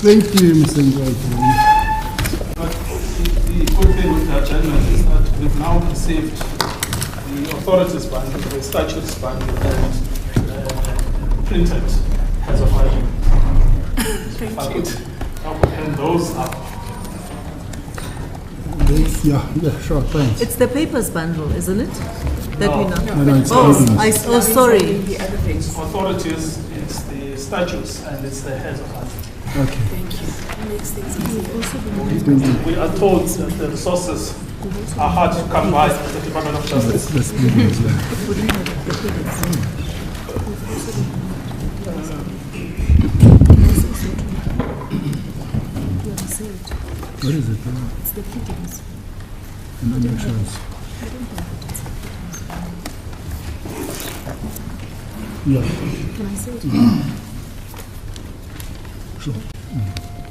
Thank you, Mr. Ndwai. But the good thing with the adjournment is that we've now received the authorities bundle, the statutes bundle, and printed as of argument. If I could hand those up. Yeah, sure, thanks. It's the papers bundle, isn't it? That we know. No, it's Oh, sorry. The other things. Authorities, it's the statutes, and it's the heads of argument. Okay. Thank you. It makes things easier. We are told that the resources are hard to come by at the Department of Justice. Let's do this, yeah. What is it? It's the fittings. And then insurance. Yeah, Can I say it? sure.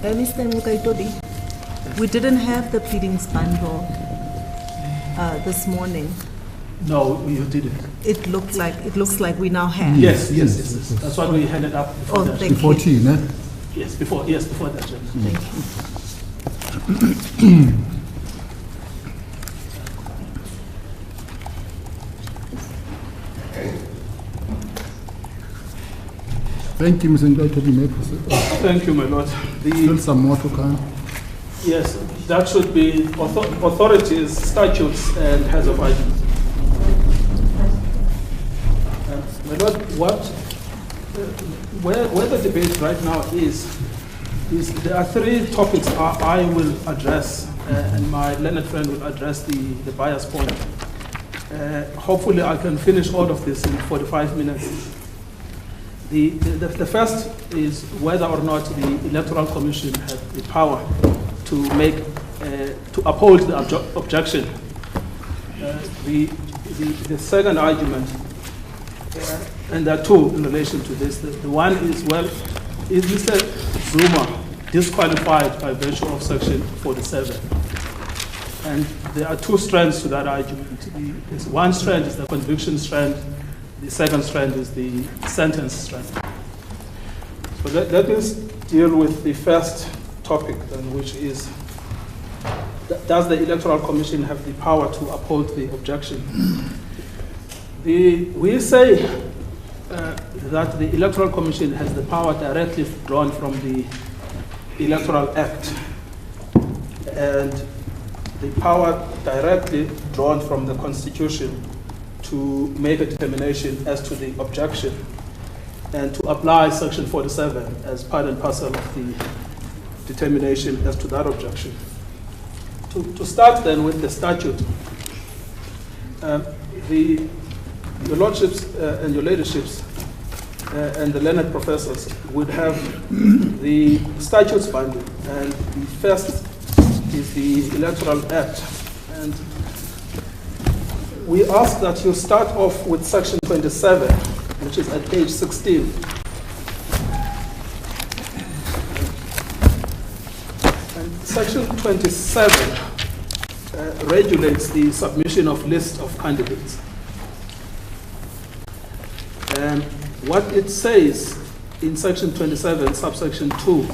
Mr. Mukaitobi, we didn't have the pleadings bundle this morning. No, you didn't. It looks like we now have. Yes. That's what we handed up before Oh, that. thank Before you. tea, ne? Yes, before that. Judge. Thank you. Thank you, Mr. Ndwai. May I proceed? Thank you, my lord. Still some more to come. Yes, that should be authorities, statutes, and heads of argument. My lord, where the debate right now is there are three topics I will address, and my learned friend will address the bias point. Hopefully, I can finish all of this in 45 minutes. The first is whether or not the Electoral Commission has the power to uphold the objection. The second argument, and there are two in relation to this. The one is, well, is Mr. Zuma disqualified by virtue of Section 47? And there are two strands to that argument. One strand is the conviction strand. The second strand is the sentence strand. So let us deal with the first topic, then, which is, does the Electoral Commission have the power to uphold the objection? We say that the Electoral Commission has the power directly drawn from the Electoral Act, and the power directly drawn from the Constitution to make a determination as to the objection and to apply Section 47 as part and parcel of the determination as to that objection. To start then with the statute, your lordships and your ladyships and the learned professors would have the statutes bundle, and the first is the Electoral Act. And we ask that you start off with Section 27, which is at page 16. And Section 27 regulates the submission of list of candidates. And what it says in Section 27, subsection 2,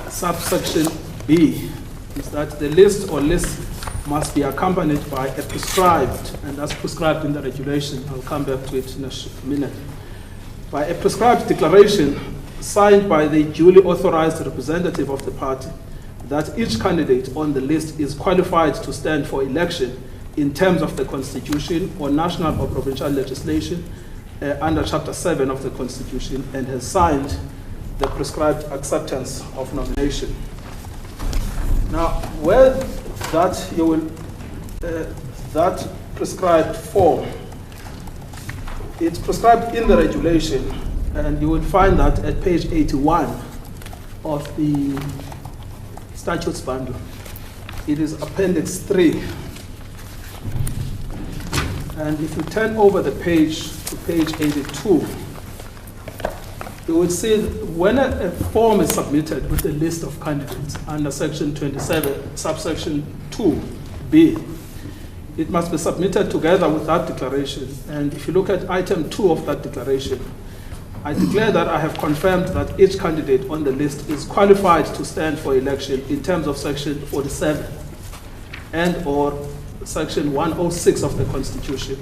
subsection B, is that the list or lists must be accompanied by a prescribed, and that's prescribed in the regulation, I'll come back to it in a minute, by a prescribed declaration signed by the duly authorized representative of the party that each candidate on the list is qualified to stand for election in terms of the Constitution or national or provincial legislation under Chapter 7 of the Constitution and has signed the prescribed acceptance of nomination. Now, where that you will that prescribed form, it's prescribed in the regulation, and you will find that at page 81 of the statutes bundle. It is Appendix 3. And if you turn over the page to page 82, you will see that when a form is submitted with a list of candidates under Section 27, subsection 2B, it must be submitted together with that declaration. And if you look at item 2 of that declaration, I declare that I have confirmed that each candidate on the list is qualified to stand for election in terms of Section 47 and or Section 106 of the Constitution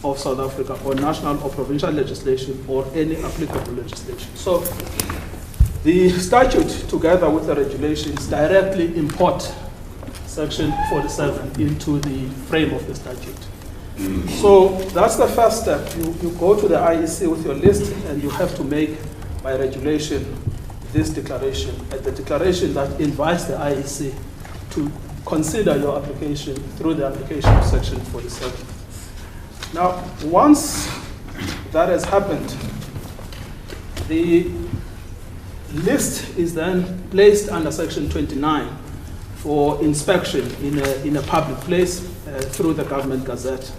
of South Africa, or national or provincial legislation, or any applicable legislation. So the statute, together with the regulations, directly import Section 47 into the frame of the statute. So that's the first step. You go to the IEC with your list, and you have to make, by regulation, this declaration, the declaration that invites the IEC to consider your application through the application of Section 47. Now, once that has happened, the list is then placed under Section 29 for inspection in a public place through the Government Gazette.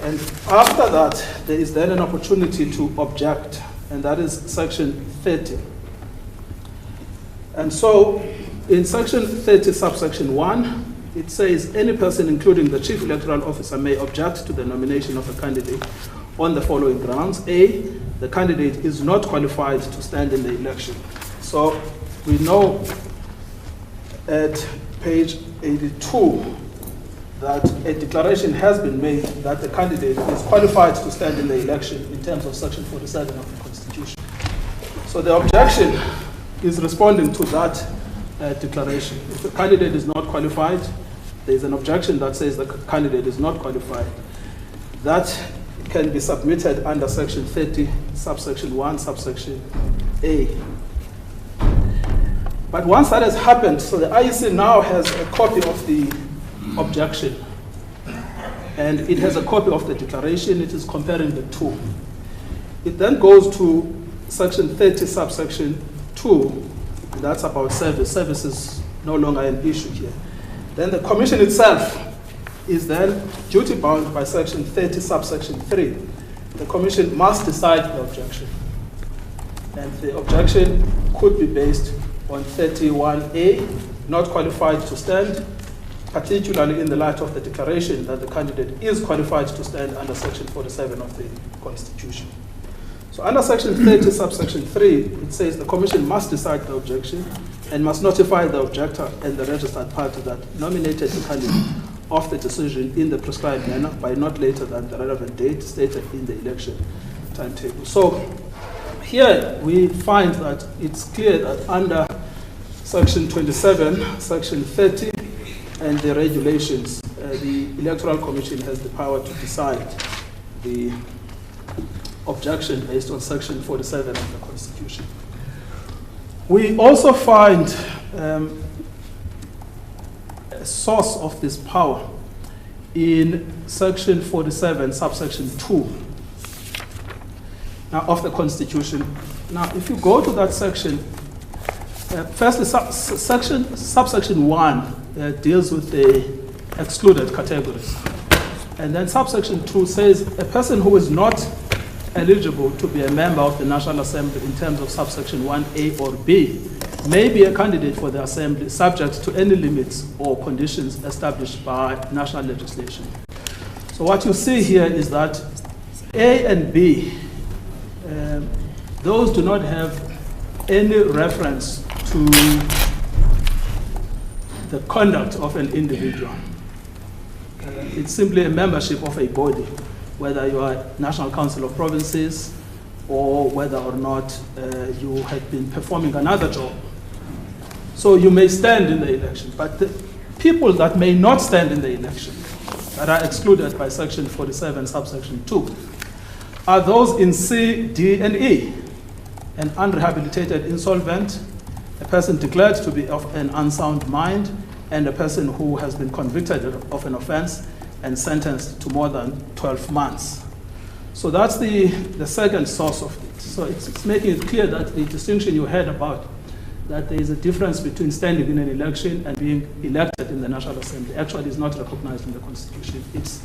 And after that, there is then an opportunity to object, and that is Section 30. And so, in Section 30, subsection 1, it says any person, including the Chief Electoral Officer, may object to the nomination of a candidate on the following grounds. A, the candidate is not qualified to stand in the election. So we know at page 82 that a declaration has been made that the candidate is qualified to stand in the election in terms of Section 47 of the Constitution. So the objection is responding to that declaration. If the candidate is not qualified, there is an objection that says the candidate is not qualified. That can be submitted under Section 30, subsection 1, subsection A. But once that has happened, so the IEC now has a copy of the objection, and it has a copy of the declaration. It is comparing the two. It then goes to Section 30, subsection 2. That's about service. Service is no longer an issue here. Then the commission itself is then duty bound by Section 30, subsection 3. The commission must decide the objection. And the objection could be based on 31A, not qualified to stand, particularly in the light of the declaration that the candidate is qualified to stand under Section 47 of the Constitution. So under Section 30, subsection 3, it says the commission must decide the objection and must notify the objector and the registered party that nominated the candidate of the decision in the prescribed manner by not later than the relevant date stated in the election timetable. So here we find that it's clear that under Section 27, Section 30, and the regulations, the Electoral Commission has the power to decide the objection based on Section 47 of the Constitution. We also find a source of this power in Section 47, subsection 2 now of the Constitution. Now, if you go to that section, firstly, subsection 1 deals with the excluded categories. And then subsection 2 says a person who is not eligible to be a member of the National Assembly in terms of subsection 1A or B may be a candidate for the Assembly subject to any limits or conditions established by national legislation. So what you see here is that A and B, those do not have any reference to the conduct of an individual. It's simply a membership of a body, whether you are National Council of Provinces or whether or not you had been performing another job. So you may stand in the election, but the people that may not stand in the election, that are excluded by Section 47, subsection 2, are those in C, D, and E. An unrehabilitated insolvent, a person declared to be of an unsound mind, and a person who has been convicted of an offense and sentenced to more than 12 months. So that's the second source of it. So it's making it clear that the distinction you heard about, that there is a difference between standing in an election and being elected in the National Assembly, actually is not recognized in the Constitution. It's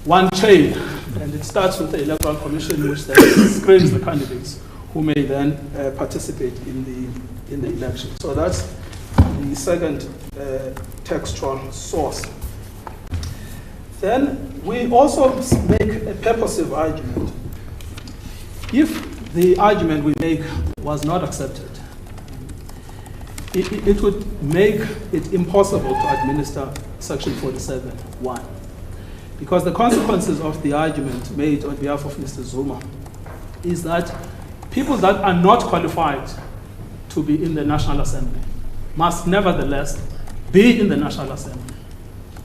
one chain, and it starts with the Electoral Commission, which then screens the candidates who may then participate in the election. So that's the second textual source. Then we also make a purposive argument. If the argument we make was not accepted, it would make it impossible to administer Section 47(1), because the consequences of the argument made on behalf of Mr. Zuma is that people that are not qualified to be in the National Assembly must nevertheless be in the National Assembly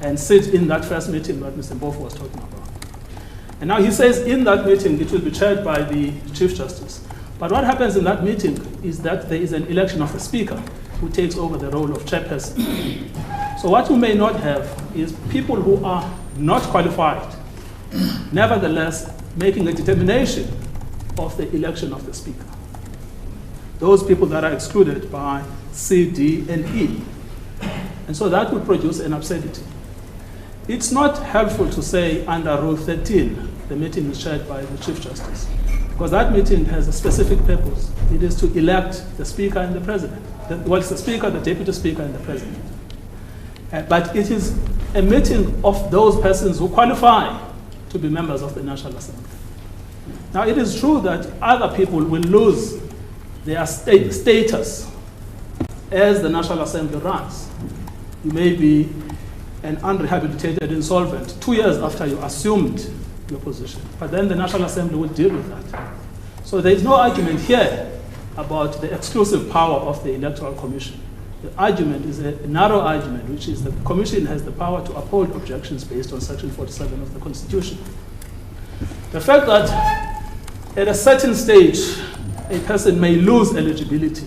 and sit in that first meeting that Mr. Mbofu was talking about. And now he says in that meeting it will be chaired by the Chief Justice. But what happens in that meeting is that there is an election of a speaker who takes over the role of chairperson. So what we may not have is people who are not qualified, nevertheless making a determination of the election of the speaker. Those people that are excluded by C, D, and E. And so that would produce an absurdity. It's not helpful to say under Rule 13, the meeting is chaired by the Chief Justice, because that meeting has a specific purpose. It is to elect the Speaker and the President. Well, it's the Speaker, the Deputy Speaker, and the President. But it is a meeting of those persons who qualify to be members of the National Assembly. Now, it is true that other people will lose their status as the National Assembly runs. You may be an unrehabilitated insolvent 2 years after you assumed your position, but then the National Assembly will deal with that. So there is no argument here about the exclusive power of the Electoral Commission. The argument is a narrow argument, which is the Commission has the power to uphold objections based on Section 47 of the Constitution. The fact that at a certain stage, a person may lose eligibility,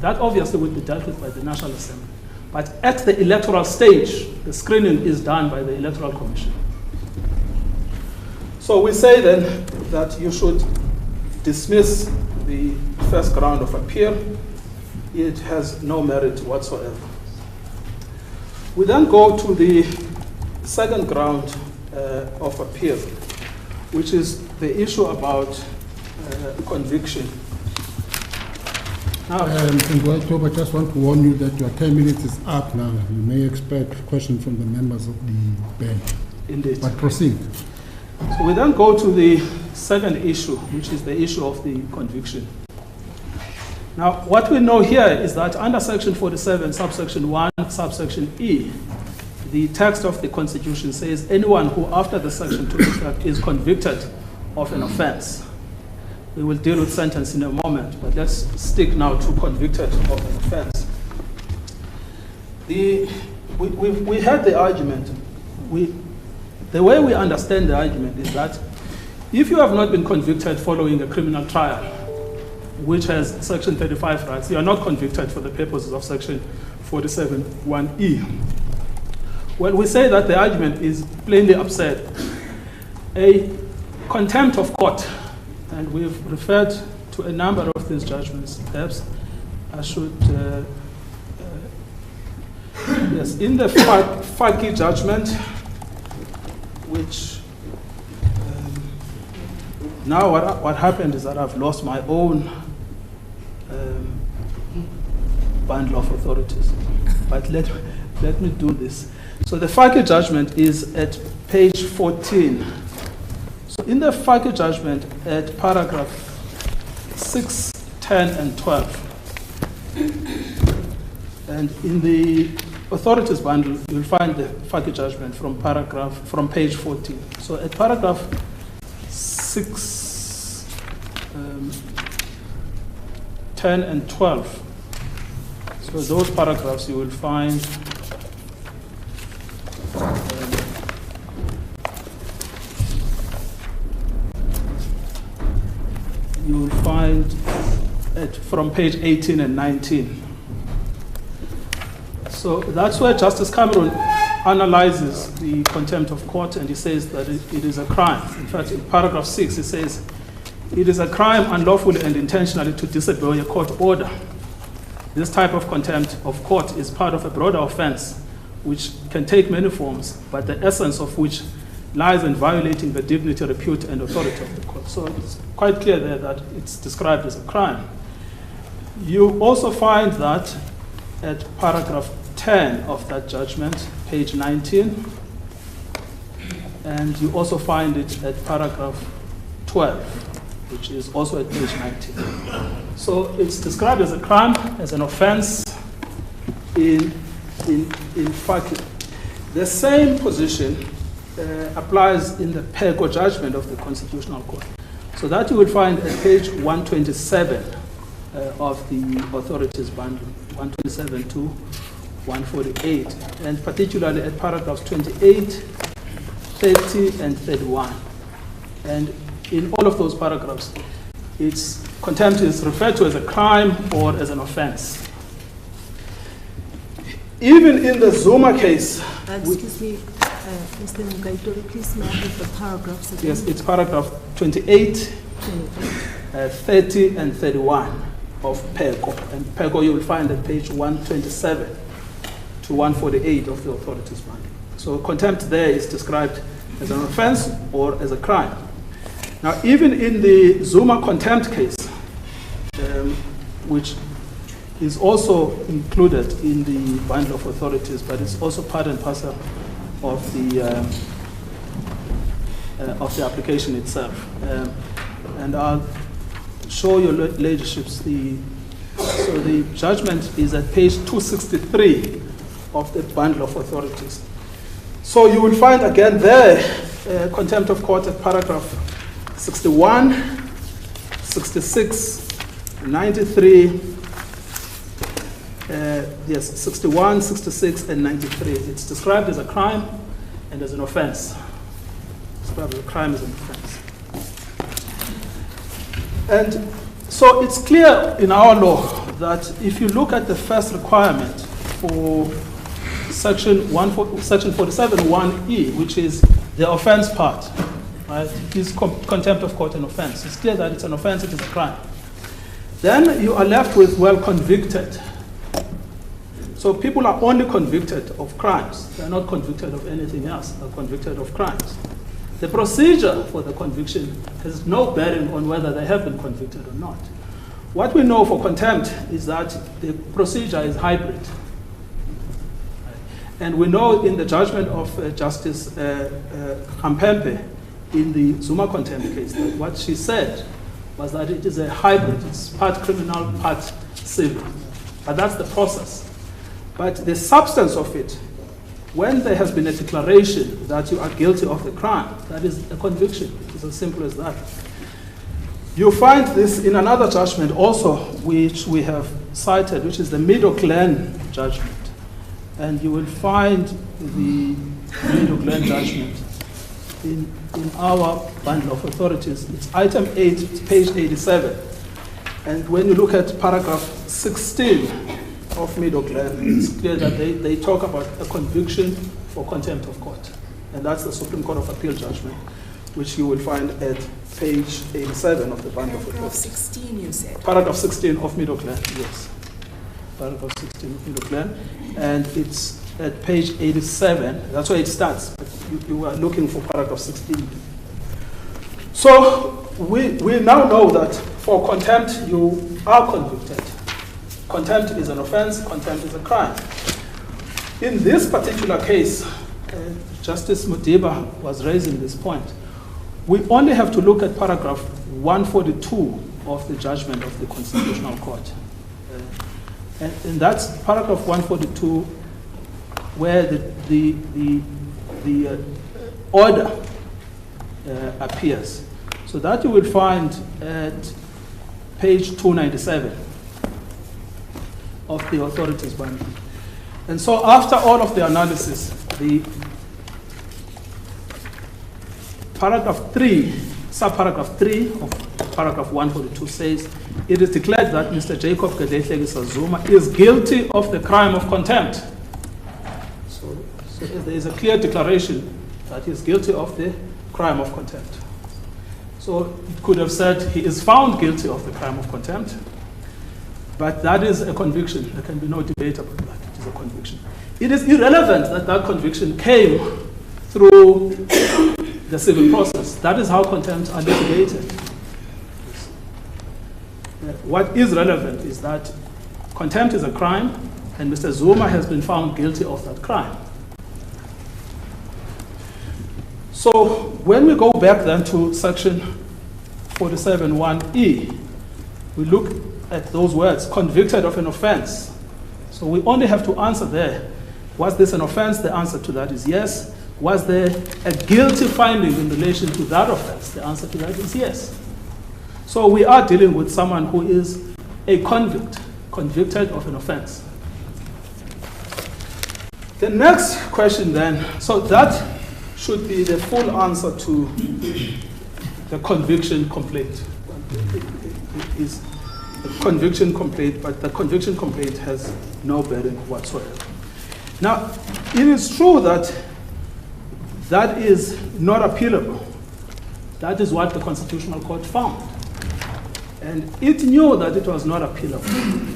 that obviously will be dealt with by the National Assembly. But at the electoral stage, the screening is done by the Electoral Commission. So we say then that you should dismiss the first ground of appeal. It has no merit whatsoever. We then go to the second ground of appeal, which is the issue about conviction. Now, I just want to warn you that your 10 minutes is up now. You may expect questions from the members of the bench. Indeed. But proceed. So we then go to the second issue, which is the issue of the conviction. Now, what we know here is that under Section 47, subsection 1, subsection E, the text of the Constitution says anyone who after the section took effect is convicted of an offense. We will deal with sentence in a moment, but let's stick now to convicted of an offense. We had the argument. The way we understand the argument is that if you have not been convicted following a criminal trial, which has Section 35 rights, you are not convicted for the purposes of Section 47(1)(e). Well, we say that the argument is plainly absurd. A contempt of court, and we've referred to a number of these judgments. Perhaps I should, yes, in the Faki judgment, which now what happened is that I've lost my own bundle of authorities. But let me do this. So the Faki judgment is at page 14. So in the Faki judgment at paragraph 6, 10, and 12, and in the authorities bundle, you'll find the Faki judgment from page 14. So at paragraph 6, 10, and 12, so those paragraphs you will find from page 18 and 19. So that's where Justice Cameron analyzes the contempt of court, and he says that it is a crime. In fact, in paragraph 6, he says, it is a crime unlawfully and intentionally to disobey a court order. This type of contempt of court is part of a broader offense, which can take many forms, but the essence of which lies in violating the dignity, repute, and authority of the court. So it's quite clear there that it's described as a crime. You also find that at paragraph 10 of that judgment, page 19, and you also find it at paragraph 12. which is also at page 90. So it's described as a crime, as an offense. In fact, the same position applies in the PECO judgment of the Constitutional Court. So that you will find at page 127 of the authorities bundle, 127 to 148, and particularly at paragraphs 28, 30, and 31. And in all of those paragraphs, contempt is referred to as a crime or as an offense. Even in the Zuma case... Excuse me, Mr. Mugaitori, please may I have the paragraphs again? Yes, it's paragraph 28, 30, and 31 of PECO. And PECO you will find at page 127 to 148 of the authorities manual. So contempt there is described as an offense or as a crime. Now, even in the Zuma contempt case, which is also included in the bundle of authorities, but it's also part and parcel of the application itself. And I'll show your leaderships. So the judgment is at page 263 of the bundle of authorities. So you will find again there contempt of court at paragraph 61, 66, 93, 61, 66, and 93. It's described as a crime and as an offense. Described as a crime as an offense. And so it's clear in our law that if you look at the first requirement for section 47(1)(e), which is the offense part, right, is contempt of court an offense. It's clear that it's an offense, it is a crime. Then you are left with, well, convicted. So people are only convicted of crimes. They're not convicted of anything else. They're convicted of crimes. The procedure for the conviction has no bearing on whether they have been convicted or not. What we know for contempt is that the procedure is hybrid. And we know in the judgment of Justice Kampempe in the Zuma contempt case that what she said was that it is a hybrid. It's part criminal, part civil. But that's the process. But the substance of it, when there has been a declaration that you are guilty of the crime, that is a conviction. It's as simple as that. You find this in another judgment also, which we have cited, which is the Meadow Glen judgment. And you will find the Meadow Glen judgment in our bundle of authorities. It's item 8, it's page 87. And when you look at paragraph 16, of Meadow Glen, it's clear that they talk about a conviction for contempt of court. And that's the Supreme Court of Appeal judgment, which you will find at page 87 of the bundle of authorities. Paragraph 16, you said? Paragraph 16 of Meadow Glen, yes. Paragraph 16 of Meadow Glen. And it's at page 87. That's where it starts. But you are looking for paragraph 16. So we now know that for contempt, you are convicted. Contempt is an offense, contempt is a crime. In this particular case, Justice Mudiba was raising this point. We only have to look at paragraph 142 of the judgment of the Constitutional Court. And that's paragraph 142 where the order appears. So that you will find at page 297. Of the authorities bundle. And so after all of the analysis, the paragraph 3, subparagraph 3 of paragraph 142 says, it is declared that Mr. Jacob Gedehlegisa Zuma is guilty of the crime of contempt. So there is a clear declaration that he is guilty of the crime of contempt. So it could have said he is found guilty of the crime of contempt. But that is a conviction. There can be no debate about that. It is a conviction. It is irrelevant that that conviction came through the civil process. That is how contempts are litigated. What is relevant is that contempt is a crime, and Mr. Zuma has been found guilty of that crime. So when we go back then to section 47(1)(e), we look at those words, convicted of an offense. So we only have to answer there. Was this an offense? The answer to that is yes. Was there a guilty finding in relation to that offense? The answer to that is yes. So we are dealing with someone who is a convict, convicted of an offense. The next question then, so that should be the full answer to the conviction complaint. It is a conviction complaint, but the conviction complaint has no bearing whatsoever. Now, it is true that that is not appealable. That is what the Constitutional Court found. And it knew that it was not appealable.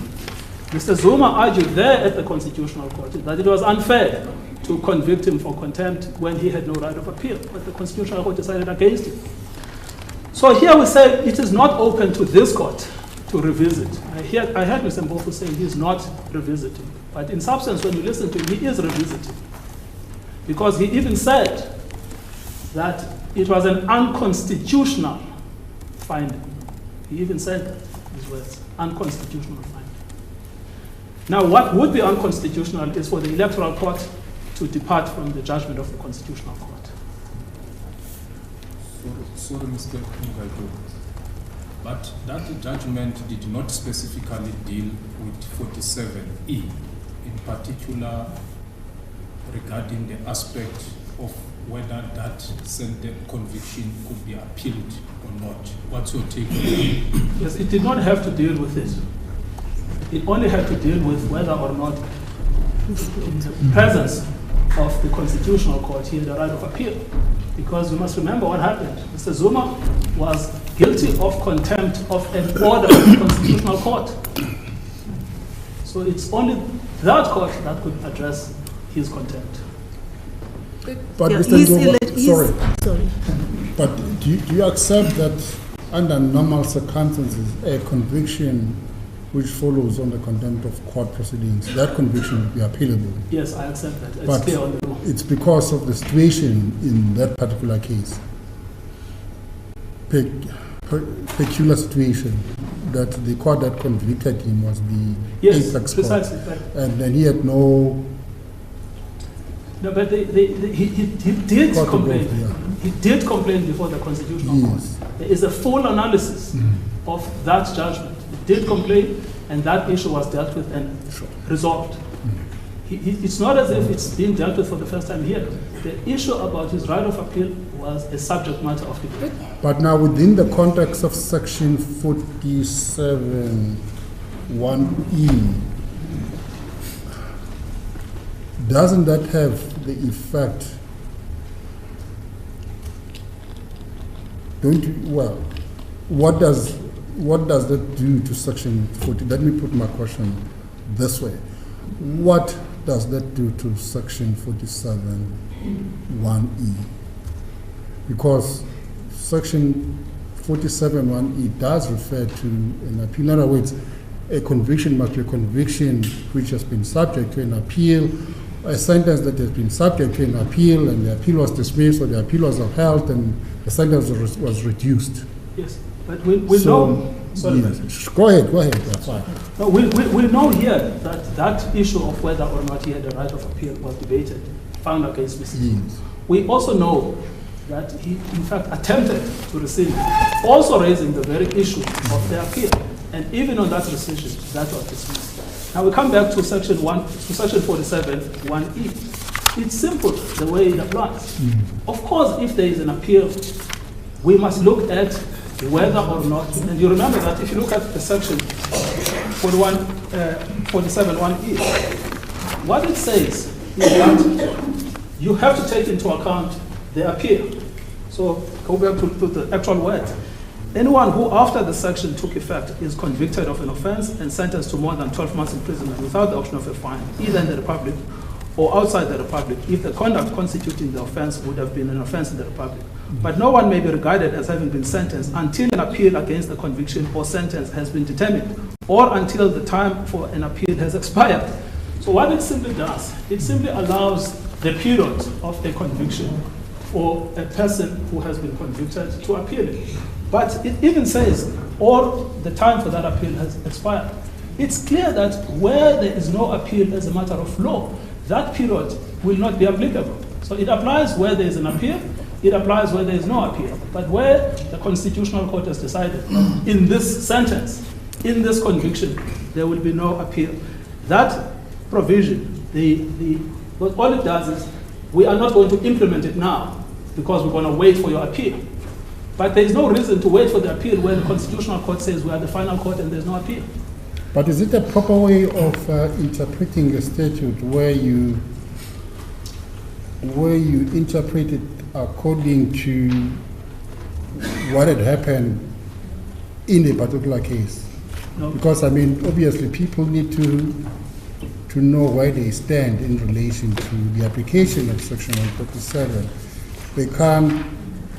Mr. Zuma argued there at the Constitutional Court that it was unfair to convict him for contempt when he had no right of appeal, but the Constitutional Court decided against him. So here we say it is not open to this court to revisit. I heard Mr. Mbofu saying he is not revisiting, but in substance, when you listen to him, he is revisiting. Because he even said that it was an unconstitutional finding. He even said that, these words, unconstitutional finding. Now, what would be unconstitutional is for the Electoral Court to depart from the judgment of the Constitutional Court. Sorry, Mr. Mungaitu, but that judgment did not specifically deal with 47(e), in particular regarding the aspect of whether that sentence conviction could be appealed or not. What's your take on that? Yes, it did not have to deal with it. It only had to deal with whether or not in the presence of the Constitutional Court he had a right of appeal. Because you must remember what happened. Mr. Zuma was guilty of contempt of an order of the Constitutional Court. So it's only that court that could address his contempt. But Yeah, Mr. Ngogo, sorry. but do you accept that under normal circumstances, a conviction which follows on the contempt of court proceedings, that conviction would be appealable? Yes, I accept that. It's But clear on the law. it's because of the situation in that particular case, peculiar situation, that the court that convicted him was the Yes, apex court. precisely. And then he had no No, but he did court to go complain. to, yeah. He did complain before the Constitutional Court. Yes. There is a full analysis of that judgment. He did complain, and that issue was dealt with and resolved. It's not as if it's being dealt with for the first time here. The issue about his right of appeal was a subject matter of debate. But now within the context of section 47(1)(e), doesn't that have the effect, don't you, well, what does that do to section 40? Let me put my question this way. What does that do to section 47(1)(e)? Because section 47(1)(e) does refer to an appeal. In other words, a conviction must be a conviction which has been subject to an appeal, a sentence that has been subject to an appeal, and the appeal was dismissed or the appeal was upheld and the sentence was reduced. Yes, but we know. Sorry, Yes. Go ahead. That's fine. no, we know here that that issue of whether or not he had a right of appeal was debated, found against Mr. Zuma. Yes. We also know that he, in fact, attempted to rescind, also raising the very issue of the appeal. And even on that rescission, that was dismissed. Now we come back to section 47(1)(e). It's simple the way it applies. Of course, if there is an appeal, we must look at whether or not, and you remember that if you look at the section 47(1)(e), what it says is that you have to take into account the appeal. So go back to the actual words. Anyone who, after the section took effect, is convicted of an offense and sentenced to more than 12 months imprisonment without the option of a fine, either in the Republic or outside the Republic, if the conduct constituting the offense would have been an offense in the Republic. But no one may be regarded as having been sentenced until an appeal against the conviction or sentence has been determined, or until the time for an appeal has expired. So what it simply does, it simply allows the period of a conviction for a person who has been convicted to appeal it. But it even says, or the time for that appeal has expired. It's clear that where there is no appeal as a matter of law, that period will not be applicable. So it applies where there is an appeal, it applies where there is no appeal. But where the Constitutional Court has decided, in this sentence, in this conviction, there will be no appeal. That provision, what all it does is, we are not going to implement it now because we're going to wait for your appeal. But there is no reason to wait for the appeal where the Constitutional Court says we are the final court and there's no appeal. But is it a proper way of interpreting a statute where you interpret it according to what had happened in a particular case? No. Because, I mean, obviously people need to know where they stand in relation to the application of Section 147. They can't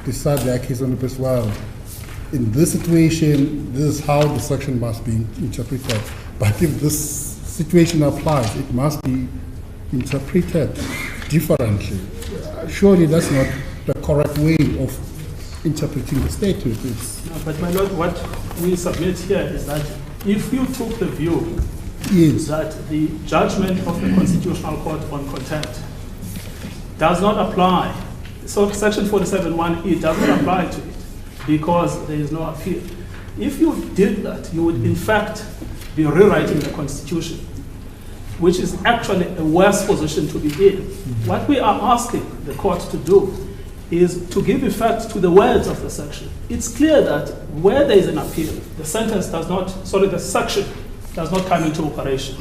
decide their case on the basis, well, in this situation, this is how the section must be interpreted. But if this situation applies, it must be interpreted differently. Surely that's not the correct way of interpreting the statute. No, but my lord, what we submit here is that if you took the view that the judgment of the Constitutional Court on contempt does not apply, so Section 47(1)(e) does not apply to it because there is no appeal. If you did that, you would in fact be rewriting the Constitution, which is actually a worse position to be in. What we are asking the court to do is to give effect to the words of the section. It's clear that where there is an appeal, the section does not come into operation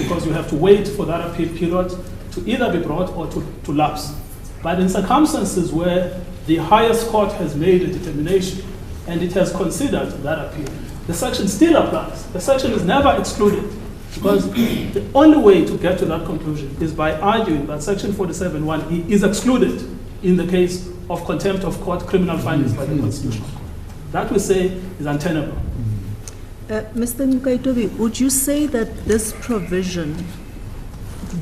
because you have to wait for that appeal period to either be brought or to lapse. But in circumstances where the highest court has made a determination and it has considered that appeal, the section still applies. The section is never excluded because the only way to get to that conclusion is by arguing that Section 47(1)(e) is excluded in the case of contempt of court criminal findings by the Constitutional Court. That we say is untenable. Mr. Mukaitobi, would you say that this provision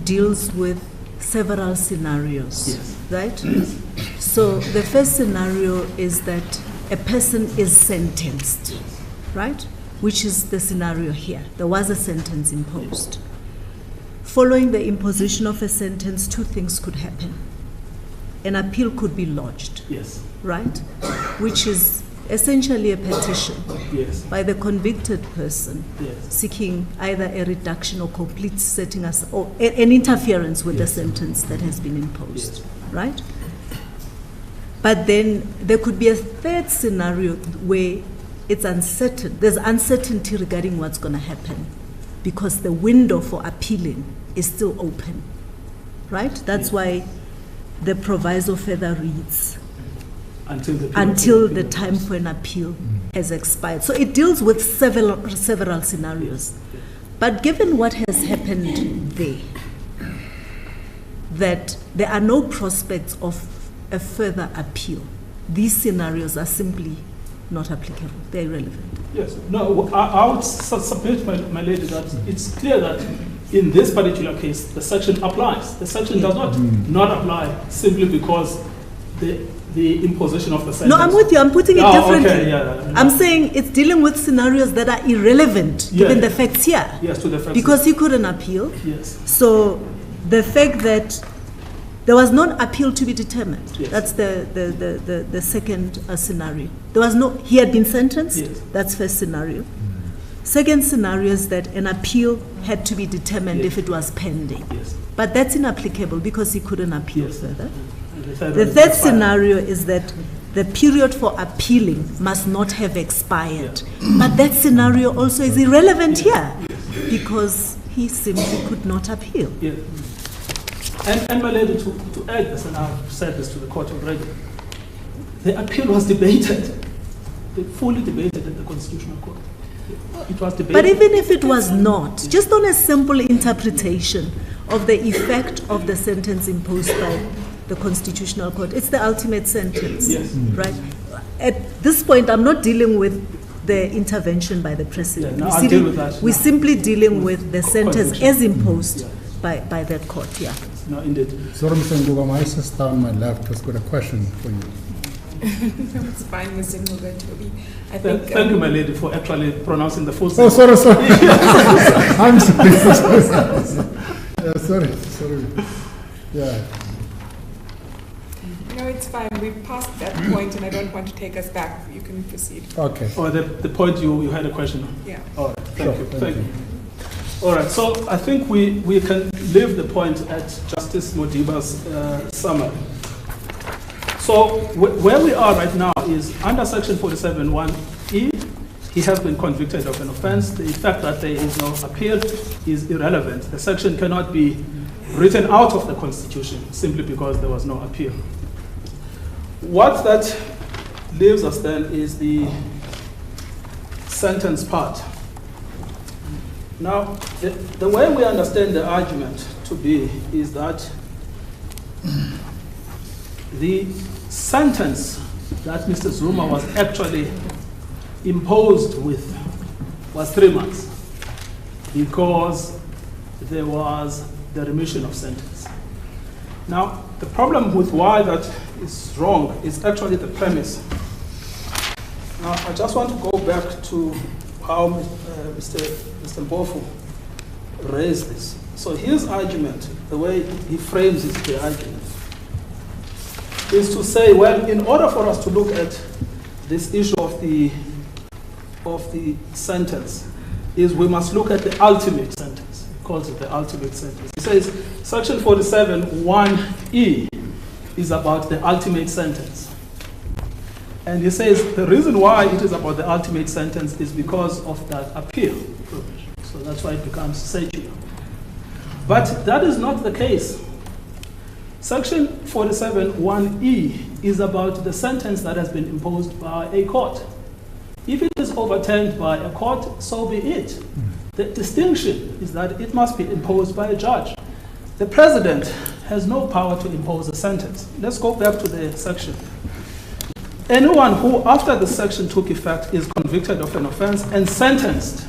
deals with several scenarios? Yes. Right? Yes. So the first scenario is that a person is sentenced, right? Which is the scenario here. There was a sentence imposed. Following the imposition of a sentence, two things could happen. An appeal could be lodged. Yes. Right? Which is essentially a petition. Yes. By the convicted person. Yes. Seeking either a reduction or complete setting us or an interference with Yes. the sentence that has been imposed. Yes. Right? But then there could be a third scenario where it's uncertain. There's uncertainty regarding what's going to happen because the window for appealing is still open. Right? That's Yes. why the proviso further reads Until the time for an appeal has expired. So it deals with several scenarios. But given what has happened there, that there are no prospects of a further appeal, these scenarios are simply not applicable. They're irrelevant. Yes. No, I would submit, my lady, that it's clear that in this particular case, the section applies. The section does not apply simply because the imposition of the sentence. No, I'm with you. I'm putting it differently. Okay, yeah. I'm saying it's dealing with scenarios that are irrelevant given the facts here. Yes, to the facts. Because he couldn't appeal. Yes. So the fact that there was no appeal to be determined. Yes. That's the second scenario. There was no, he had been sentenced. Yes. That's first scenario. Second scenario is that an appeal had to be determined Yes. if it was pending. Yes. But that's inapplicable because he couldn't appeal Yes. further. And The third scenario is that the period for appealing must not have expired. But that scenario also is irrelevant here because he simply could not appeal. Yeah. And my lady, to add this, and I've said this to the court already, the appeal was debated, fully debated at the Constitutional Court. It was debated. But even if it was not, just on a simple interpretation of the effect of the sentence imposed by the Constitutional Court, it's the ultimate sentence, Yes. right? At this point, I'm not dealing with the intervention by the President. Yeah, no, I'll deal with that We're now. simply dealing with the sentence Conviction. as imposed Yeah. by that court, yeah. No, indeed. Sorry, Mr. Nguga, my sister on my left has got a question for you. It's fine, Mr. Nguga, Toby. I think. Thank you, my lady, for actually pronouncing the full Oh, sentence. sorry. I'm sorry. Yeah, sorry. Yeah. No, it's fine. We've passed that point, and I don't want to take us back. You can proceed. Okay. Or the point you had a question on. Yeah. All right, Sure, thank you. All right, so I think we can leave the point at Justice Modiba's summary. So where we are right now is under Section 47(1)(e), he has been convicted of an offense. The fact that there is no appeal is irrelevant. The section cannot be written out of the Constitution simply because there was no appeal. What that leaves us then is the sentence part. Now, the way we understand the argument to be is that the sentence that Mr. Zuma was actually imposed with was 3 months because there was the remission of sentence. Now, the problem with why that is wrong is actually the premise. Now, I just want to go back to how Mr. Mbofu raised this. So his argument, the way he frames the argument, is to say, well, in order for us to look at this issue of the sentence, is we must look at the ultimate sentence. He calls it the ultimate sentence. He says Section 47(1)(e) is about the ultimate sentence. And he says the reason why it is about the ultimate sentence is because of that appeal provision. So that's why it becomes secular. But that is not the case. Section 47(1)(e) is about the sentence that has been imposed by a court. If it is overturned by a court, so be it. The distinction is that it must be imposed by a judge. The president has no power to impose a sentence. Let's go back to the section. Anyone who, after the section took effect, is convicted of an offense and sentenced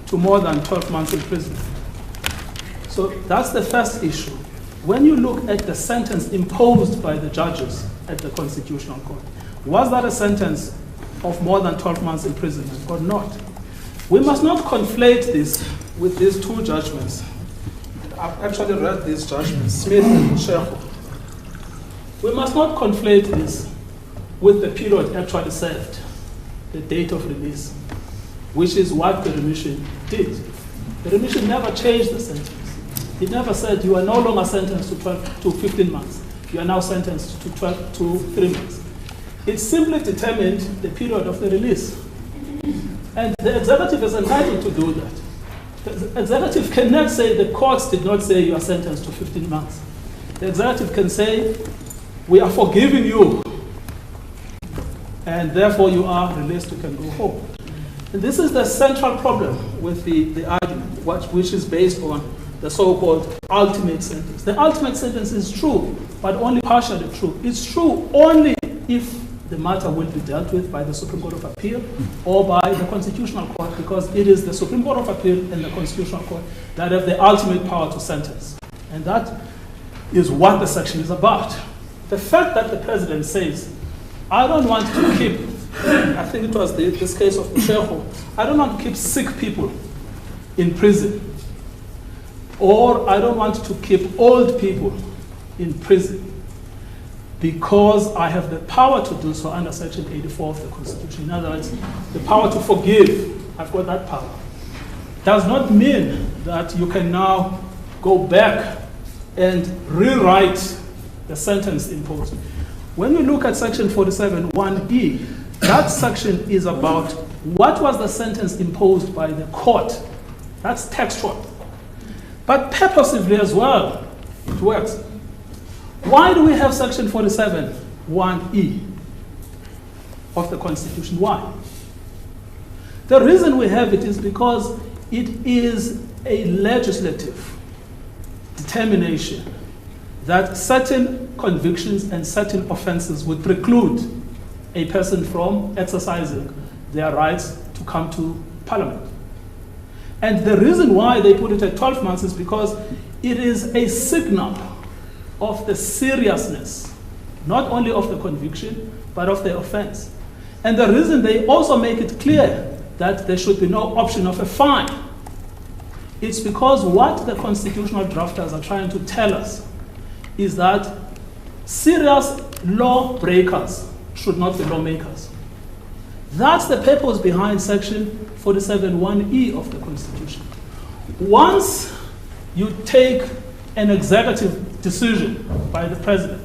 to more than 12 months in prison. So that's the first issue. When you look at the sentence imposed by the judges at the Constitutional Court, was that a sentence of more than 12 months imprisonment or not? We must not conflate this with these two judgments. I've actually read these judgments, Smith and Shehu. We must not conflate this with the period actually served, the date of release, which is what the remission did. The remission never changed the sentence. It never said you are no longer sentenced to 15 months. You are now sentenced to 3 months. It simply determined the period of the release. And the executive is entitled to do that. The executive cannot say the courts did not say you are sentenced to 15 months. The executive can say, we are forgiving you, and therefore you are released, you can go home. And this is the central problem with the argument, which is based on the so-called ultimate sentence. The ultimate sentence is true, but only partially true. It's true only if the matter will be dealt with by the Supreme Court of Appeal or by the Constitutional Court, because it is the Supreme Court of Appeal and the Constitutional Court that have the ultimate power to sentence. And that is what the section is about. The fact that the president says, I don't want to keep, I think it was this case of Shehu, I don't want to keep sick people in prison, or I don't want to keep old people in prison, because I have the power to do so under Section 84 of the Constitution. In other words, the power to forgive, I've got that power. Does not mean that you can now go back and rewrite the sentence imposed. When you look at Section 47(1)(e), that section is about what was the sentence imposed by the court. That's textual. But purposively as well, it works. Why do we have Section 47(1)(e) of the Constitution? Why? The reason we have it is because it is a legislative determination that certain convictions and certain offenses would preclude a person from exercising their rights to come to Parliament. And the reason why they put it at 12 months is because it is a signal of the seriousness, not only of the conviction, but of the offense. And the reason they also make it clear that there should be no option of a fine, it's because what the constitutional drafters are trying to tell us is that serious law breakers should not be lawmakers. That's the purpose behind section 47(1)(e) of the Constitution. Once you take an executive decision by the president,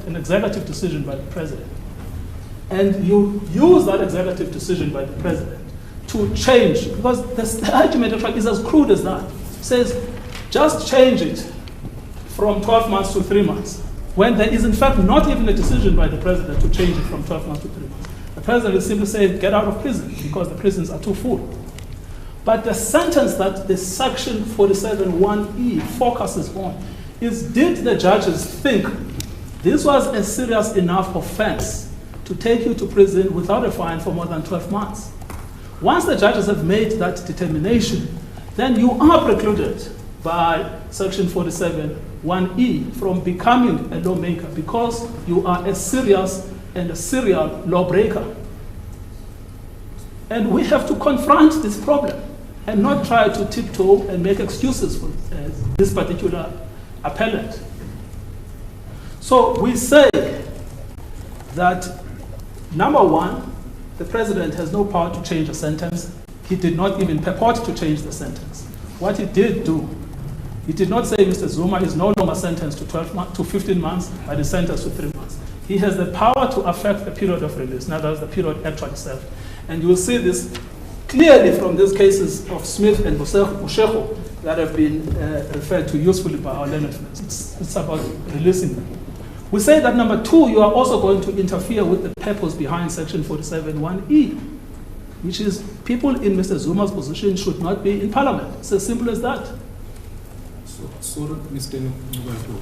and you use that executive decision by the president to change, because the argument is as crude as that. It says, just change it from 12 months to 3 months, when there is in fact not even a decision by the president to change it from 12 months to 3 months. The president is simply saying, get out of prison, because the prisons are too full. But the sentence that the section 47(1)(e) focuses on is, did the judges think this was a serious enough offense to take you to prison without a fine for more than 12 months? Once the judges have made that determination, then you are precluded by section 47(1)(e) from becoming a lawmaker, because you are a serious and a serial lawbreaker. And we have to confront this problem and not try to tiptoe and make excuses for this particular appellant. So we say that, number one, the president has no power to change a sentence. He did not even purport to change the sentence. What he did do, he did not say Mr. Zuma is no longer sentenced to 15 months, but is sentenced to 3 months. He has the power to affect the period of release. Now that's the period actually served. And you will see this clearly from these cases of Smith and Busheko that have been referred to usefully by our learned friends. It's about releasing them. We say that, number two, you are also going to interfere with the purpose behind section 47(1)(e), which is people in Mr. Zuma's position should not be in parliament. It's as simple as that. So Mr. Nugato,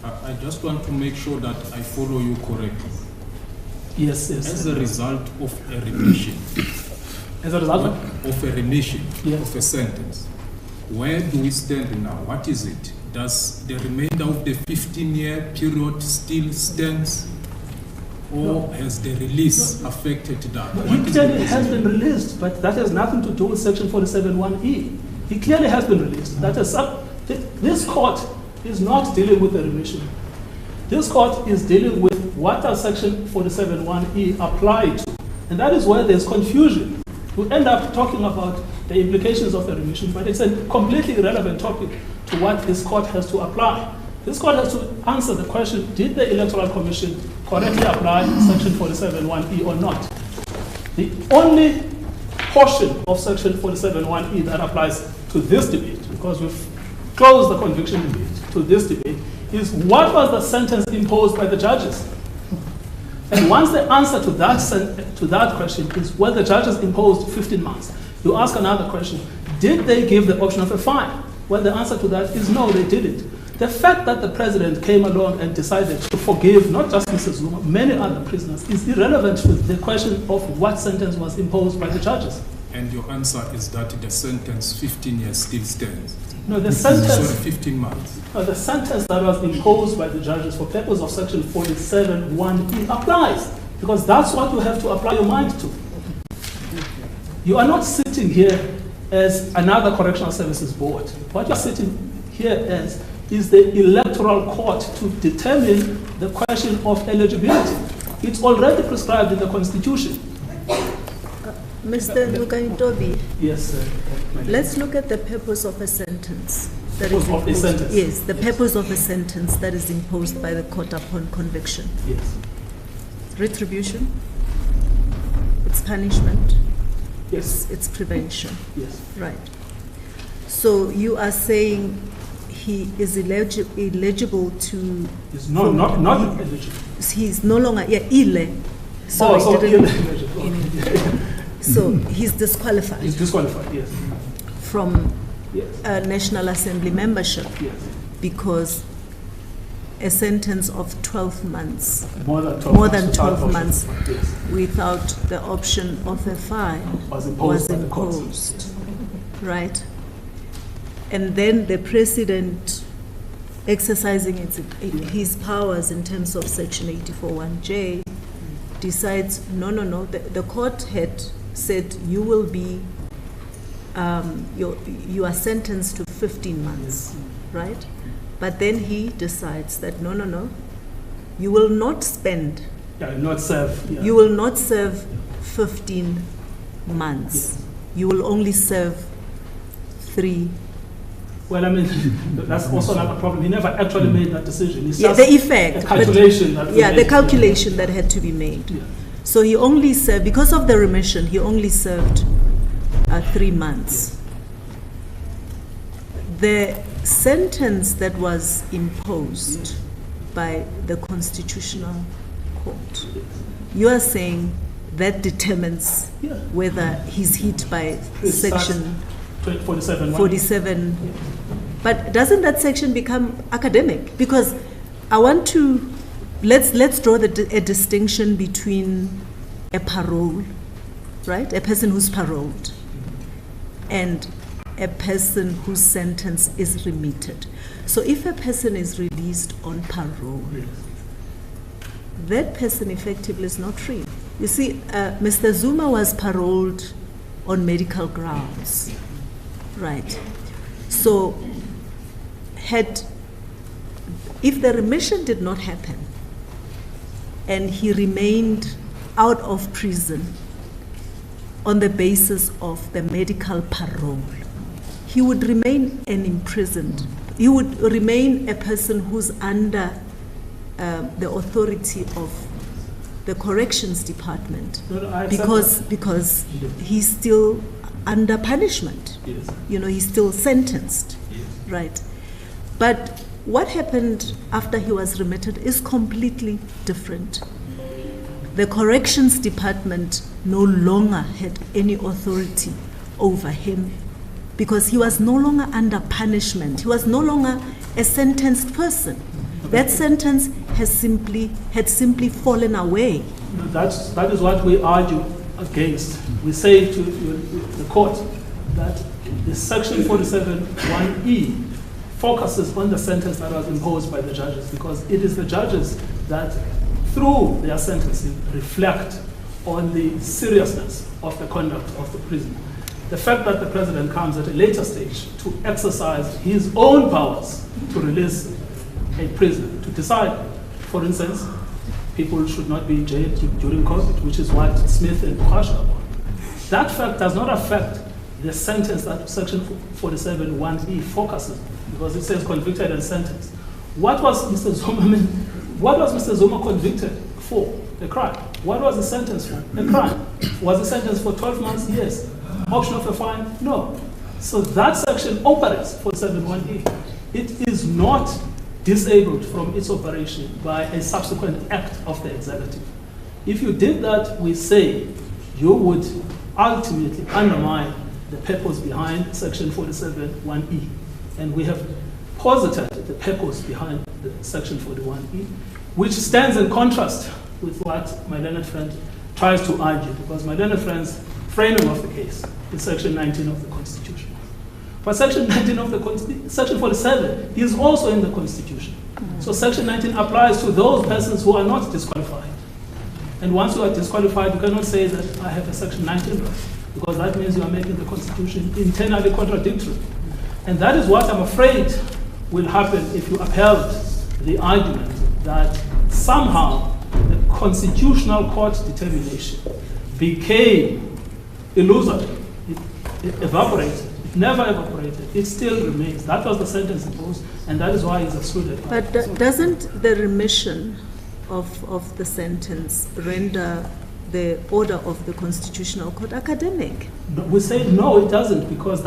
I just want to make sure that I follow you correctly. Yes. As a result of a remission, As a result of a remission, Yes. of a sentence, where do we stand now? What is it? Does the remainder of the 15-year period still stands? Or has the release affected that? He clearly has been released, but that has nothing to do with section 47(1)(e). He clearly has been released. This court is not dealing with the remission. This court is dealing with what does section 47(1)(e) apply to. And that is where there's confusion. We end up talking about the implications of the remission, but it's a completely irrelevant topic to what this court has to apply. This court has to answer the question, did the Electoral Commission correctly apply section 47(1)(e) or not? The only portion of section 47(1)(e) that applies to this debate, because we've closed the conviction debate to this debate, is what was the sentence imposed by the judges? And once the answer to that question is, well, the judges imposed 15 months, you ask another question, did they give the option of a fine? Well, the answer to that is no, they didn't. The fact that the president came along and decided to forgive not just Mr. Zuma, many other prisoners, is irrelevant to the question of what sentence was imposed by the judges. And your answer is that the sentence 15 years still stands? No, the sentence... Sorry, 15 months. No, the sentence that was imposed by the judges for purpose of section 47(1)(e) applies, because that's what you have to apply your mind to. You are not sitting here as another correctional services board. What you're sitting here as is the electoral court to determine the question of eligibility. It's already prescribed in the Constitution. Mr. Nugaitobi, Yes, sir. let's look at the purpose of a sentence. Purpose of a sentence. Yes, the purpose of a sentence that is imposed by the court upon conviction. Yes. Retribution, it's punishment, Yes. it's prevention. Yes. Right. So you are saying he is eligible to... It's not eligible. He's no longer... Sorry, so didn't- So he's disqualified He's disqualified, yes. from Yes. National Assembly membership Yes. because a sentence of 12 months, More than 12 months Yes. without the option of a fine Was imposed by the courts. imposed. Right? And then the president exercising his powers in terms of Section 84(1)(j, decides, no, the court had said you will be, you are sentenced to 15 months, right? But then he decides that, no, you will not spend. Not serve. Yeah. You will not serve 15 months. You will only serve 3. Well, I mean, that's also another problem. He never actually made that decision. It's the just effect. a calculation. The calculation that had to be made. Yeah. So he only served, because of the remission, he only served 3 months. The sentence that was imposed by the Constitutional Court, you are saying that determines whether he's hit by Section 47. But doesn't that section become academic? Because I want to, let's draw a distinction between a parole, right? A person who's paroled, and a person whose sentence is remitted. So if a person is released on parole, that person effectively is not free. You see, Mr. Zuma was paroled on medical grounds, right? So if the remission did not happen and he remained out of prison on the basis of the medical parole, he would remain an imprisoned. He would remain a person who's under the authority of the corrections department, because he's still under punishment. Yes. He's still sentenced, right? But what happened after he was remitted is completely different. The corrections department no longer had any authority over him, because he was no longer under punishment. He was no longer a sentenced person. That sentence had simply fallen away. That is what we argue against. We say to the court that the Section 47(1)(e) focuses on the sentence that was imposed by the judges, because it is the judges that, through their sentencing, reflect on the seriousness of the conduct of the prisoner. The fact that the president comes at a later stage to exercise his own powers to release a prisoner, to decide, for instance, people should not be jailed during COVID, which is what Smith and Kwasha are on. That fact does not affect the sentence that Section 47(1)(e) focuses, because it says convicted and sentenced. What was Mr. Zuma convicted for? A crime. What was the sentence for? A crime. Was the sentence for 12 months? Yes. Option of a fine? No. So that section operates 47(1)(e). It is not disabled from its operation by a subsequent act of the executive. If you did that, we say you would ultimately undermine the purpose behind Section 47(1)(e). And we have posited the purpose behind the Section 41(e), which stands in contrast with what my learned friend tries to argue, because my learned friend's framing of the case is Section 19 of the Constitution. But Section 19 of the Section 47 is also in the Constitution. So Section 19 applies to those persons who are not disqualified. And once you are disqualified, you cannot say that I have a Section 19 right, because that means you are making the Constitution internally contradictory. And that is what I'm afraid will happen if you upheld the argument that somehow the Constitutional Court determination became illusory. It evaporated. It never evaporated. It still remains. That was the sentence imposed, and that is why it's excluded. But doesn't the remission of the sentence render the order of the Constitutional Court academic? We say no, it doesn't, because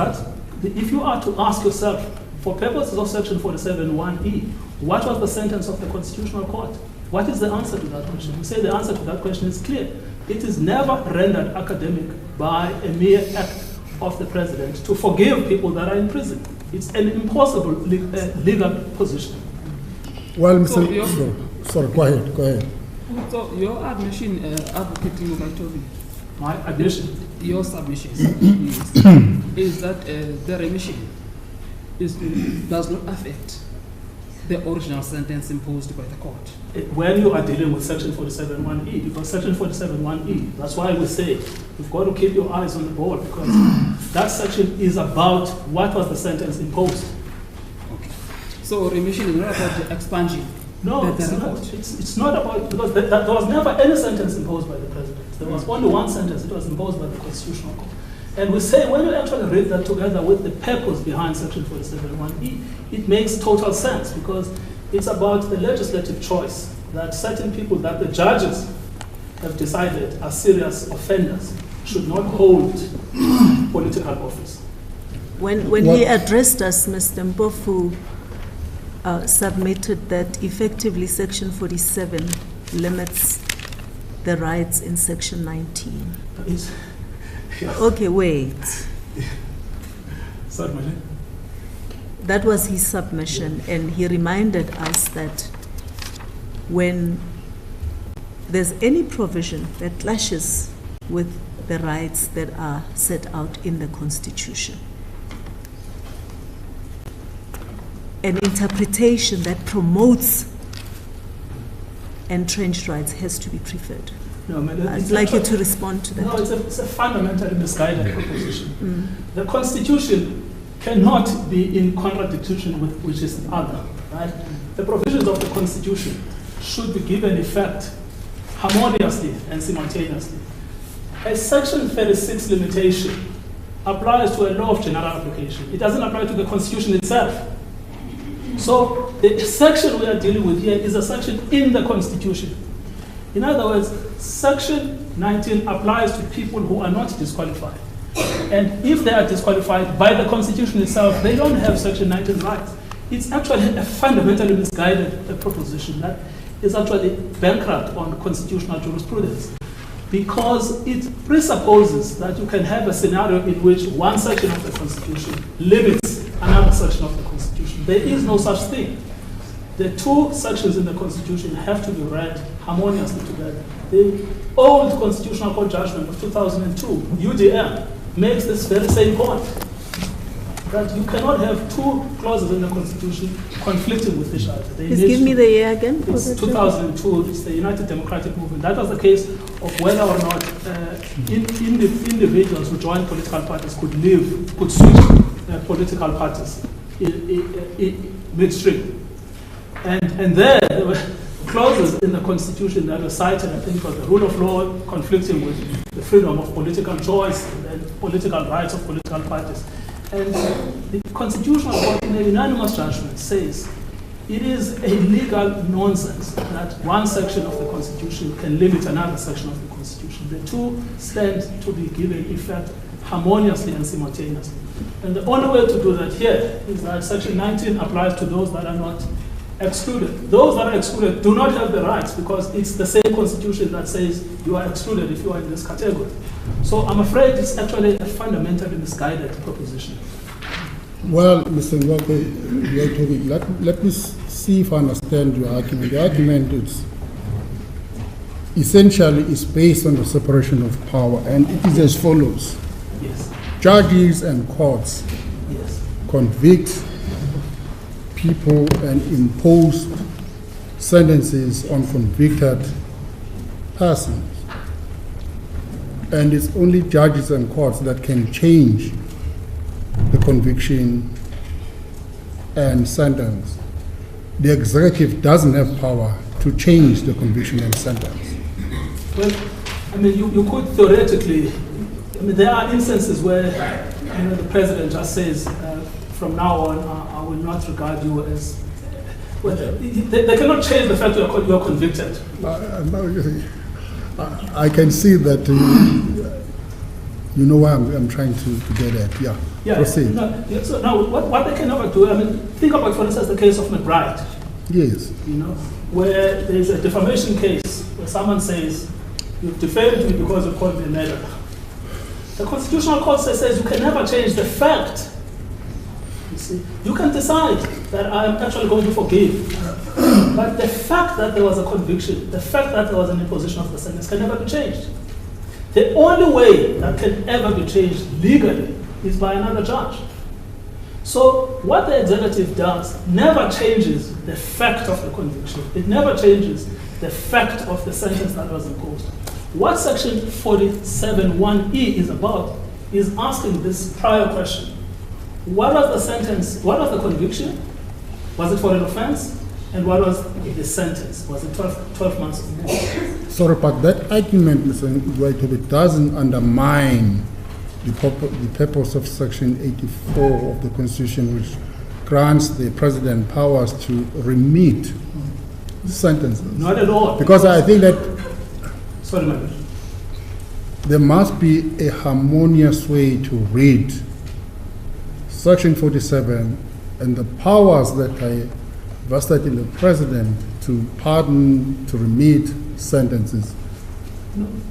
if you are to ask yourself, for purposes of Section 47(1)(e), what was the sentence of the Constitutional Court? What is the answer to that question? We say the answer to that question is clear. It is never rendered academic by a mere act of the president to forgive people that are in prison. It's an impossible legal position. Well, Mr. Sorry, go ahead. So your admission advocating Mugaitobi, My admission. your submission is that the remission does not affect the original sentence imposed by the court. When you are dealing with Section 47(1)(e), because Section 47(1)(e), that's why we say you've got to keep your eyes on the ball, because that section is about what was the sentence imposed. Okay. So remission is not about the expunging. No, the it's not. court. It's not about, because there was never any sentence imposed by the president. There was only one sentence. It was imposed by the Constitutional Court. And we say when you actually read that together with the purpose behind Section 47(1)(e), it makes total sense, because it's about the legislative choice that certain people that the judges have decided are serious offenders should not hold political office. When he addressed us, Mr. Mpofu submitted that effectively Section 47 limits the rights in Section 19. Okay, wait. Sorry, my name. That was his submission, and he reminded us that when there's any provision that clashes with the rights that are set out in the Constitution, an interpretation that promotes entrenched rights has to be preferred. No, I'd like you to respond to that. No, it's a fundamentally misguided proposition. The Constitution cannot be in contradiction with which is the other, right? The provisions of the Constitution should be given effect harmoniously and simultaneously. A Section 36 limitation applies to a law of general application. It doesn't apply to the Constitution itself. So the section we are dealing with here is a section in the Constitution. In other words, Section 19 applies to people who are not disqualified. And if they are disqualified by the Constitution itself, they don't have Section 19 rights. It's actually a fundamentally misguided proposition that is actually bankrupt on constitutional jurisprudence, because it presupposes that you can have a scenario in which one section of the Constitution limits another section of the Constitution. There is no such thing. The two sections in the Constitution have to be read harmoniously together. The old Constitutional Court judgment of 2002, UDM, makes this very same point, that you cannot have two clauses in the Constitution conflicting with each other. Please give me the year again. It's 2002, it's the United Democratic Movement. That was the case of whether or not individuals who joined political parties could switch political parties midstream. And there were clauses in the Constitution that were cited, I think, for the rule of law conflicting with the freedom of political choice and political rights of political parties. And the Constitutional Court, in a unanimous judgment, says it is a legal nonsense that one section of the Constitution can limit another section of the Constitution. The two stand to be given effect harmoniously and simultaneously. And the only way to do that here is that Section 19 applies to those that are not excluded. Those that are excluded do not have the rights, because it's the same Constitution that says you are excluded if you are in this category. So I'm afraid it's actually a fundamentally misguided proposition. Well, Mr. Nwake, let me see if I understand your argument. The argument is essentially is based on the separation of power, and it is as follows. Yes. Judges and courts convict people and impose sentences on convicted persons. And it's only judges and courts that can change the conviction and sentence. The executive doesn't have power to change the conviction and sentence. Well, I mean, you could theoretically, I mean, there are instances where the president just says, from now on, I will not regard you as, well, they cannot change the fact that you're convicted. I can see that you know why I'm trying to get at. Yeah. Proceed. So now, what they can never do, I mean, think about, for instance, the case of McBride. Yes. Where there's a defamation case where someone says, you've defamed me because you called me a murderer. The Constitutional Court says you can never change the fact. You see, you can decide that I'm actually going to forgive. But the fact that there was a conviction, the fact that there was an imposition of the sentence can never be changed. The only way that can ever be changed legally is by another judge. So what the executive does never changes the fact of the conviction. It never changes the fact of the sentence that was imposed. What section 47(1)(e) is about is asking this prior question. What was the sentence, what was the conviction? Was it for an offense? And what was the sentence? Was it 12 months or more? Sorry, but that argument, Mr. Ngwaitobe, doesn't undermine the purpose of Section 84 of the Constitution, which grants the President powers to remit sentences. Not at all. Because I think that Sorry, madam. there must be a harmonious way to read Section 47 and the powers that are vested in the President to pardon, to remit sentences.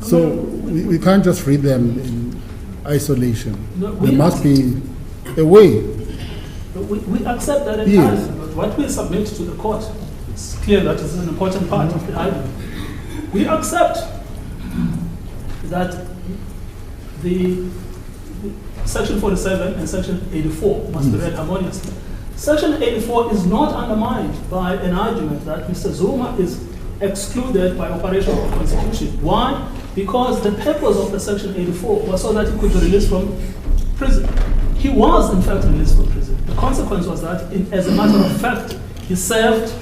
So we can't just read them in isolation. No, There must be a way. We accept that entirely, Yes. but what we submit to the court, it's clear that it's an important part of the argument. We accept that the Section 47 and Section 84 must be read harmoniously. Section 84 is not undermined by an argument that Mr. Zuma is excluded by operation of the Constitution. Why? Because the purpose of the Section 84 was so that he could be released from prison. He was, in fact, released from prison. The consequence was that, as a matter of fact, he served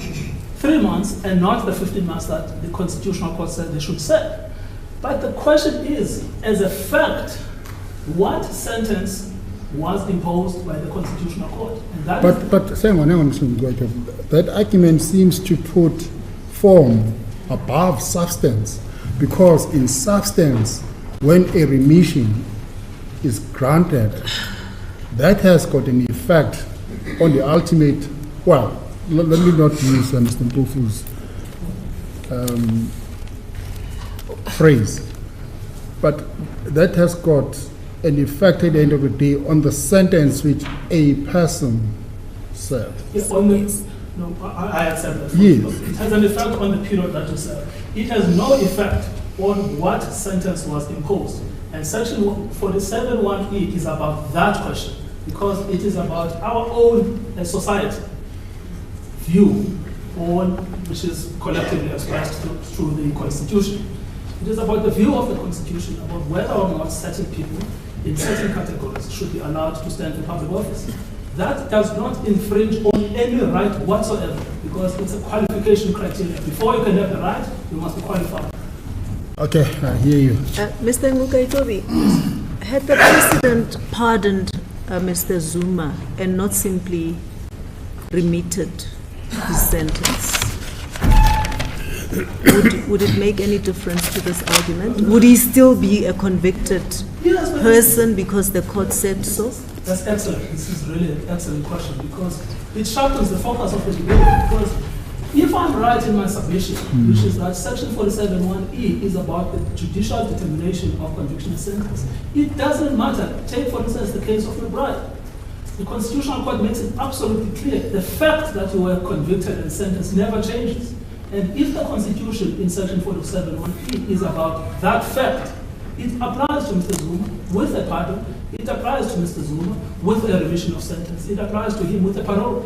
3 months and not the 15 months that the Constitutional Court said they should serve. But the question is, as a fact, what sentence was imposed by the Constitutional Court? And that But hang on, Mr. Ngwaitobe. That argument seems to put form above substance, because in substance, when a remission is granted, that has got an effect on the ultimate, well, let me not use Mr. Mpofu's phrase, but that has got an effect at the end of the day on the sentence which a person served. Yes, on the, no, I accept that. Yes. It has an effect on the period that you serve. It has no effect on what sentence was imposed. And Section 47(1)(e) is about that question, because it is about our own society view on, which is collectively expressed through the Constitution. It is about the view of the Constitution about whether or not certain people in certain categories should be allowed to stand for public office. That does not infringe on any right whatsoever, because it's a qualification criteria. Before you can have the right, you must be qualified. Okay, I hear you. Mr. Ngwaitobe, had the President pardoned Mr. Zuma and not simply remitted his sentence, would it make any difference to this argument? Would he still be a convicted person because the court said so? That's excellent. This is really an excellent question, because it sharpens the focus of the debate. Because if I'm right in my submission, which is that Section 47(1)(e) is about the judicial determination of conviction and sentence, it doesn't matter. Take, for instance, the case of McBride. The Constitutional Court makes it absolutely clear. The fact that you were convicted and sentenced never changes. And if the Constitution in Section 47(1)(e) is about that fact, it applies to Mr. Zuma with a pardon, it applies to Mr. Zuma with a remission of sentence, it applies to him with a parole.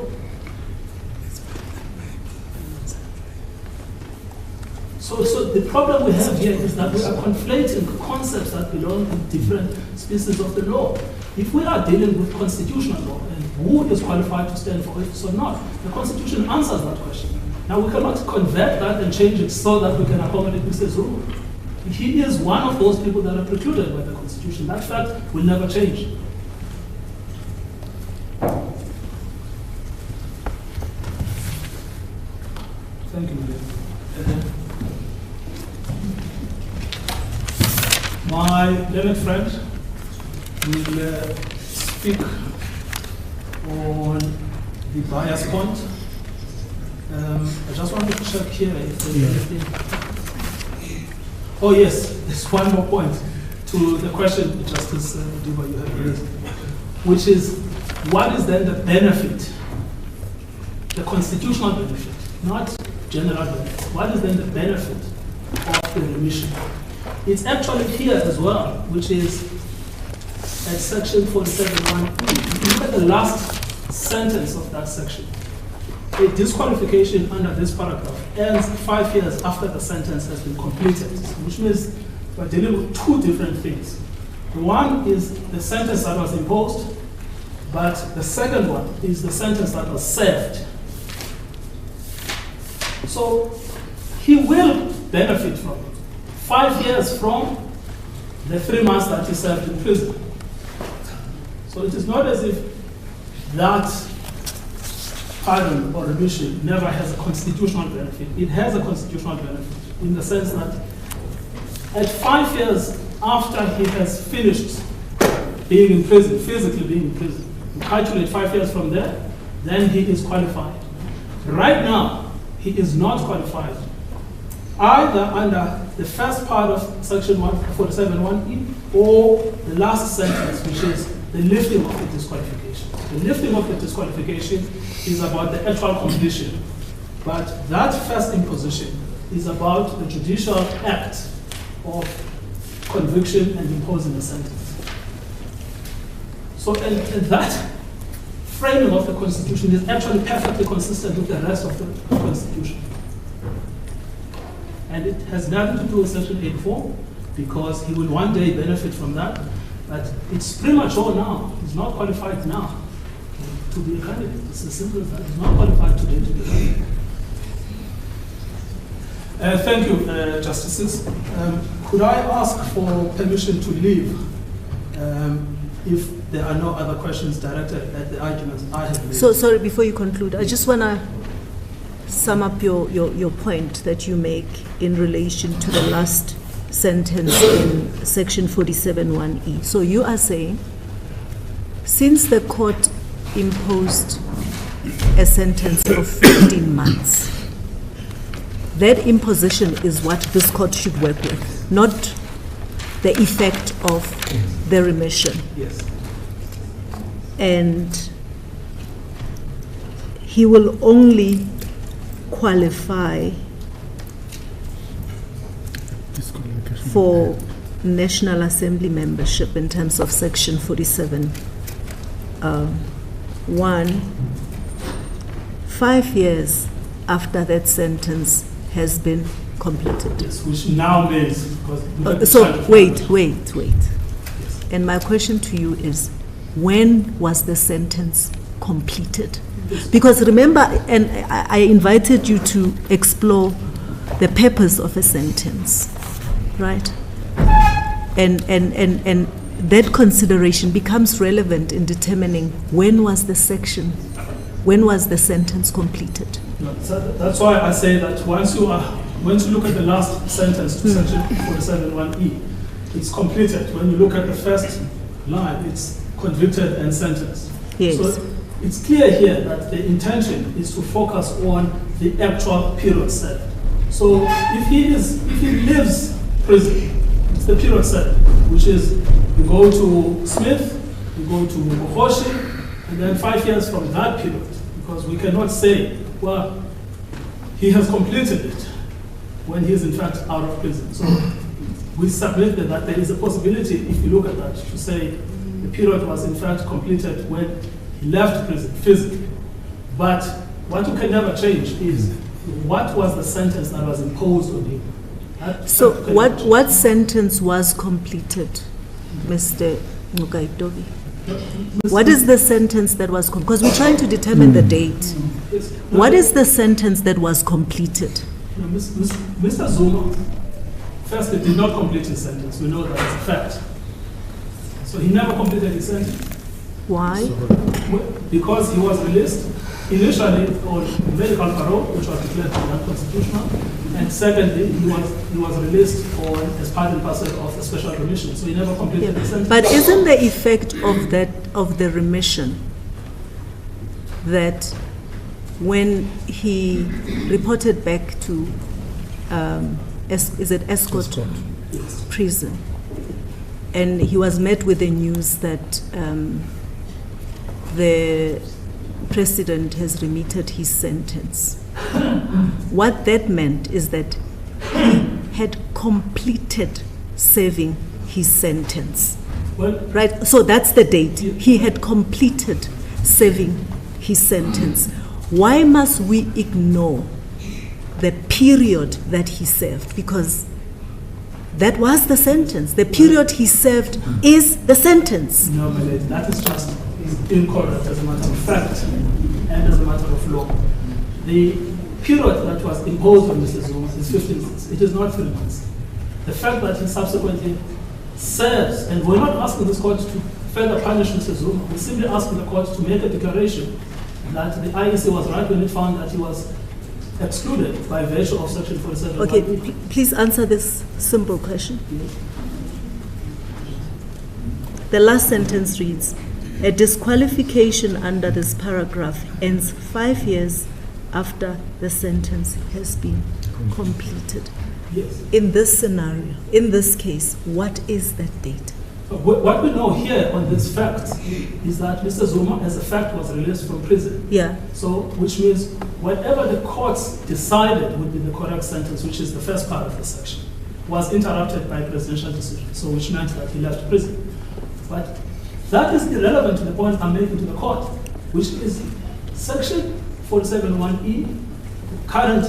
So the problem we have here is that we are conflating concepts that belong in different species of the law. If we are dealing with constitutional law and who is qualified to stand for office or not, the Constitution answers that question. Now we cannot convert that and change it so that we can accommodate Mr. Zuma. He is one of those people that are precluded by the Constitution. That fact will never change. Thank you, Madam. My learned friend will speak on the bias point. I just wanted to check here if there's anything. Oh yes, there's one more point to the question Justice Duba you have raised, which is, what is then the benefit, the constitutional benefit, not general benefit. What is then the benefit of the remission? It's actually here as well, which is at Section 47(1)(e). Look at the last sentence of that section. A disqualification under this paragraph ends 5 years after the sentence has been completed, which means we're dealing with two different things. One is the sentence that was imposed, but the second one is the sentence that was served. So he will benefit from it. 5 years from the 3 months that he served in prison. So it is not as if that pardon or remission never has a constitutional benefit. It has a constitutional benefit in the sense that at 5 years after he has finished being in prison, physically being in prison, you calculate 5 years from there, then he is qualified. Right now, he is not qualified, either under the first part of section 147(1)(e) or the last sentence, which is the lifting of the disqualification. The lifting of the disqualification is about the actual completion, but that first imposition is about the judicial act of conviction and imposing a sentence. So and that framing of the Constitution is actually perfectly consistent with the rest of the Constitution. And it has nothing to do with Section 84, because he will one day benefit from that, but it's premature now. He's not qualified now to be a candidate. It's as simple as that. He's not qualified today to be a candidate. Thank you, Justices. Could I ask for permission to leave if there are no other questions directed at the arguments I have made? So, sorry, before you conclude, I just want to sum up your point that you make in relation to the last sentence in section 47(1)(e). So you are saying, since the court imposed a sentence of 15 months, that imposition is what this court should work with, not the effect of the remission. Yes. And he will only qualify for National Assembly membership in terms of section 47(1), 5 years after that sentence has been completed. Yes, which now means because So wait. Yes. And my question to you is, when was the sentence completed? Because remember, and I invited you to explore the purpose of a sentence, right? And that consideration becomes relevant in determining when was the sentence completed. No, so that's why I say that once you look at the last sentence to section 47(1)(e), it's completed. When you look at the first line, it's convicted and sentenced. Yes. So it's clear here that the intention is to focus on the actual period served. So if he leaves prison, it's the period served, which is you go to Smith, you go to Mohoshi, and then 5 years from that period, because we cannot say, well, he has completed it when he is in fact out of prison. So we submit that there is a possibility, if you look at that, to say the period was in fact completed when he left prison physically. But what you can never change is what was the sentence that was imposed on him. So what sentence was completed, Mr. Mugaitobi? What is the sentence that was completed? Because we're trying to determine the date. Yes. What is the sentence that was completed? Mr. Zuma, first, he did not complete his sentence. We know that as a fact. So he never completed his sentence. Why? Because he was released initially on medical parole, which was declared to be unconstitutional, and secondly, he was released as part and parcel of the special remission. So he never completed his sentence. But isn't the effect of the remission that when he reported back to Escort Yes. prison, and he was met with the news that the president has remitted his sentence. What that meant is that he had completed serving his sentence. Well, Right? So that's the date. He had completed serving his sentence, why must we ignore the period that he served? Because that was the sentence. The period he served is the sentence. No, my lady, that is just incorrect as a matter of fact and as a matter of law. The period that was imposed on Mr. Zuma is 15 months. It is not 3 months. The fact that he subsequently serves, and we're not asking this court to further punish Mr. Zuma, we're simply asking the court to make a declaration that the IEC was right when it found that he was excluded by virtue of Section 47. Okay, please answer this simple question. The last sentence reads, a disqualification under this paragraph ends 5 years after the sentence has been completed. Yes. In this scenario, in this case, what is that date? What we know here on this fact is that Mr. Zuma, as a fact, was released from prison. Yeah. So, which means whatever the courts decided would be the correct sentence, which is the first part of the section, was interrupted by presidential decision. So, which meant that he left prison. But that is irrelevant to the point I'm making to the court, which is Section 47(1)(e), the current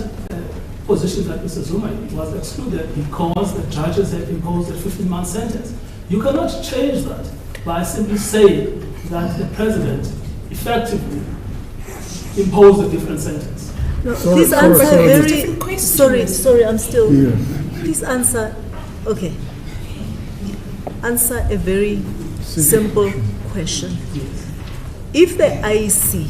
position that Mr. Zuma was excluded because the judges had imposed a 15-month sentence. You cannot change that by simply saying that the president effectively imposed a different sentence. No, Sorry, please sorry, answer sorry. very. Different question. Sorry, I'm still. Yeah. Please answer. Okay. Answer a very simple question. If the IEC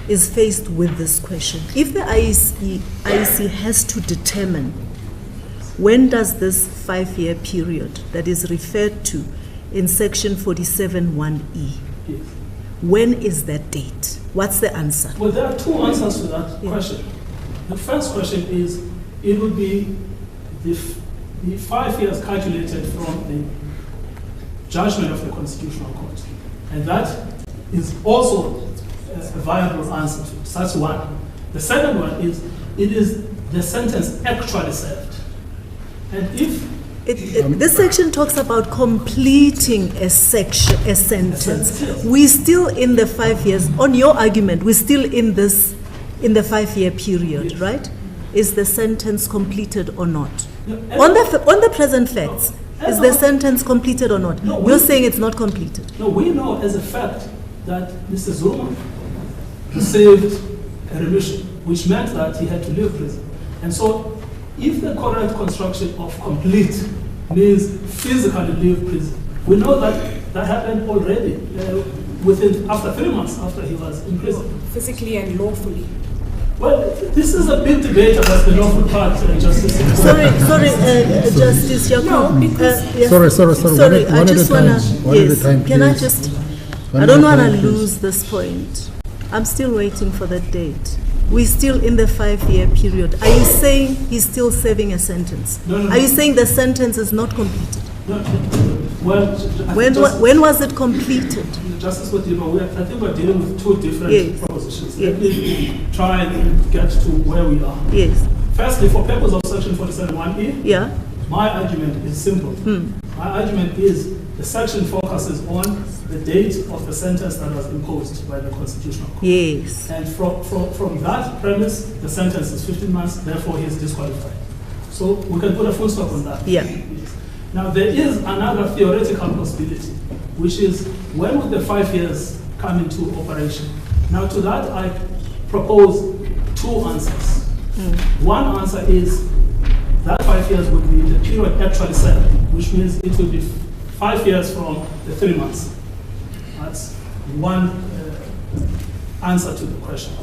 is faced with this question, if the IEC has to determine when does this 5-year period that is referred to in Section 47(1)(e), Yes. when is that date? What's the answer? Well, there are two answers to that Yeah. question. The first question is, it would be the 5 years calculated from the judgment of the Constitutional Court. And that is also a viable answer to it. So that's one. The second one is, it is the sentence actually served. And if This section talks about completing a sentence. We're still in the 5 years. On your argument, we're still in the 5-year period, Yes. right? Is the sentence completed or not? No, On the present facts, is the sentence completed or not? No, You're saying it's not completed. No, we know as a fact that Mr. Zuma received a remission, which meant that he had to leave prison. And so, if the correct construction of complete means physically leave prison, we know that that happened already after 3 months after he was in prison. Physically and lawfully. Well, this is a big debate about the lawful part, Justice. Sorry, Justice Yaku. No, because- yes. Sorry. Sorry, One I at a just time. wanna. One at a Yes. time, Can I please. just? One I at don't a want to time, please. lose this point. I'm still waiting for that date. We're still in the 5-year period. Are you saying he's still serving a sentence? No. Are you saying the sentence is not completed? No, well, When was it completed? Justice, what you know, I think we're dealing with two different Yes. propositions. Yes. Let me try and get to where we are. Yes. Firstly, for purpose of Section 47(1)(e), Yeah. my argument is simple. My argument is the section focuses on the date of the sentence that was imposed by the Constitutional Court. Yes. And from that premise, the sentence is 15 months, therefore he is disqualified. So we can put a full stop on that. Yeah. Yes. Now there is another theoretical possibility, which is when would the 5 years come into operation? Now to that I propose two answers. One answer is that 5 years would be the period actually served, which means it would be 5 years from the 3 months. That's one answer to the question.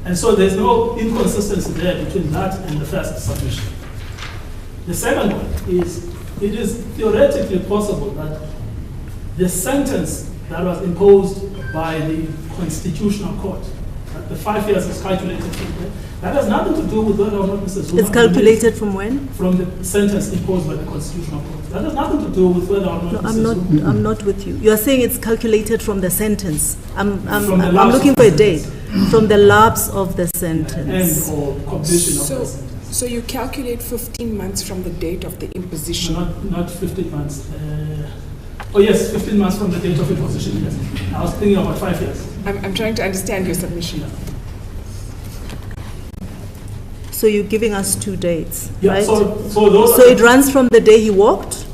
And so there's no inconsistency there between that and the first submission. The second one is, it is theoretically possible that the sentence that was imposed by the Constitutional Court, that the 5 years is calculated from there, that has nothing to do with whether or not Mr. Zuma... It's calculated from when? From the sentence imposed by the Constitutional Court. That has nothing to do with whether or not No, Mr. I'm not with you. You are saying it's calculated from the sentence. I'm From the lapse looking of for a the date. sentence. From the lapse of the End sentence. or completion of the sentence. So you calculate 15 months from the date of the imposition. Not 15 months. Oh yes, 15 months from the date of imposition, yes. I was thinking about 5 years. I'm trying to understand your submission. So you're giving us 2 dates, Yeah, right? so It runs from the day he walked,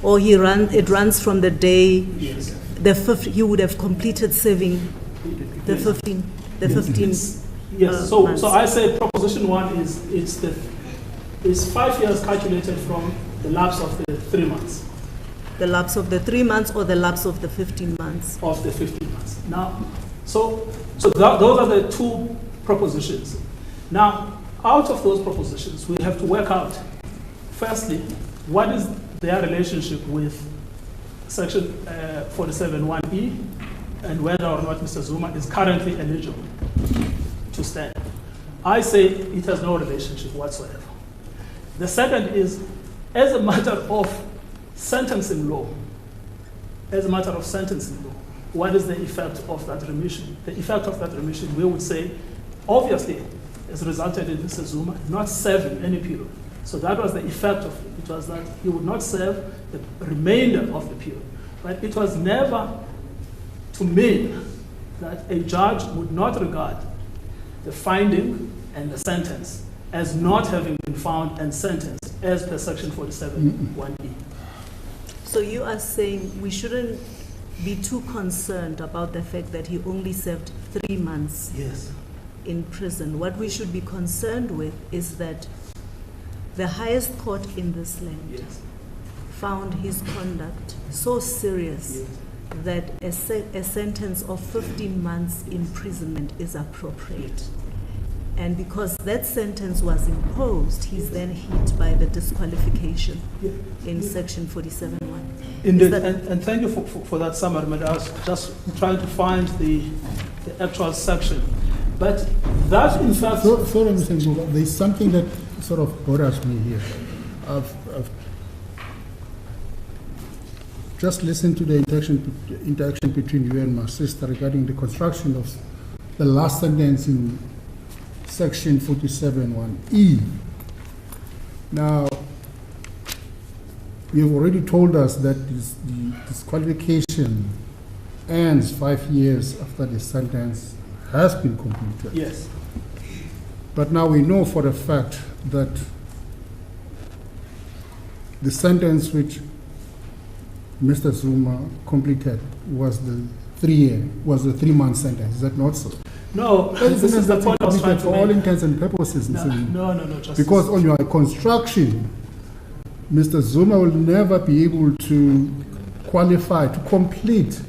or it runs from the day Yes. he would have completed serving the 15 Yes, months. so I say proposition 1 is 5 years calculated from the lapse of the 3 months. The lapse of the 3 months or the lapse of the 15 months? Of the 15 months. Now, those are the 2 propositions. Now, out of those propositions, we have to work out, firstly, what is their relationship with Section 47(1)(e) and whether or not Mr. Zuma is currently eligible to stand. I say it has no relationship whatsoever. The second is, as a matter of sentencing law, what is the effect of that remission? The effect of that remission, we would say, obviously, has resulted in Mr. Zuma not serving any period. So that was the effect of it. It was that he would not serve the remainder of the period. But it was never to mean that a judge would not regard the finding and the sentence as not having been found and sentenced as per Section 47(1)(e). So you are saying we shouldn't be too concerned about the fact that he only served 3 months Yes. in prison. What we should be concerned with is that the highest court in this land Yes. found his conduct so serious Yes. that a sentence of 15 months imprisonment is appropriate. And because that sentence was imposed, he's then hit by the disqualification in Section 47(1). Indeed, and thank you for that summary, Madam. I was just trying to find the actual section. But that, in fact... Sorry, Mr. Zuma, there's something that sort of bothers me here. I've just listened to the interaction between you and my sister regarding the construction of the last sentence in Section 47(1)(e). Now, you've already told us that the disqualification ends 5 years after the sentence has been completed. Yes. But now we know for a fact that the sentence which Mr. Zuma completed was the 3-month sentence. Is that not so? No, this is the point I was trying to for all make. intents and purposes, Mr. Zuma. No, Justice. Because on your construction, Mr. Zuma will never be able to qualify, to complete.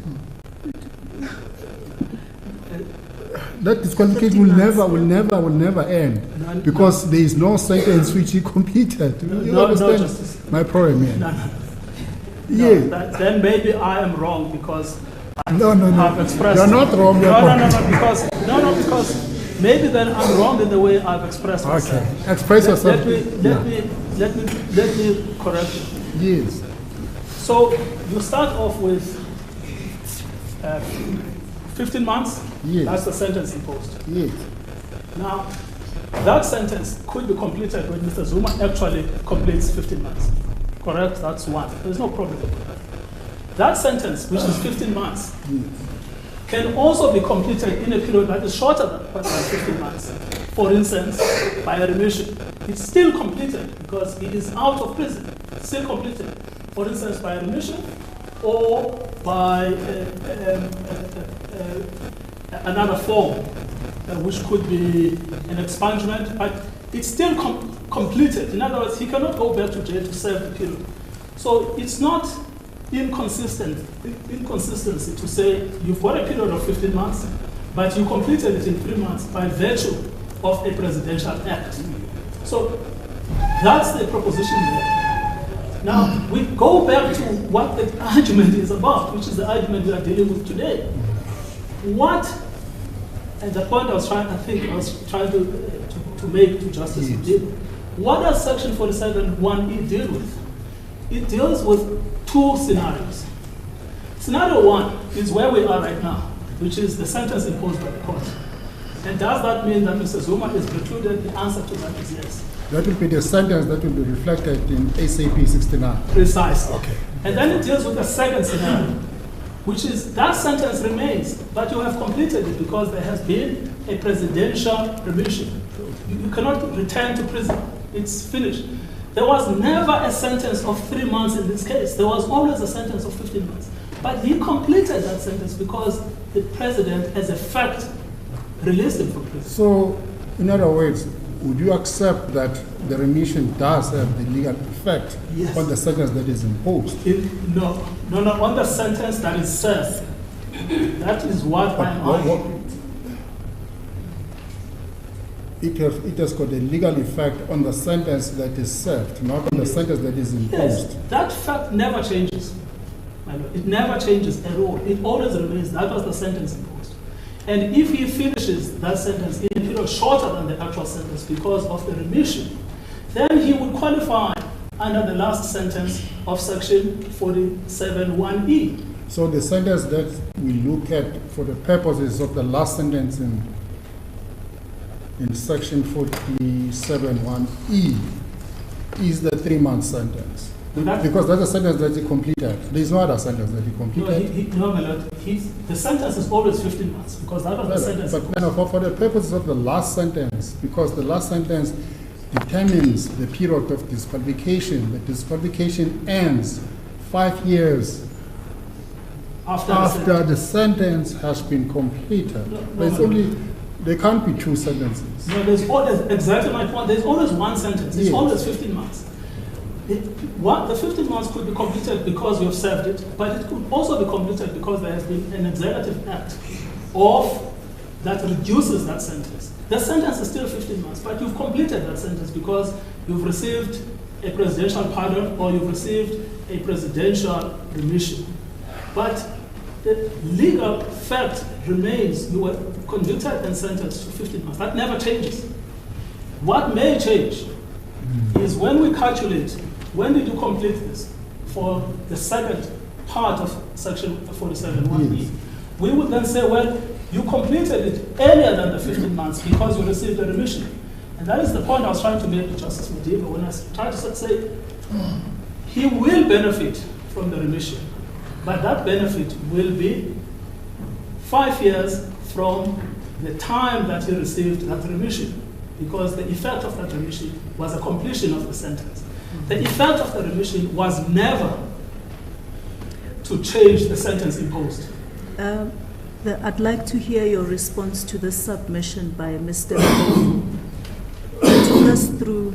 That disqualification will never end, because there is no sentence which he completed. You understand Justice. my problem here? No. Yeah. Then maybe I am wrong because No. I've expressed... You're not wrong. Because maybe then I'm wrong in the way I've expressed myself. Okay. Express yourself. Let me correct you. Yes. So you start off with 15 months. Yes. That's the sentence imposed. Yes. Now, that sentence could be completed when Mr. Zuma actually completes 15 months. Correct? That's one. There's no problem with that. That sentence, which is 15 months, can also be completed in a period that is shorter than 15 months. For instance, by a remission. It's still completed because he is out of prison. It's still completed. For instance, by a remission or by another form, which could be an expungement, but it's still completed. In other words, he cannot go back to jail to serve the period. So it's not inconsistency to say you've got a period of 15 months, but you completed it in 3 months by virtue of a presidential act. So that's the proposition there. Now, we go back to what the argument is about, which is the argument we are dealing with today. And the point I was trying to make to Justice Mdiba, what does Section 47(1)(e) deal with? It deals with 2 scenarios. Scenario 1 is where we are right now, which is the sentence imposed by the court. And does that mean that Mr. Zuma is precluded? The answer to that is yes. That will be the sentence that will be reflected in ACP 69. Precisely. Okay. And then it deals with the second scenario, which is that sentence remains, but you have completed it because there has been a presidential remission. You cannot return to prison. It's finished. There was never a sentence of 3 months in this case. There was always a sentence of 15 months. But he completed that sentence because the president, as a fact, released him from prison. So, in other words, would you accept that the remission does have the legal effect Yes. on the sentence that is imposed? No, on the sentence that is served. That is what I'm arguing. It has got a legal effect on the sentence that is served, not on the sentence that is imposed. Yes, that fact never changes. My lord. It never changes at all. It always remains. That was the sentence imposed. And if he finishes that sentence in a period shorter than the actual sentence because of the remission, then he would qualify under the last sentence of section 47(1)(e). So the sentence that we look at for the purposes of the last sentence in section 47(1)(e) is the 3-month sentence. Because that's a sentence that he completed. There is no other sentence that he completed. No, my lord. The sentence is always 15 months because that was the sentence. But for the purposes of the last sentence, because the last sentence determines the period of disqualification, the disqualification ends 5 years after the sentence has been completed. There can't be 2 sentences. No, there's always, exactly my point. There's always one sentence. It's always 15 months. The 15 months could be completed because you have served it, but it could also be completed because there has been an executive act that reduces that sentence. The sentence is still 15 months, but you've completed that sentence because you've received a presidential pardon or you've received a presidential remission. But the legal fact remains you were convicted and sentenced to 15 months. That never changes. What may change is when we calculate when did you complete this for the second part of section 47(1)(e). Yes. We would then say, well, you completed it earlier than the 15 months because you received a remission. And that is the point I was trying to make with Justice Modiba when I tried to say he will benefit from the remission, but that benefit will be 5 years from the time that he received that remission, because the effect of that remission was a completion of the sentence. The effect of the remission was never to change the sentence imposed. I'd like to hear your response to the submission by Mr. Mbofu.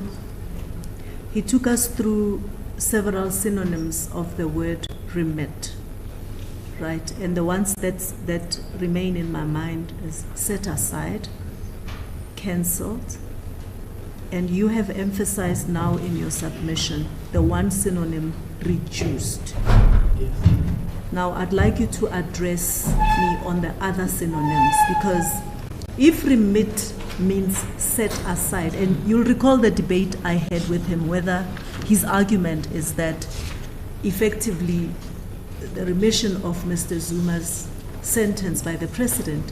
He took us through several synonyms of the word remit, right? And the ones that remain in my mind is set aside, cancelled, and you have emphasized now in your submission the one synonym, reduced. Yes. Now, I'd like you to address me on the other synonyms, because if remit means set aside, and you'll recall the debate I had with him, whether his argument is that effectively the remission of Mr. Zuma's sentence by the president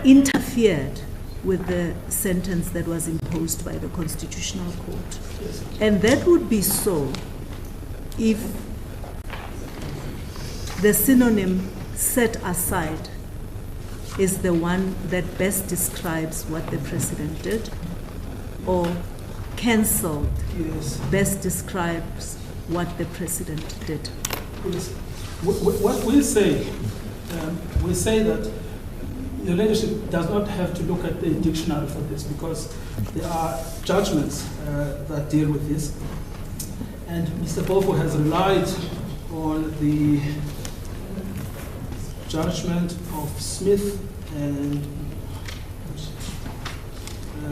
interfered with the sentence that was imposed by the Constitutional Court. And that would be so if the synonym set aside is the one that best describes what the president did, or cancelled best describes what the president did. Yes. What we say that the leadership does not have to look at the dictionary for this, because there are judgments that deal with this. And Mr. Mbofu has relied on the judgment of Smith, and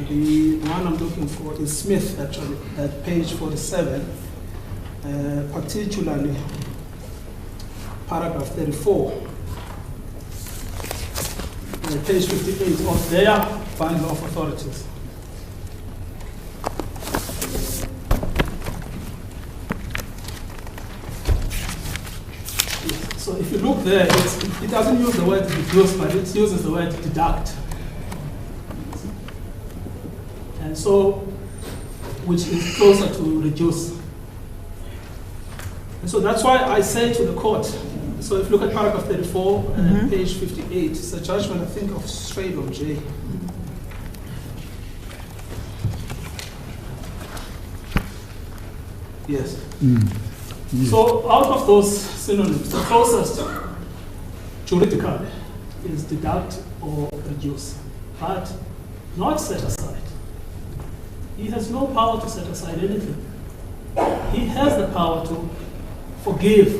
the one I'm looking for is Smith, actually, at page 47, particularly paragraph 34, page 58 of their binding of authorities. So if you look there, it doesn't use the word reduce, but it uses the word deduct. And so, which is closer to reduce. And so that's why I say to the court, so if you look at paragraph 34 and page 58, it's a judgment, I think, of Strabo J. Yes. So out of those synonyms, the closest juridically is deduct or reduce, but not set aside. He has no power to set aside anything. He has the power to forgive,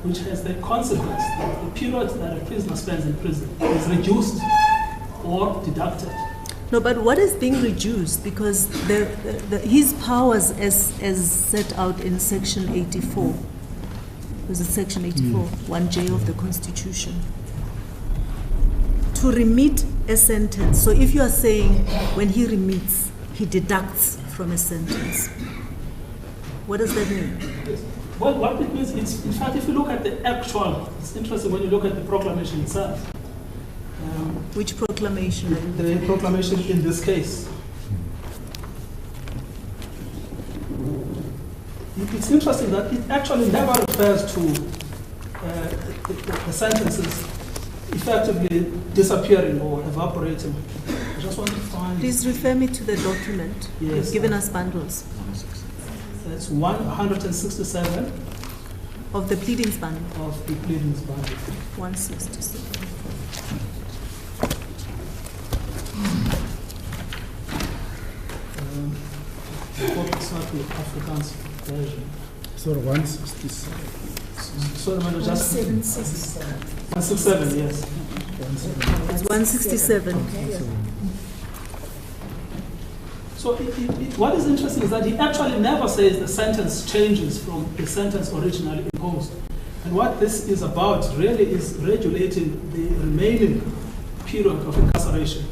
which has the consequence that the period that a prisoner spends in prison is reduced or deducted. No, but what is being reduced? Because his powers as set out in section 84, was it section 84, 1J of the Constitution, to remit a sentence. So if you are saying when he remits, he deducts from a sentence, what does that mean? Well, what it means, it's, in fact, if you look at the actual, it's interesting when you look at the proclamation itself. Which proclamation? The proclamation in this case. It's interesting that it actually never refers to the sentences effectively disappearing or evaporating. I just want to find... Please refer me to the document. Yes, You've given us bundles. That's 167 Of the pleadings bundle. of the pleadings bundle. 167. It's not the Afrikaans version. So 167. So I'm just 167, yes. It's 167. So what is interesting is that he actually never says the sentence changes from the sentence originally imposed. And what this is about really is regulating the remaining period of incarceration.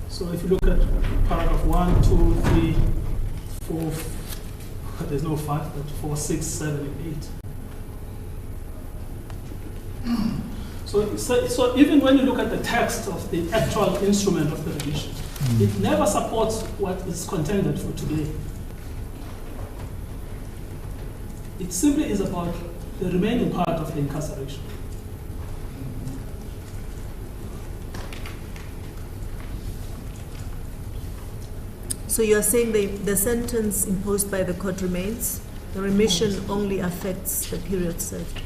So if you look at paragraph 1, 2, 3, 4, there's no 5, but 4, 6, 7, and 8. So even when you look at the text of the actual instrument of the revision, it never supports what is contended for today. It simply is about the remaining part of the incarceration. So you are saying the sentence imposed by the court remains? The remission only affects the period served?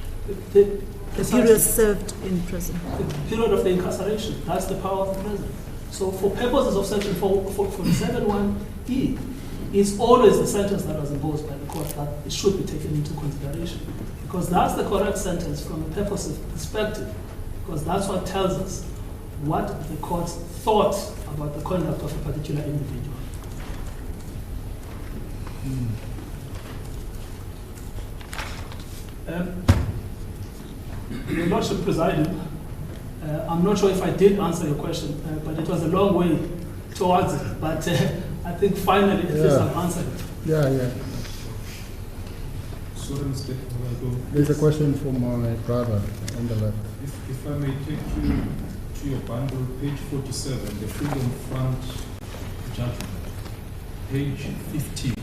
The period served in prison? The period of the incarceration, that's the power of the president. So for purposes of section 447(1)(e), it's always the sentence that was imposed by the court that it should be taken into consideration. Because that's the correct sentence from a purposive perspective. Because that's what tells us what the court thought about the conduct of a particular individual. Your Lordship presiding, I'm not sure if I did answer your question, but it was a long way towards it. But I think finally at least I've answered it. Yeah. Sorry, Mr. Hugo. There's a question from my brother on the left. If I may take you to your bundle, page 47, the Freedom Front judgment, page 15.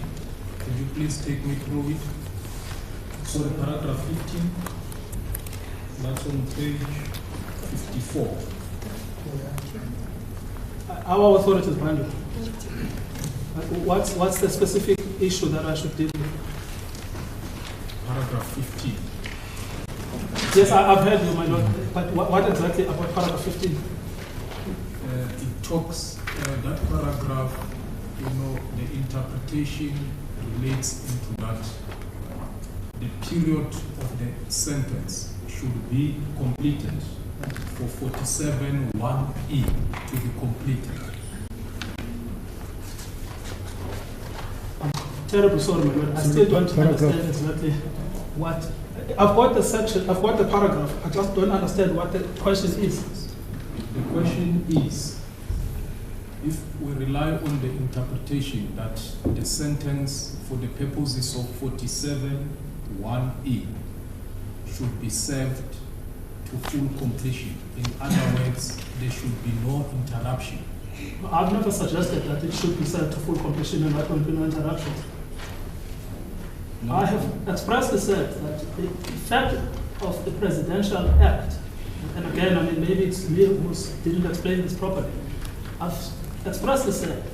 Can you please take me through it? So the paragraph 15, that's on page 54. Our authorities bundle. What's the specific issue that I should deal with? Paragraph 15. Yes, I've heard you, my lord. But what exactly about paragraph 15? It talks, that paragraph, the interpretation relates into that the period of the sentence should be completed for 47(1)(e) to be completed. I'm terribly sorry, my lord. I still don't understand exactly what. I've got the section, I've got the paragraph. I just don't understand what the question is. The question is, if we rely on the interpretation that the sentence for the purposes of 47(1)(e) should be served to full completion. In other words, there should be no interruption. I've never suggested that it should be served to full completion and that will be no interruptions. I have expressly said that the effect of the Presidential Act, and again, I mean, maybe it's me who didn't explain this properly. I've expressly said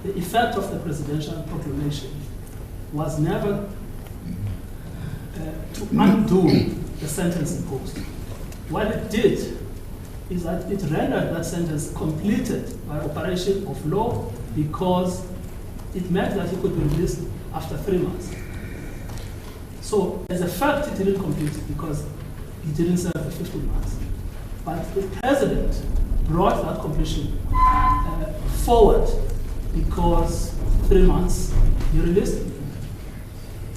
the effect of the Presidential Proclamation was never to undo the sentence imposed. What it did is that it rendered that sentence completed by operation of law because it meant that he could be released after 3 months. So as a fact, it didn't complete it because he didn't serve the 15 months. But the president brought that completion forward because 3 months he released him.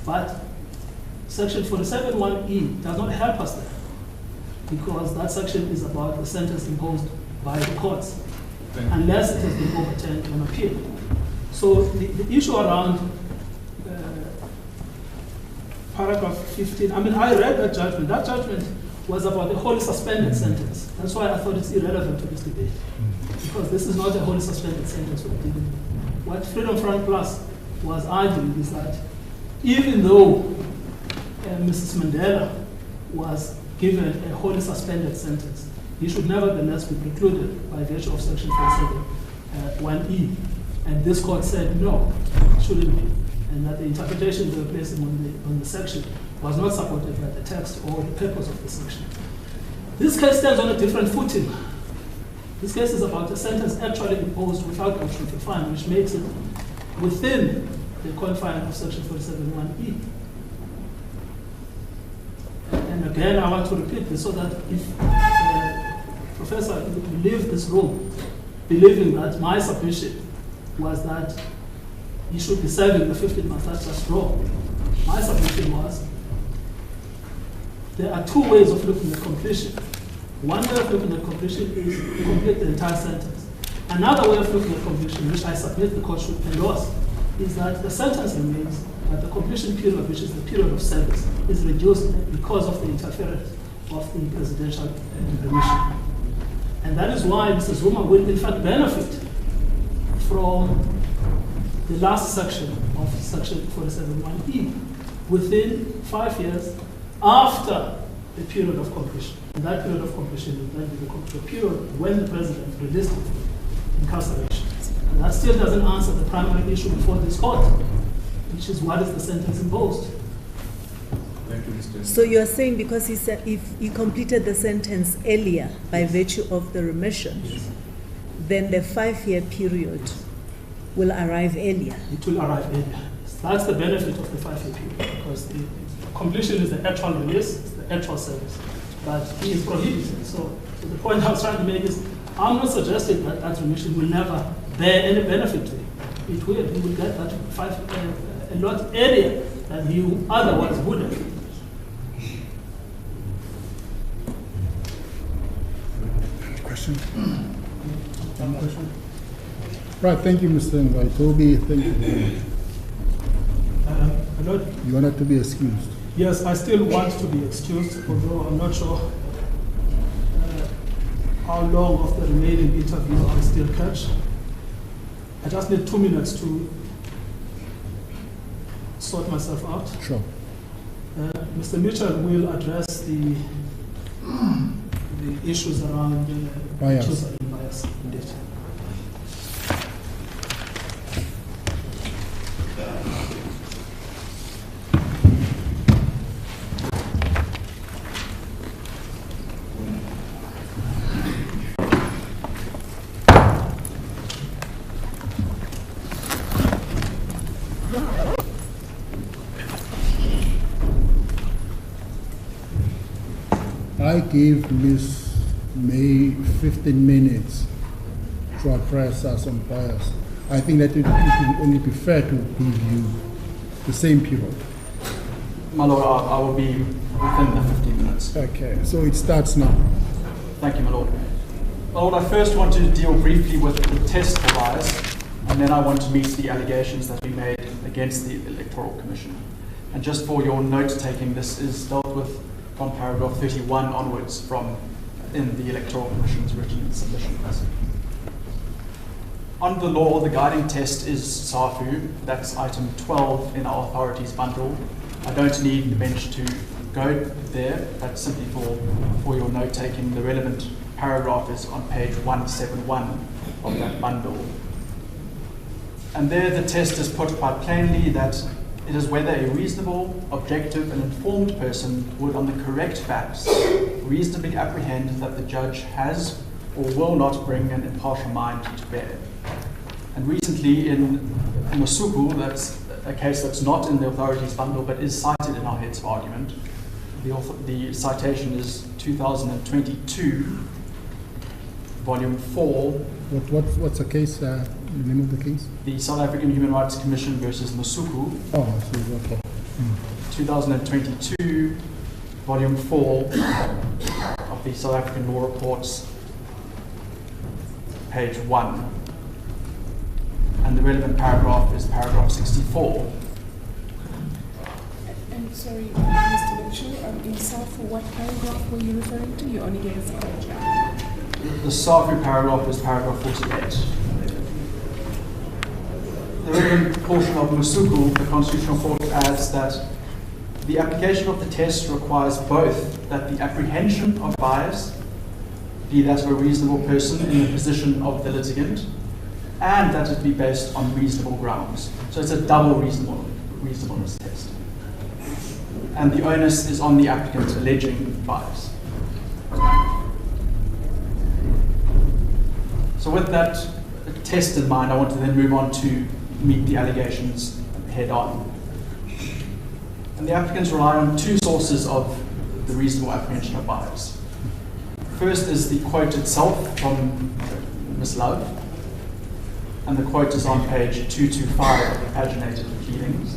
But Section 47(1)(e) does not help us there because that section is about the sentence imposed by the courts, unless it has been overturned on appeal. So the issue around paragraph 15, I mean, I read that judgment. That judgment was about a wholly suspended sentence. That's why I thought it's irrelevant to this debate, because this is not a wholly suspended sentence we're dealing with. What Freedom Front Plus was arguing is that even though Mrs. Mandela was given a wholly suspended sentence, he should nevertheless be precluded by virtue of Section 47(1)(e). And this court said no, it shouldn't be, and that the interpretation they were placing on the section was not supported by the text or the purpose of the section. This case stands on a different footing. This case is about a sentence actually imposed without option to fine, which makes it within the confine of Section 47(1)(e). And again, I want to repeat this so that if Professor you leave this room believing that my submission was that he should be serving the 15 months, that's just wrong. My submission was there are two ways of looking at completion. One way of looking at completion is to complete the entire sentence. Another way of looking at completion, which I submit the court should endorse, is that the sentence remains, but the completion period, which is the period of service, is reduced because of the interference of the presidential permission. And that is why Mr. Zuma will in fact benefit from the last section of Section 47(1)(e) within 5 years after the period of completion. And that period of completion will then be the period when the president released him incarceration. And that still doesn't answer the primary issue before this court, which is what is the sentence imposed. Thank you, Mr. So you're saying because he said if he completed the sentence earlier by virtue of the remission, then the 5-year period will arrive earlier. It will arrive earlier. That's the benefit of the 5-year period, because the completion is the actual release, it's the actual service. But he is prohibited. So the point I was trying to make is, I'm not suggesting that that remission will never bear any benefit to him. It will. He will get that a lot earlier than he otherwise would have. Question? One question? Right, thank you, Mr. Toby. Thank you. Hello? You wanted to be excused. Yes, I still want to be excused, although I'm not sure how long of the remaining interview I'll still catch. I just need 2 minutes to sort myself out. Sure. Mr. Mitchell will address the issues around Bias. choosing bias. Indeed. I gave Ms. May 15 minutes to address us on bias. I think that it would only be fair to give you the same period. My Lord, I will be within the 15 minutes. Okay, so it starts now. Thank you, my Lord. My Lord, I first want to deal briefly with the test for bias, and then I want to meet the allegations that we made against the Electoral Commission. And just for your note-taking, this is dealt with from paragraph 31 onwards from in the Electoral Commission's written submissions. On the law, the guiding test is SAFU, that's item 12 in our authorities bundle, I don't need the bench to go there. That's simply for your note taking. The relevant paragraph is on page 171 of that bundle. And there the test is put quite plainly that it is whether a reasonable, objective, and informed person would, on the correct facts, reasonably apprehend that the judge has or will not bring an impartial mind to bear. And recently in Masuku, that's a case that's not in the authorities bundle but is cited in our heads of argument. The citation is 2022, volume 4. What's the case, the name of the case? The South African Human Rights Commission versus Masuku. Oh, I see, okay. 2022, volume 4 of the South African Law Reports, page 1. And the relevant paragraph is paragraph 64. And sorry, Mr. Lecture, in SAFU, what paragraph were you referring to? You only gave us a page. The SAFU paragraph is paragraph 48. The relevant portion of Masuku, the Constitutional Court, adds that the application of the test requires both that the apprehension of bias be that of a reasonable person in the position of the litigant, and that it be based on reasonable grounds. So it's a double reasonableness test. And the onus is on the applicant alleging bias. So with that test in mind, I want to then move on to meet the allegations head on. And the applicants rely on two sources of the reasonable apprehension of bias. First is the quote itself from Ms. Love, and the quote is on page 225 of the paginated pleadings.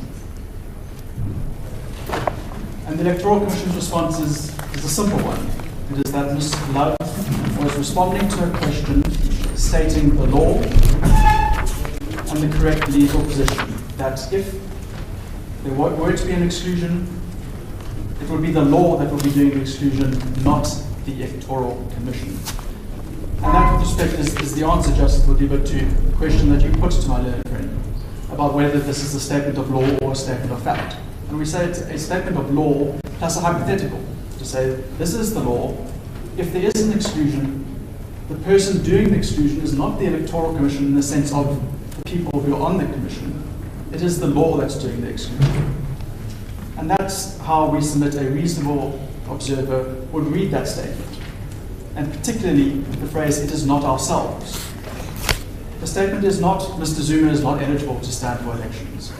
And the Electoral Commission's response is a simple one. It is that Ms. Love was responding to a question stating the law and the correct legal position, that if there were to be an exclusion, it would be the law that would be doing the exclusion, not the Electoral Commission. And that, with respect, is the answer, Justice Modiba, to the question that you put to my learned friend about whether this is a statement of law or a statement of fact. And we say it's a statement of law plus a hypothetical, to say this is the law. If there is an exclusion, the person doing the exclusion is not the Electoral Commission in the sense of the people who are on the commission. It is the law that's doing the exclusion. And that's how we submit a reasonable observer would read that statement. And particularly the phrase, "it is not ourselves." The statement is not, Mr. Zuma is not eligible to stand for elections.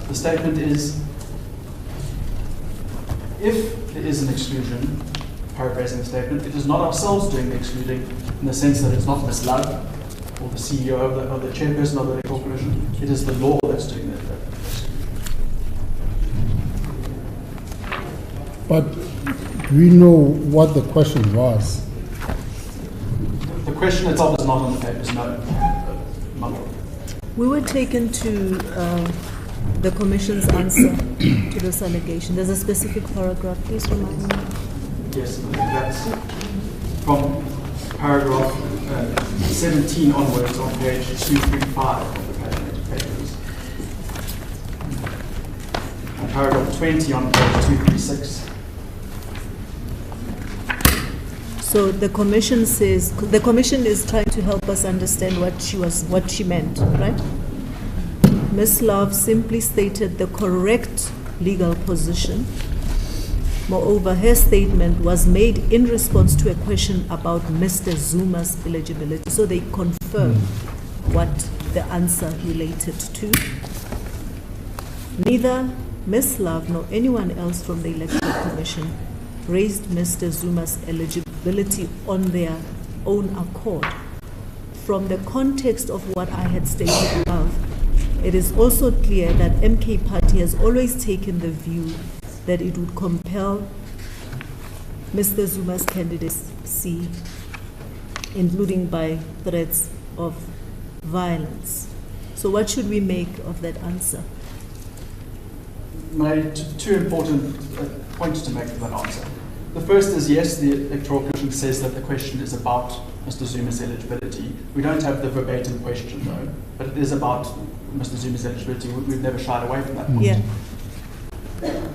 The statement is, if there is an exclusion, paraphrasing the statement, it is not ourselves doing the excluding in the sense that it's not Ms. Love or the CEO or the chairperson of the Electoral Commission. It is the law that's doing the exclusion. But do we know what the question was? The question itself is not on the papers, no. My lord. We were taken to the Commission's answer to this allegation. There's a specific paragraph. Please remind me. Yes, that's from paragraph 17 onwards on page 235 of the paginated papers. And paragraph 20 on page 236. So the Commission says, the Commission is trying to help us understand what she meant, right? Ms. Love simply stated the correct legal position. Moreover, her statement was made in response to a question about Mr. Zuma's eligibility. So they confirm what the answer related to. Neither Ms. Love nor anyone else from the Electoral Commission raised Mr. Zuma's eligibility on their own accord. From the context of what I had stated above, it is also clear that MK Party has always taken the view that it would compel Mr. Zuma's candidacy, including by threats of violence. So what should we make of that answer? Two important points to make of that answer. The first is, yes, the Electoral Commission says that the question is about Mr. Zuma's eligibility. We don't have the verbatim question, though, but it is about Mr. Zuma's eligibility. We've never shied away from that point. Yeah.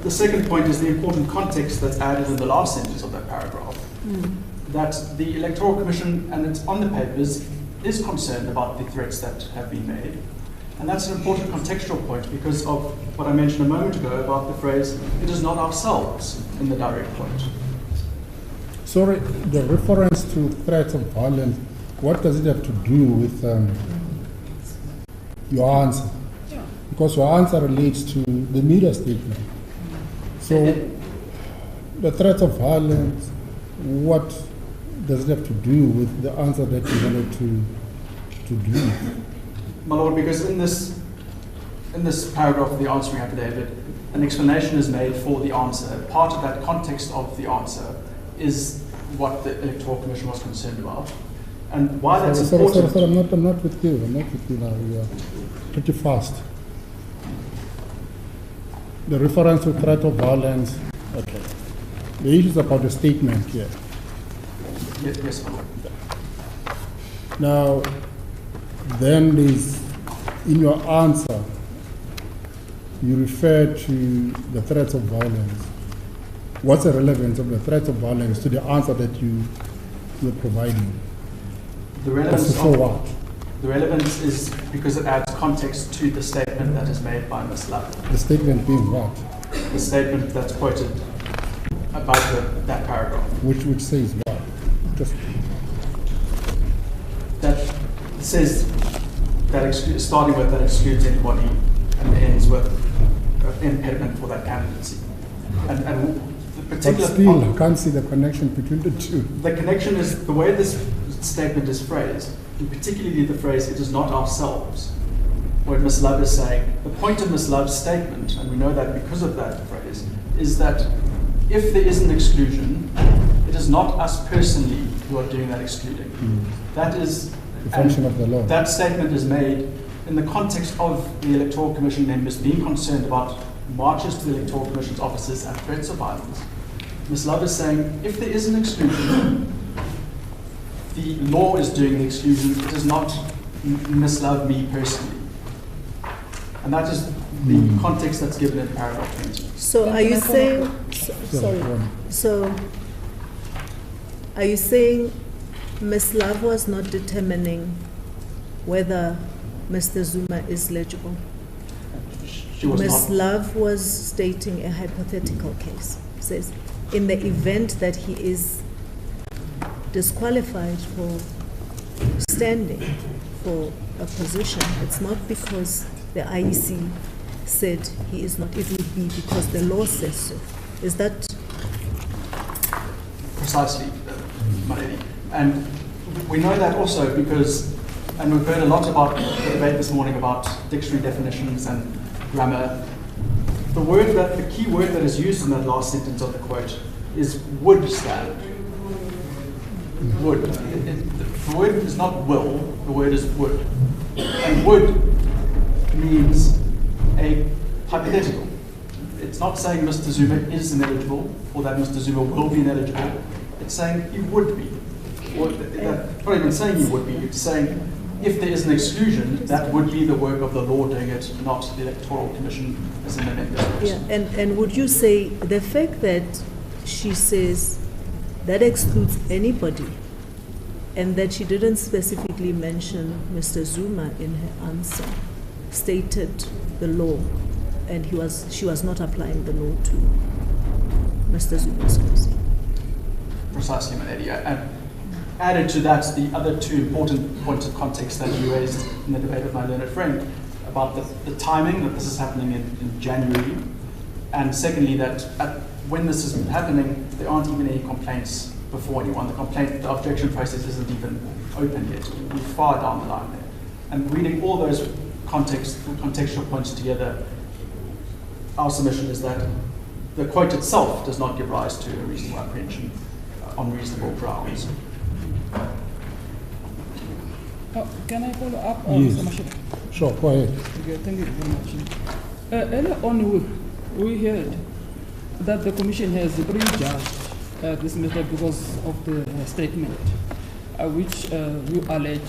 the second point is the important context that's added in the last sentence of that paragraph. That the Electoral Commission, and it's on the papers, is concerned about the threats that have been made. And that's an important contextual point because of what I mentioned a moment ago about the phrase, it is not ourselves in the direct point. Sorry, the reference to threats of violence, what does it have to do with your answer? Yeah. Because your answer relates to the media statement. So, the threats of violence, what does it have to do with the answer that you wanted to give? My Lord, because in this paragraph of the answering affidavit, an explanation is made for the answer. Part of that context of the answer is what the Electoral Commission was concerned about. And why that's important... Sorry, I'm not with you. I'm not with you now. You are pretty fast. The reference to threat of violence, okay. The issue is about the statement here. Yes, my Lord. Now, then there's, in your answer, you refer to the threats of violence. What's the relevance of the threats of violence to the answer that you're providing? The relevance for what? The relevance is because it adds context to the statement that is made by Ms. Love. The statement being what? The statement that's quoted about that paragraph. Which says what? Just that says that starting with that excludes anybody and ends with impediment for that candidacy. And the particular but still, I can't see the connection between the two. The connection is the way this statement is phrased, and particularly the phrase, it is not ourselves. What Ms. Love is saying, the point of Ms. Love's statement, and we know that because of that phrase, is that if there is an exclusion, it is not us personally who are doing that excluding. That is the function of the law. That statement is made in the context of the Electoral Commission members being concerned about marches to the Electoral Commission's offices and threats of violence. Ms. Love is saying, if there is an exclusion, the law is doing the exclusion. It is not Ms. Love, me personally. And that is the context that's given in paragraph 20. So are you saying, so are you saying Ms. Love was not determining whether Mr. Zuma is legible? She was Ms. not. Love was stating a hypothetical case. Says, in the event that he is disqualified for standing for a position, it's not because the IEC said he is not, it would be because the law says so. Is that? Precisely, my lady. And we know that also because, and we've heard a lot about the debate this morning about dictionary definitions and grammar. The key word that is used in that last sentence of the quote is would stand. Would. The word is not will, the word is would. And would means a hypothetical. It's not saying Mr. Zuma is ineligible or that Mr. Zuma will be ineligible. It's saying he would be. Or not even saying he would be, it's saying if there is an exclusion, that would be the work of the law doing it, not the Electoral Commission as an amendment. Yeah, and would you say the fact that she says that excludes anybody and that she didn't specifically mention Mr. Zuma in her answer stated the law and she was not applying the law to Mr. Zuma's case? Precisely, my lady. And added to that, the other two important points of context that you raised in the debate with my learned friend about the timing, that this is happening in January, and secondly, that when this is happening, there aren't even any complaints before anyone. The objection process isn't even open yet. We're far down the line there. And reading all those contextual points together, our submission is that the quote itself does not give rise to a reasonable apprehension on reasonable grounds. Can I follow up on Yes. Mr. Mashida? Sure, go ahead. Okay, thank you very much. Earlier on, we heard that the Commission has prejudged this method because of the statement, which you allege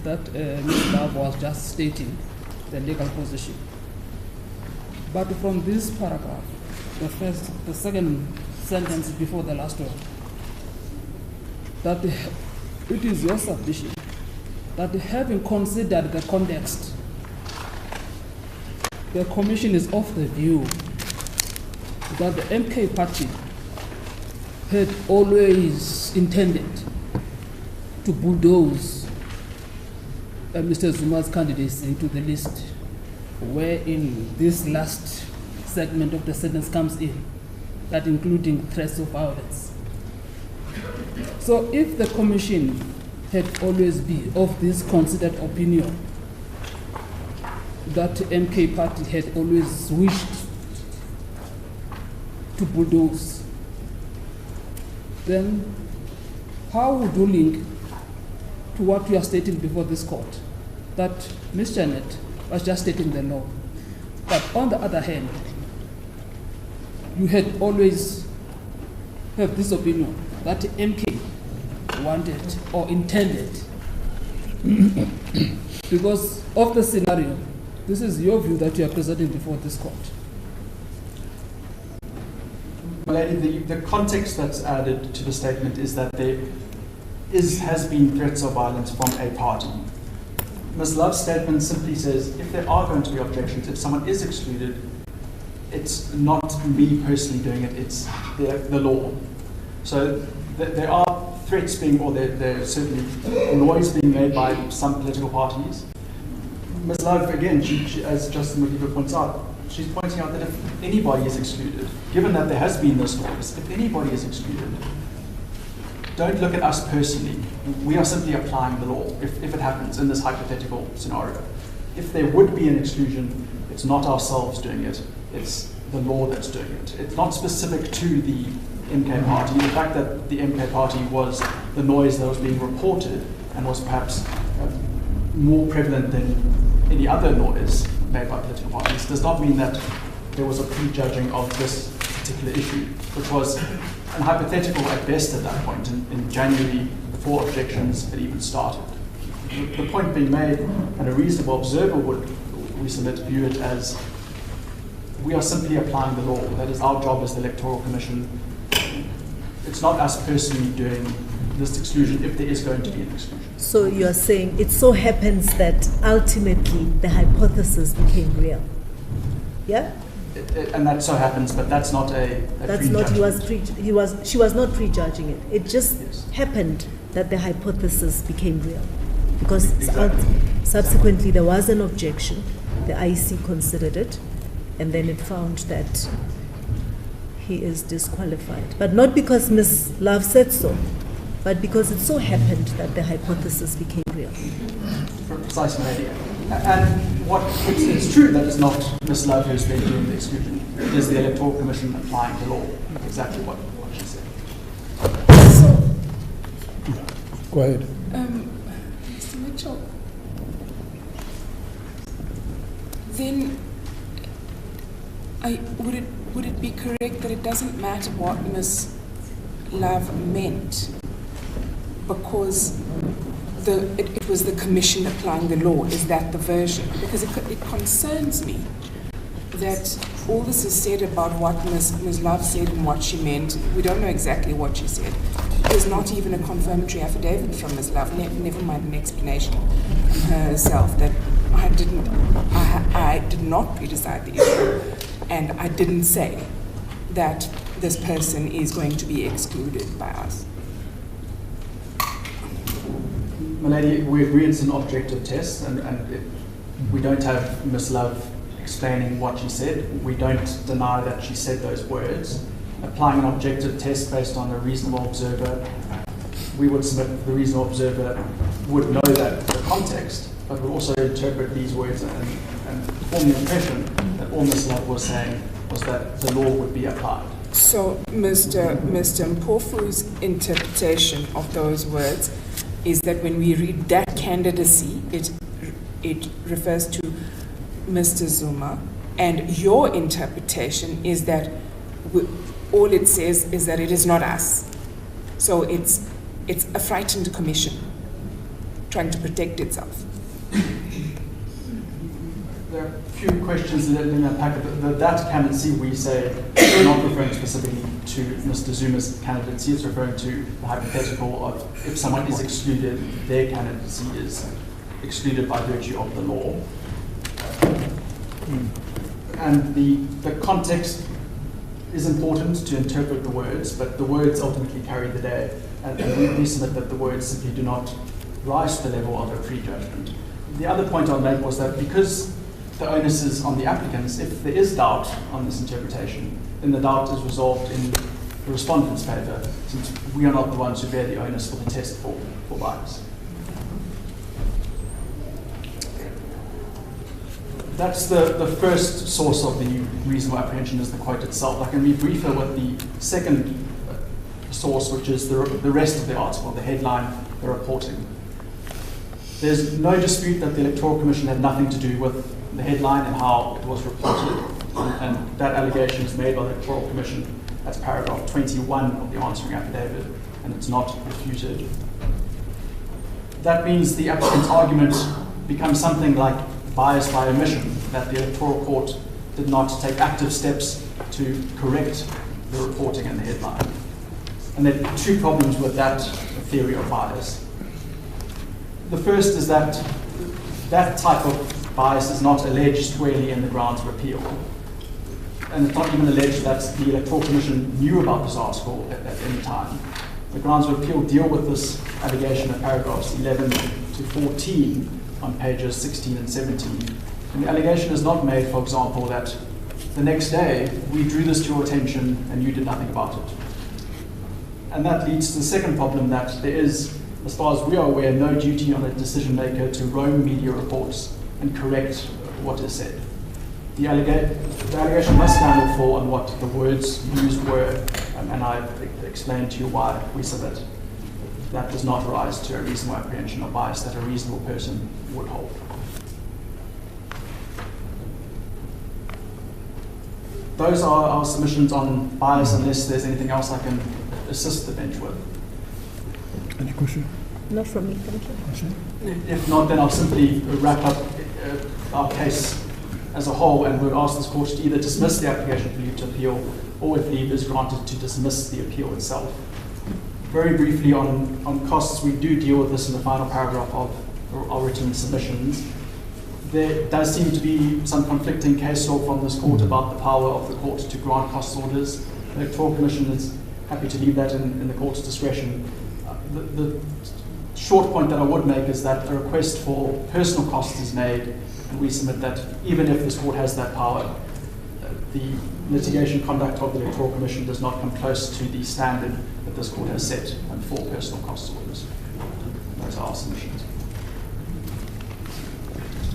that Ms. Love was just stating the legal position. But from this paragraph, the second sentence before the last one, that it is your submission that having considered the context, the Commission is of the view that the MK party had always intended to bulldoze Mr. Zuma's candidacy to the list, wherein this last segment of the sentence comes in, that including threats of violence. So if the Commission had always been of this considered opinion that MK party had always wished to bulldoze, then how would you link to what you are stating before this court, that Ms. Janet was just stating the law, but on the other hand, you had always have this opinion that MK wanted or intended because of the scenario. This is your view that you are presenting before this court. Lady, the context that's added to the statement is that there has been threats of violence from a party. Ms. Love's statement simply says if there are going to be objections, if someone is excluded, it's not me personally doing it, it's the law. So there are threats being, or there's certainly noise being made by some political parties. Ms. Love, again, she, as Justin McKeever points out, she's pointing out that if anybody is excluded, given that there has been this noise, if anybody is excluded, don't look at us personally. We are simply applying the law, if it happens in this hypothetical scenario. If there would be an exclusion, it's not ourselves doing it, it's the law that's doing it. It's not specific to the MK party. The fact that the MK party was the noise that was being reported and was perhaps more prevalent than any other noise made by political parties does not mean that there was a prejudging of this particular issue, which was an hypothetical at best at that point in January, before objections had even started. The point being made, and a reasonable observer would, we submit, view it as we are simply applying the law. That is our job as the Electoral Commission. It's not us personally doing this exclusion if there is going to be an exclusion. So you are saying it so happens that ultimately the hypothesis became real. Yeah? And that so happens, but that's not a That's not, she was not prejudging it. It just happened that the hypothesis became real. Because subsequently there was an objection, the IEC considered it, and then it found that he is disqualified. But not because Ms. Love said so, but because it so happened that the hypothesis became real. Precisely, idea. And it's true that it's not Ms. Love who's been doing the exclusion. It is the Electoral Commission applying the law. Exactly what she said. So, Go ahead. Mr. Mitchell, then would it be correct that it doesn't matter what Ms. Love meant because it was the Commission applying the law? Is that the version? Because it concerns me that all this is said about what Ms. Love said and what she meant. We don't know exactly what she said. There's not even a confirmatory affidavit from Ms. Love, never mind an explanation from herself that I did not pre-decide the issue, and I didn't say that this person is going to be excluded by us. Milady, we agree it's an objective test, and we don't have Ms. Love explaining what she said. We don't deny that she said those words. Applying an objective test based on a reasonable observer, we would submit the reasonable observer would know that the context, but would also interpret these words and form the impression that all Ms. Love was saying was that the law would be applied. So, Mr. Mpofu's interpretation of those words is that when we read that candidacy, it refers to Mr. Zuma, and your interpretation is that all it says is that it is not us. So it's a frightened commission trying to protect itself. There are a few questions in that packet. That candidacy, we say, we're not referring specifically to Mr. Zuma's candidacy. It's referring to the hypothetical of if someone is excluded, their candidacy is excluded by virtue of the law. And the context is important to interpret the words, but the words ultimately carry the day. And we submit that the words simply do not rise to the level of a prejudgment. The other point I'll make was that because the onus is on the applicants, if there is doubt on this interpretation, then the doubt is resolved in the respondent's favour, since we are not the ones who bear the onus for the test for bias. That's the first source of the reasonable apprehension, is the quote itself. I can be briefer with the second source, which is the rest of the article, the headline, the reporting. There's no dispute that the Electoral Commission had nothing to do with the headline and how it was reported, and that allegation is made by the Electoral Commission. That's paragraph 21 of the answering affidavit, and it's not refuted. That means the applicant's argument becomes something like bias by omission, that the Electoral Court did not take active steps to correct the reporting and the headline. And there are two problems with that theory of bias. The first is that that type of bias is not alleged squarely in the grounds of appeal. And it's not even alleged that the Electoral Commission knew about this article at any time. The grounds of appeal deal with this allegation in paragraphs 11 to 14 on pages 16 and 17. And the allegation is not made, for example, that the next day we drew this to your attention and you did nothing about it. And that leads to the second problem, that there is, as far as we are aware, no duty on a decision maker to roam media reports and correct what is said. The allegation must stand or fall on what the words used were, and I've explained to you why we said that that does not rise to a reasonable apprehension of bias that a reasonable person would hold. Those are our submissions on bias, unless there's anything else I can assist the bench with. Any question? Not from me, thank you. If not, then I'll simply wrap up our case as a whole, and would ask this court to either dismiss the application for leave to appeal, or if leave is granted, to dismiss the appeal itself. Very briefly on costs, we do deal with this in the final paragraph of our written submissions. There does seem to be some conflicting case law from this court about the power of the court to grant cost orders. The Electoral Commission is happy to leave that in the court's discretion. The short point that I would make is that a request for personal costs is made, and we submit that even if this court has that power, the litigation conduct of the Electoral Commission does not come close to the standard that this court has set for personal cost orders. Those are our submissions.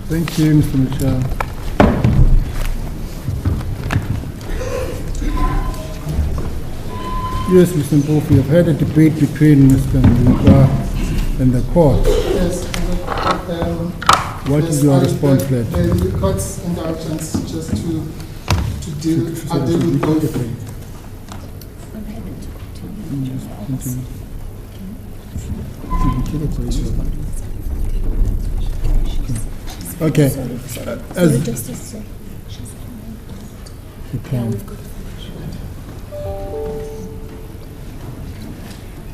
Thank you, Mr. Mitchell. Yes, Mr. Mpofu, you've had a debate between Mr. Ndluka and the court. Yes. What is your response to that? The court's indulgence just to deal with both. Okay.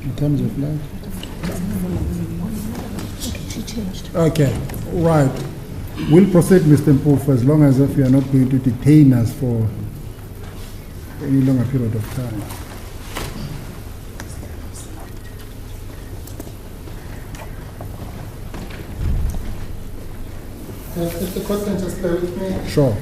In terms of light? Okay, right. We'll proceed, Mr. Mpofu, as long as if you are not going to detain us for any longer period of time. If the court can just bear with me. Sure.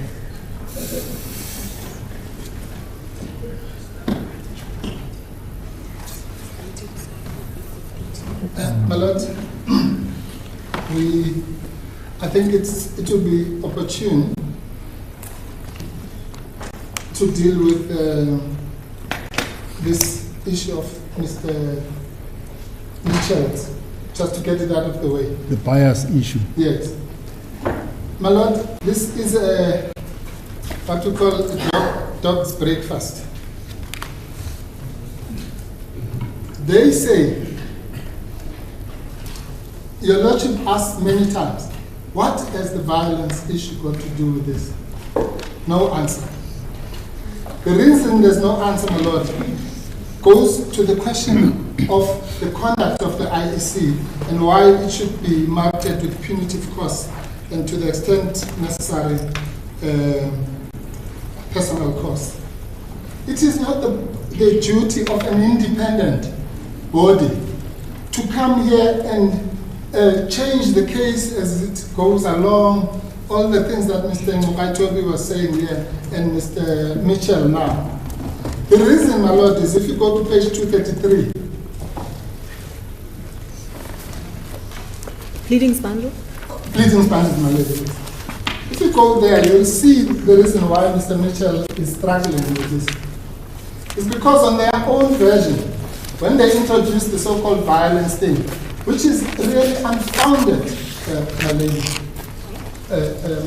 My Lord, I think it will be opportune to deal with this issue of Mr. Mitchell, just to get it out of the way. The bias issue. Yes. My Lord, this is what we call a dog's breakfast. They say, Your Lordship asked many times, what has the violence issue got to do with this? no answer. The reason there's no answer, my lord, goes to the question of the conduct of the IEC and why it should be marketed with punitive costs and to the extent necessary personal costs. It is not the duty of an independent body to come here and change the case as it goes along, all the things that Mr. Ngokaitobi was saying here and Mr. Mitchell now. The reason, my lord, is if you go to page 233. Pleadings bundle? Pleadings bundle, my lady. If you go there, you'll see the reason why Mr. Mitchell is struggling with this. It's because on their own version, when they introduced the so-called violence thing, which is really unfounded, my lady,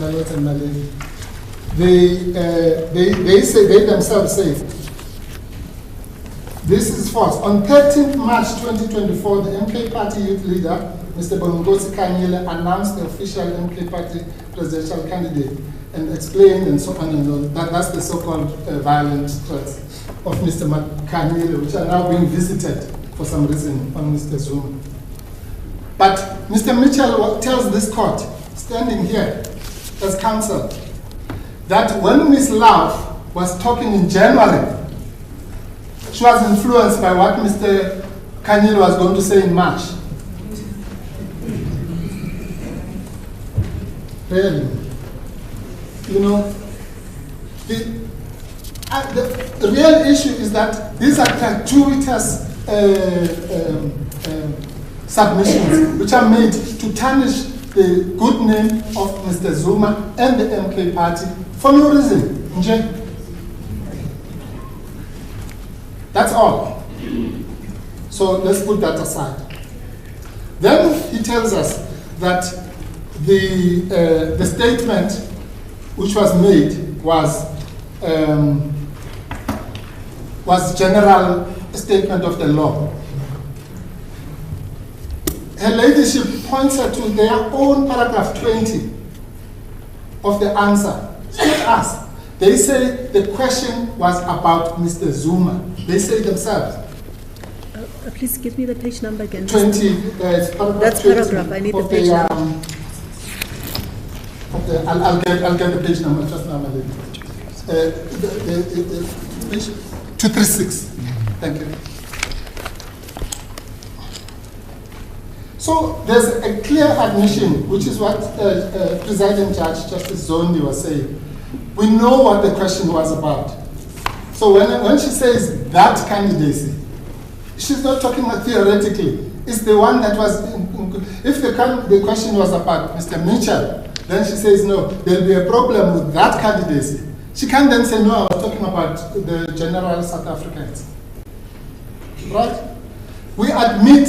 my lord and my lady, they themselves say, this is false. On 13th March 2024, the MK Party youth leader, Mr. Bongosi Kanyele, announced the official MK Party presidential candidate and explained and so on and on. That's the so-called violent threats of Mr. Kanyele, which are now being visited for some reason on Mr. Zuma. But Mr. Mitchell tells this court, standing here as counsel, that when Ms. Love was talking in January, she was influenced by what Mr. Kanyele was going to say in March. Really? You know, the real issue is that these are gratuitous submissions which are made to tarnish the good name of Mr. Zuma and the MK Party for no reason. That's all. So let's put that aside. Then he tells us that the statement which was made was general statement of the law. Her ladyship points her to their own paragraph 20 of the answer. It's not us. They say the question was about Mr. Zuma. They say themselves. Please give me the page number again. 20. Paragraph That's 20 paragraph. I need the page number. I'll get the page number just now, my lady. Page 236. Thank you. So there's a clear admission, which is what Presiding Judge Justice Zondi was saying. We know what the question was about. So when she says that candidacy, she's not talking about theoretically. It's the one that was, if the question was about Mr. Mitchell, then she says, no, there'll be a problem with that candidacy. She can't then say, no, I was talking about the general South Africans. Right? We admit,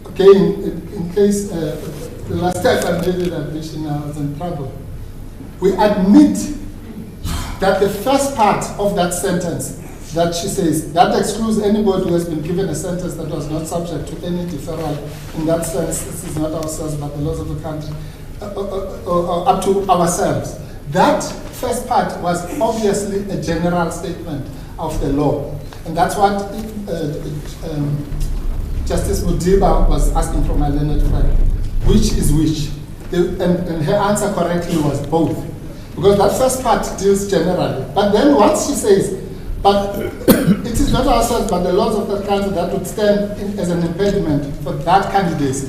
again, in case the last time I made an admission, I was in trouble. We admit that the first part of that sentence that she says, that excludes anybody who has been given a sentence that was not subject to any deferral. In that sense, this is not ourselves, but the laws of the country, up to ourselves. That first part was obviously a general statement of the law. And that's what Justice Mudiba was asking from my learned friend. Which is which? And her answer correctly was both. Because that first part deals generally. But then once she says, but it is not ourselves, but the laws of that country that would stand as an impediment for that candidacy.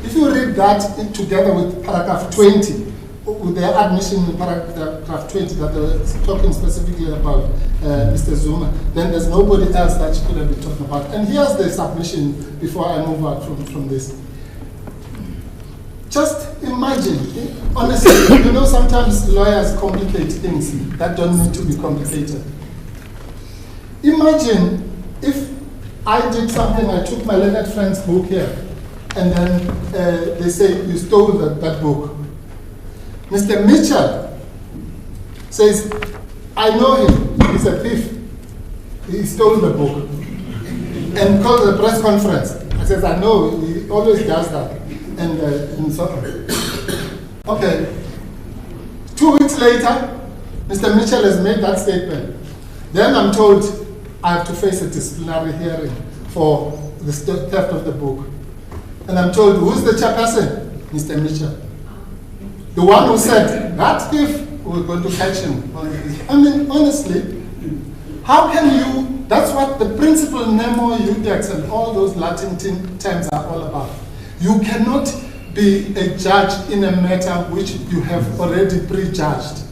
If you read that together with paragraph 20, with their admission in paragraph 20 that they were talking specifically about Mr. Zuma, then there's nobody else that you could have been talking about. And here's the submission before I move out from this. Just imagine, honestly, you know, sometimes lawyers complicate things that don't need to be complicated. Imagine if I did something, I took my learned friend's book here, and then they say, you stole that book. Mr. Mitchell says, I know him, he's a thief. He stole the book. And calls a press conference. I says, I know, he always does that. And so on. Okay. 2 weeks later, Mr. Mitchell has made that statement. Then I'm told I have to face a disciplinary hearing for the theft of the book. And I'm told, who's the chairperson? Mr. Mitchell. The one who said, that thief, we're going to catch him. I mean, honestly, how can you, that's what the principle Nemo, Udex, and all those Latin terms are all about. You cannot be a judge in a matter which you have already prejudged.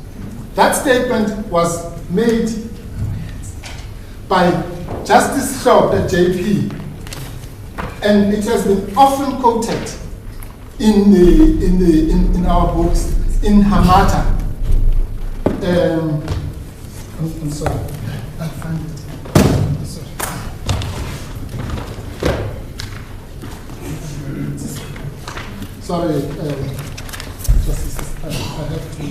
That statement was made by Justice Shaw at JP, and it has been often quoted in our books in Hamata. I'm sorry, I'll find it. Sorry, Justice, I have to.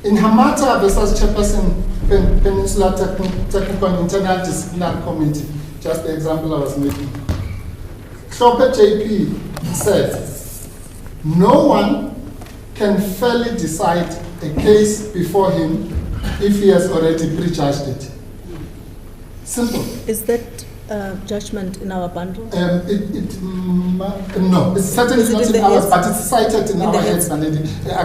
In Hamata versus Chairperson Peninsula Technical and Internal Disciplinary Committee, just the example I was making, Kloppe JP said, no one can fairly decide a case before him if he has already prejudged it. Simple. Is that judgment in our bundle? No, it's certainly not in ours, but it's cited in our heads. I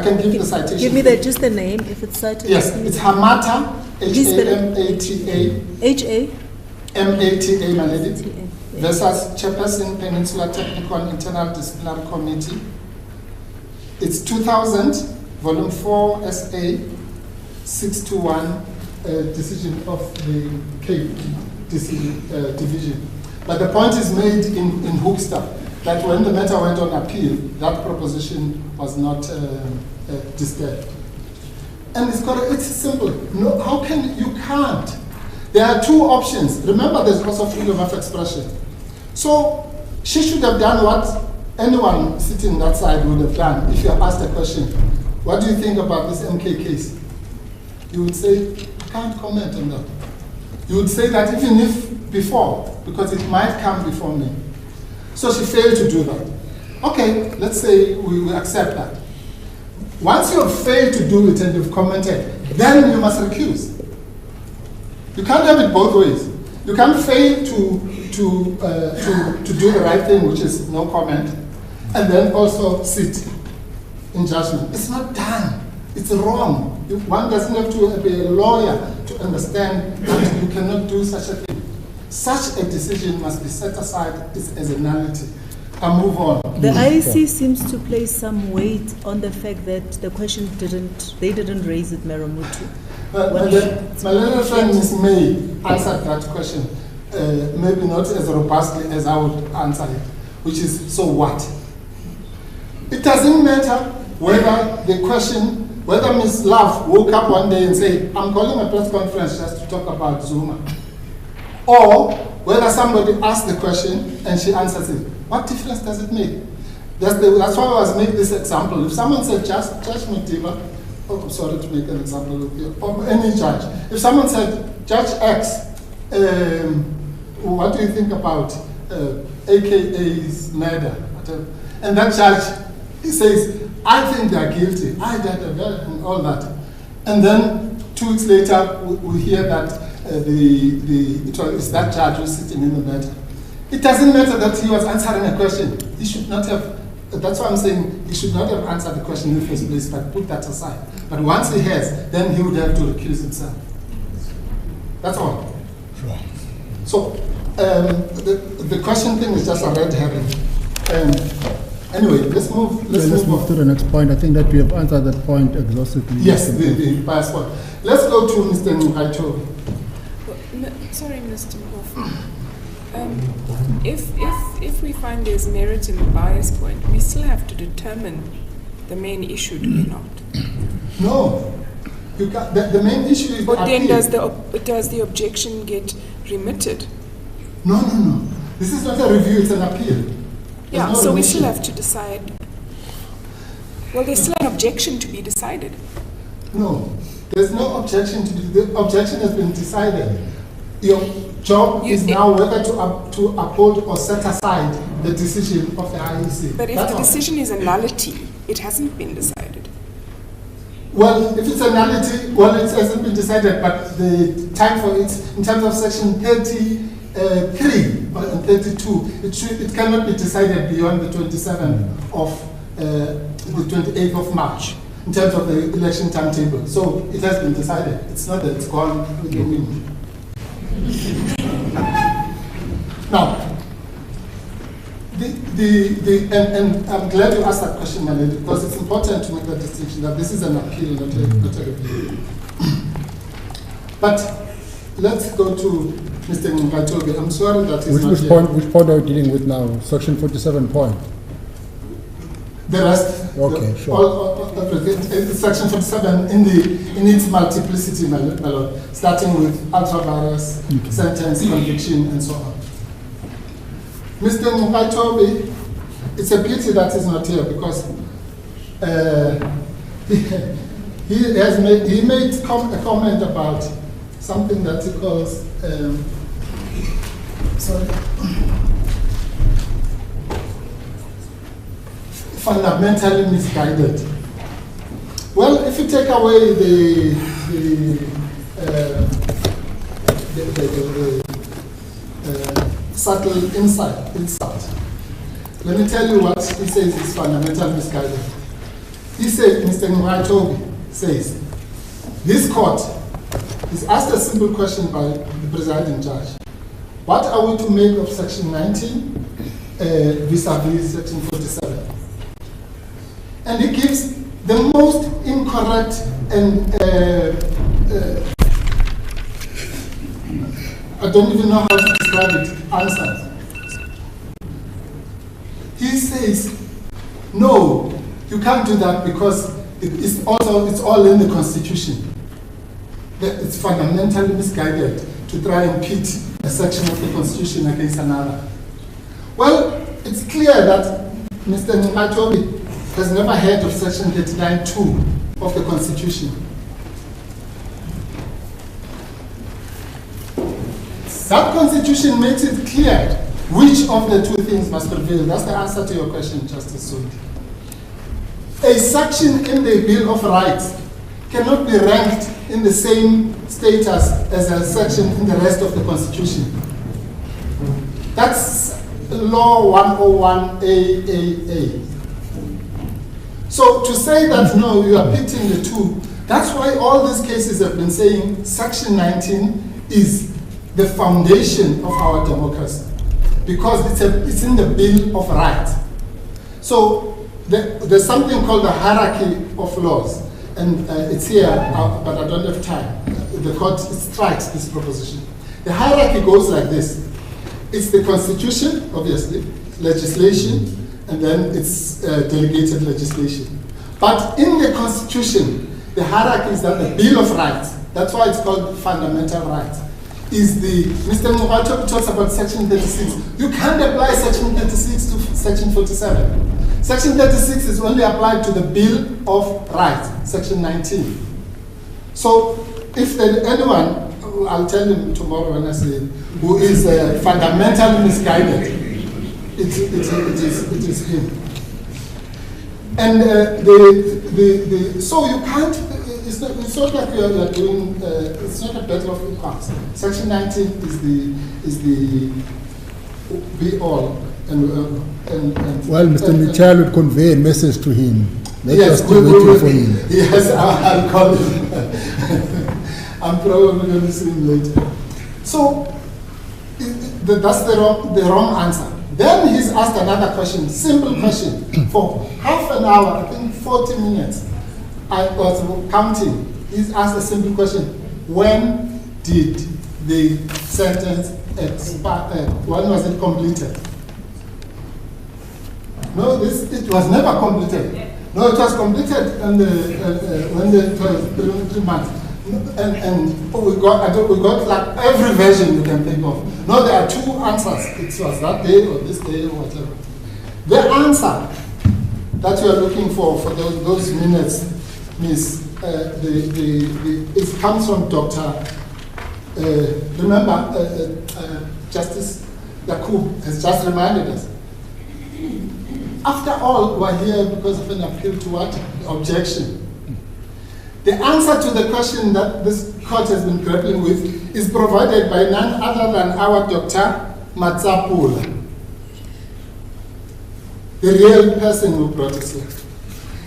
can give the citation. Give me just the name, if it's cited. Yes, it's Hamata, H-A-M-A-T-A. H-A-M-A-T-A, my lady, versus Chairperson Peninsula Technical and Internal Disciplinary Committee. It's 2000, Volume 4, SA 621, decision of the Cape Division. But the point is made in Hookster that when the matter went on appeal, that proposition was not disturbed. And it's simple. No, how can you can't? There are two options. Remember, there's also freedom of expression. So she should have done what anyone sitting that side would have done if you asked a question. What do you think about this MK case? You would say, I can't comment on that. You would say that even if before, because it might come before me. So she failed to do that. Okay, let's say we accept that. Once you have failed to do it and you've commented, then you must recuse. You can't have it both ways. You can't fail to do the right thing, which is no comment, and then also sit in judgment. It's not done. It's wrong. One doesn't have to be a lawyer to understand that you cannot do such a thing. Such a decision must be set aside as a nullity. And move on. The IEC seems to place some weight on the fact that the question they didn't raise it, Meramutu. My little friend Ms. May answered that question, maybe not as robustly as I would answer it, which is, so what? It doesn't matter whether the question, whether Ms. Love woke up one day and said, I'm calling a press conference just to talk about Zuma, or whether somebody asked the question and she answers it. What difference does it make? That's why I was making this example. If someone said, Judge Madiba, I'm sorry to make an example of you, or any judge. If someone said, Judge X, what do you think about AKA's murder? And that judge, he says, I think they're guilty, and all that. And then 2 weeks later, we hear that it's that judge who's sitting in the matter. It doesn't matter that he was answering a question. He should not have, that's why I'm saying he should not have answered the question in the first place, but put that aside. But once he has, then he would have to recuse himself. That's all. Sure. So the question thing is just a red herring. Anyway, let's move. Let's move to the next point. I think that we have answered that point exhaustively. Yes, the bias point. Let's go to Mr. Nukaito. Sorry, Mr. Mhofu. If we find there's merit in the bias point, we still have to determine the main issue, do we not? No. You can't, the main issue is. But then does the objection get remitted? No. This is not a review, it's an appeal. Yeah, so we still have to decide. Well, there's still an objection to be decided. No, there's no objection to the objection has been decided. Your job is now whether to uphold or set aside the decision of the IEC. But if That's the all. decision is a nullity, it hasn't been decided. Well, if it's a nullity, well, it hasn't been decided, but the time for it, in terms of section 33 and 32, it cannot be decided beyond the 27th of the 28th of March, in terms of the election timetable. So it has been decided. It's not that it's gone with the wind. Now, and I'm glad you asked that question, my lady, because it's important to make that distinction that this is an appeal, not a review. But let's go to Mr. Ngatobe. I'm sorry that he's not here. Which point are we dealing with now? Section 47 point? The rest, Okay, sure. all section 47 in its multiplicity, my lord, starting with ultra-virus, sentence, conviction, and so on. Mr. Ngatobe, it's a pity that he's not here because he made a comment about something that he calls fundamentally misguided. Well, if you take away the subtle insult, let me tell you what he says is fundamentally misguided. He said, Mr. Ngatobe says, this court is asked a simple question by the presiding judge. What are we to make of section 19 vis-a-vis section 47? And he gives the most incorrect and I don't even know how to describe it, answer. He says, no, you can't do that because it's all in the Constitution. It's fundamentally misguided to try and pit a section of the Constitution against another. Well, it's clear that Mr. Ngatobe has never heard of section 39(2) of the Constitution. That Constitution makes it clear which of the two things must prevail. That's the answer to your question, Justice Sondi. A section in the Bill of Rights cannot be ranked in the same status as a section in the rest of the Constitution. That's Law 101AAA. So to say that, no, you are pitting the two, that's why all these cases have been saying Section 19 is the foundation of our democracy, because it's in the Bill of Rights. So there's something called the hierarchy of laws, and it's here, but I don't have time. The court strikes this proposition. The hierarchy goes like this. It's the Constitution, obviously, legislation, and then it's delegated legislation. But in the Constitution, the hierarchy is that the Bill of Rights, that's why it's called fundamental rights, is the, Mr. Ngatobe talks about Section 36. You can't apply Section 36 to Section 47. Section 36 is only applied to the Bill of Rights, Section 19. So if anyone, I'll tell him tomorrow when I see him, who is fundamentally misguided, it is him. And so you can't, it's not like you are doing, it's not a battle of equals. Section 19 is the be all. Well, Mr. Mitchell would convey a message to him. Let yes, us be waiting for him. Yes, I'll call him. I'm probably going to see him later. So that's the wrong answer. Then he's asked another question, simple question, for half an hour, I think 40 minutes. I was counting. He's asked a simple question: when did the sentence expire? When was it completed? No, it was never completed. No, it was completed when it was 3 months. And we got like every version you can think of. No, there are two answers. It was that day or this day or whatever. The answer that you are looking for those minutes is it comes from Dr. remember, Justice Yakub has just reminded us. After all, we're here because of an appeal to what? Objection. The answer to the question that this court has been grappling with is provided by none other than our Dr. Matsapula, the real person who brought us here.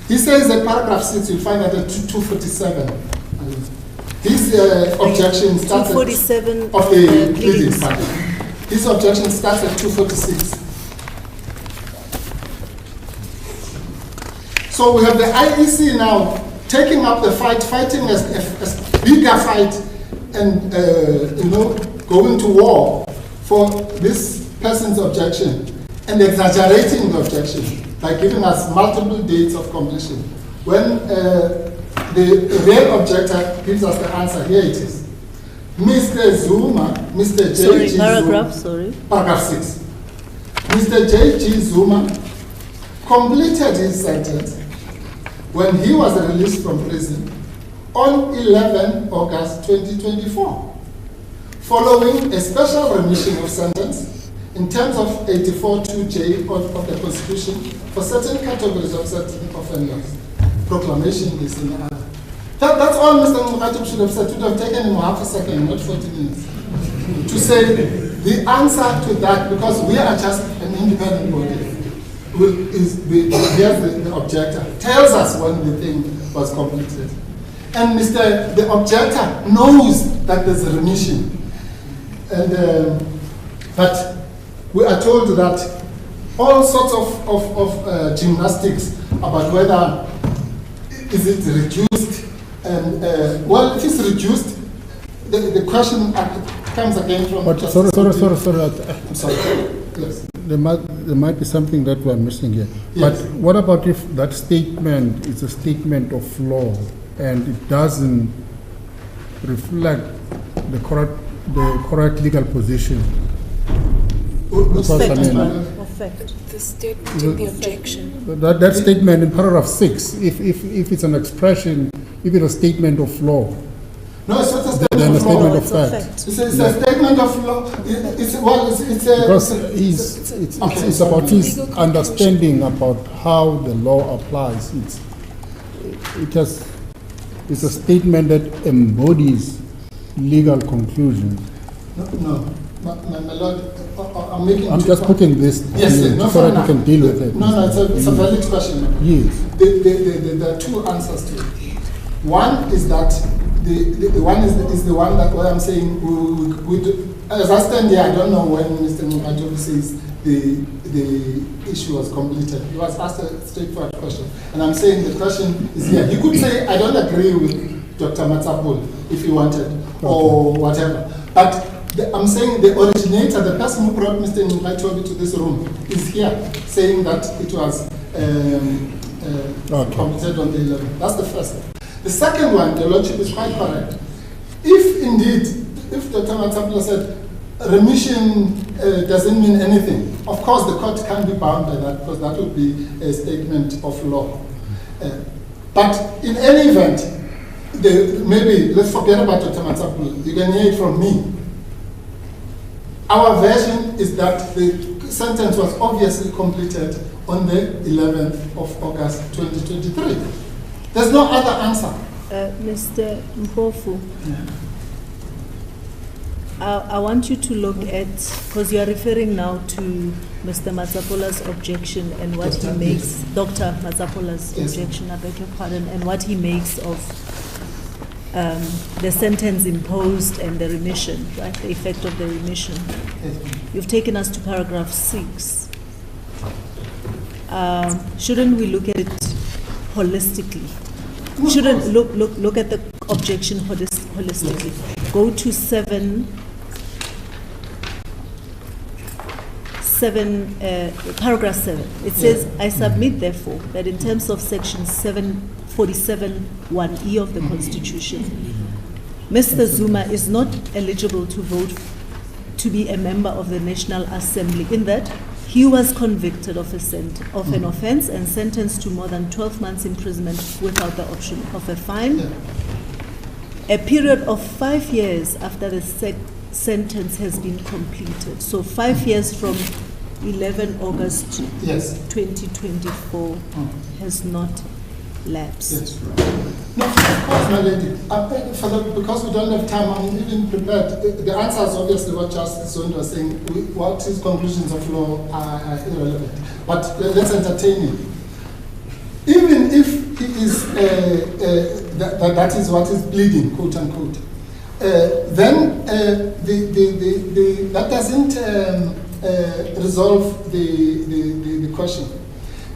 He says in paragraph 6, you'll find that at 247. His objection starts at 247 of the pleading party. His objection starts at 246. So we have the IEC now taking up the fight, fighting a bigger fight, and going to war for this person's objection and exaggerating the objection by giving us multiple dates of completion. When the real objector gives us the answer, here it is. Mr. Zuma, Mr. J.G. Zuma, paragraph 6. Mr. J.G. Zuma completed his sentence when he was released from prison on 11 August 2024, following a special remission of sentence in terms of 84(2)J of the Constitution for certain categories of certain offenders. Proclamation is in order. That's all Mr. Mukhatib should have said. It would have taken him half a second, not 40 minutes, to say the answer to that, because we are just an independent body. Here's the objector, tells us when the thing was completed. And the objector knows that there's a remission. And, but we are told that all sorts of gymnastics about whether is it reduced. And, well, if it's reduced, the question comes again from... But sorry. I'm sorry. Yes. There might be something that we're missing here. Yes. But what about if that statement is a statement of law and it doesn't reflect the correct legal position? The statement in the objection. That statement in paragraph 6, if it's an expression, if it's a statement of law, no, it's not a statement then a of statement law. of fact. It's a statement of law. Because it's about his understanding about how the law applies. It's a statement that embodies legal conclusions. No. My Lord, I'm just putting this so that you can deal with it. No, it's a valid question. Yes. There are two answers to it. One is that the one is the one that what I'm saying we do, as I stand here, I don't know when Mr. Mukhatib says the issue was completed. He was asked a straightforward question, and I'm saying the question is here. He could say I don't agree with Dr. Matsapul if he wanted, or whatever, but I'm saying the originator, the person who brought Mr. Mukhatib to this room, is here saying that it was completed on the 11th. That's the first. The second one, the Lordship is quite correct. If indeed, if Dr. Matsapula said remission doesn't mean anything, of course the court can't be bound by that because that would be a statement of law. But in any event, maybe let's forget about Dr. Matsapula. You can hear it from me. Our version is that the sentence was obviously completed on the 11th of August 2023. There's no other answer. Mr. Mpofu, I want you to look at, because you are referring now to Mr. Matsapola's objection and what he makes, Dr. Matsapola's objection, I beg your pardon, and what he makes of the sentence imposed and the remission, right, the effect of the remission. You've taken us to paragraph 6. Shouldn't we look at it holistically? Shouldn't look at the objection holistically. Go to 7, paragraph 7. It says, I submit therefore that in terms of section 747(1)(e) of the Constitution, Mr. Zuma is not eligible to vote to be a member of the National Assembly in that he was convicted of an offense and sentenced to more than 12 months imprisonment without the option of a fine a period of 5 years after the sentence has been completed. So 5 years from 11 August Yes. 2024 has not lapsed. Yes. No, of course, my lady. Because we don't have time, I'm even prepared. The answer is obviously what Justice Zondo was saying. What his conclusions of law are irrelevant. But let's entertain him. Even if he is, that is what is pleading, quote unquote, then that doesn't resolve the question.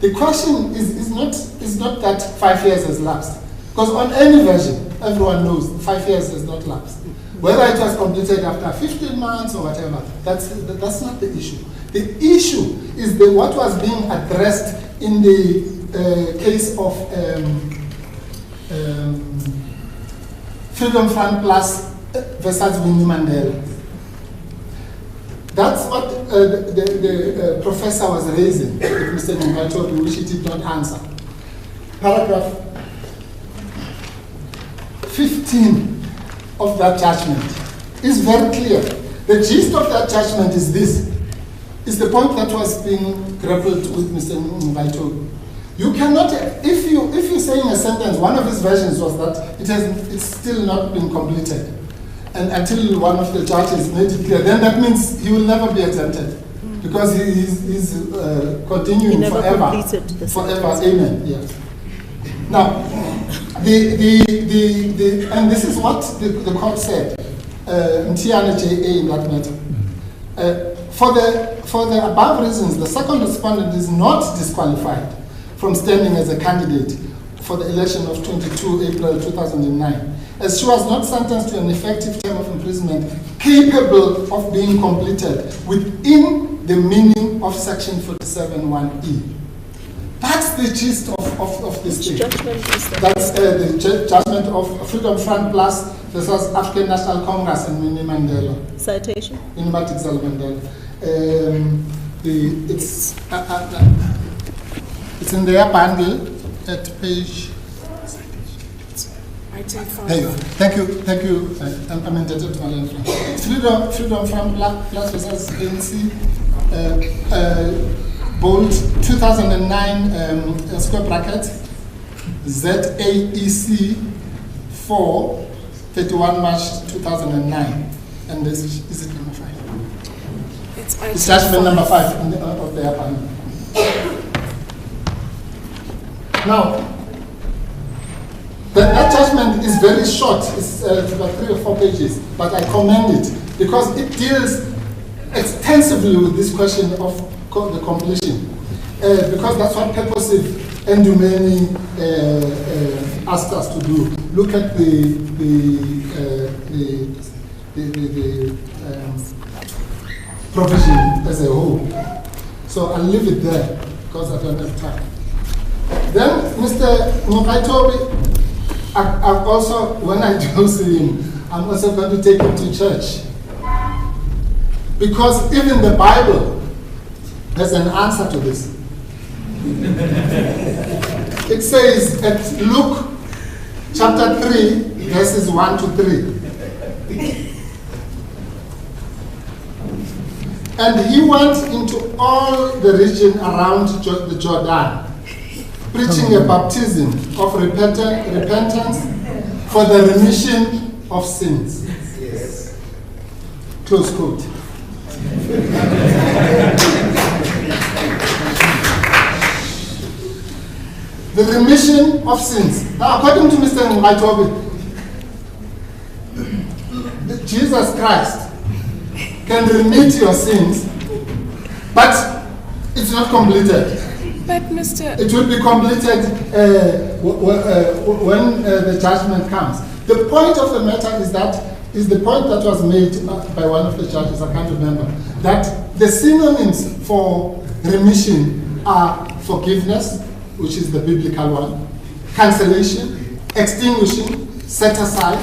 The question is not that 5 years has lapsed, because on any version, everyone knows 5 years has not lapsed. Whether it was completed after 15 months or whatever, that's not the issue. The issue is what was being addressed in the case of Freedom Front Plus versus Winnie Mandela. That's what the professor was raising, Mr. Ngatobi, which he did not answer. Paragraph 15 of that judgment is very clear. The gist of that judgment is this. Is the point that was being grappled with Mr. Ngatobi. You cannot, if you say in a sentence, one of his versions was that it's still not been completed. And until one of the judges made it clear, then that means he will never be exempted, because he's continuing forever. Forever, amen. Yes. Now, and this is what the court said, Mtiana J.A. in that matter. For the above reasons, the second respondent is not disqualified from standing as a candidate for the election of 22 April 2009. As she was not sentenced to an effective term of imprisonment capable of being completed within the meaning of Section 47(1)(e). That's the gist of this thing. That's the judgment of Freedom Front Plus versus African National Congress and Winnie Mandela. Citation? In Matikzal Mandela. It's in their bundle at page. Hey, thank you. I'm indebted to my friend. Freedom Front Plus versus ANC, bold 2009 square bracket, ZAEC 4, 31 March 2009, and this is it number 5. It's judgment number 5 of their panel. Now. That judgment is very short, it's about 3 or 4 pages, but I commend it because it deals extensively with this question of the completion. Because that's what purposive Endumeni asked us to do. Look at the provision as a whole. So I'll leave it there because I don't have time. Then Mr. Ngatobi, I've also, when I do see him, I'm also going to take him to church. Because even the Bible has an answer to this. It says at Luke chapter 3, verses 1 to 3. And he went into all the region around the Jordan, preaching a baptism of repentance for the remission of sins. Yes. Close quote. The remission of sins. Now, according to Mr. Ngatobi, Jesus Christ can remit your sins, but it's not completed. But Mr. It will be completed when the judgment comes. The point of the matter is the point that was made by one of the judges, I can't remember, that the synonyms for remission are forgiveness, which is the biblical one, cancellation, extinguishing, set aside,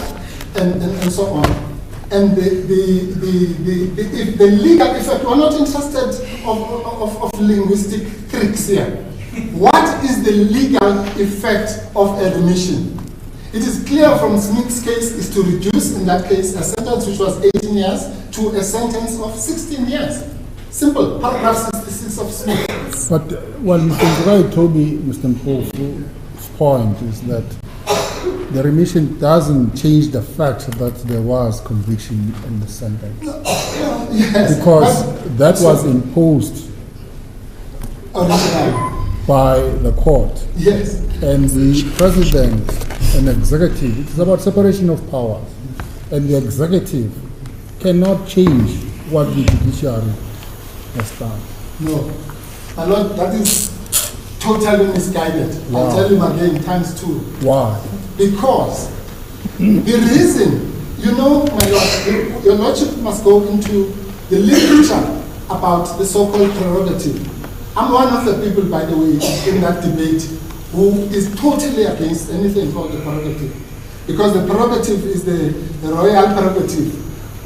and so on. And the legal effect, we're not interested of linguistic tricks here. What is the legal effect of a remission? It is clear from Smith's case is to reduce, in that case, a sentence which was 18 years to a sentence of 16 years. Simple. Paragraph 66 of Smith. But what Mr. Ndugai told me, Mr. Mpofu's point is that the remission doesn't change the fact that there was conviction in the sentence. Yes. Because that was imposed Originally. by the court. Yes. And the president and executive, it's about separation of powers. And the executive cannot change what the judiciary has done. No. My Lord, that is totally misguided. Wow. I'll tell you again, times 2. Why? Because the reason, you know, my Lord, your Lordship must go into the literature about the so-called prerogative. I'm one of the people, by the way, in that debate who is totally against anything called the prerogative. Because the prerogative is the royal prerogative,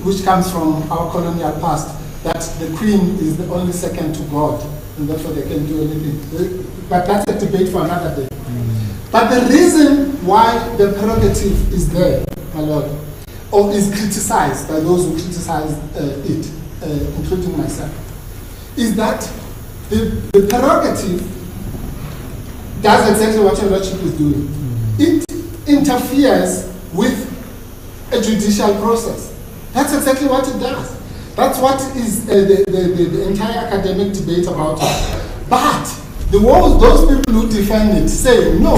which comes from our colonial past, that the Queen is the only second to God, and therefore they can do anything. But that's a debate for another day. But the reason why the prerogative is there, my Lord, or is criticized by those who criticize it, including myself, is that the prerogative does exactly what your Lordship is doing. It interferes with a judicial process. That's exactly what it does. That's what is the entire academic debate about it. But those people who defend it say, no,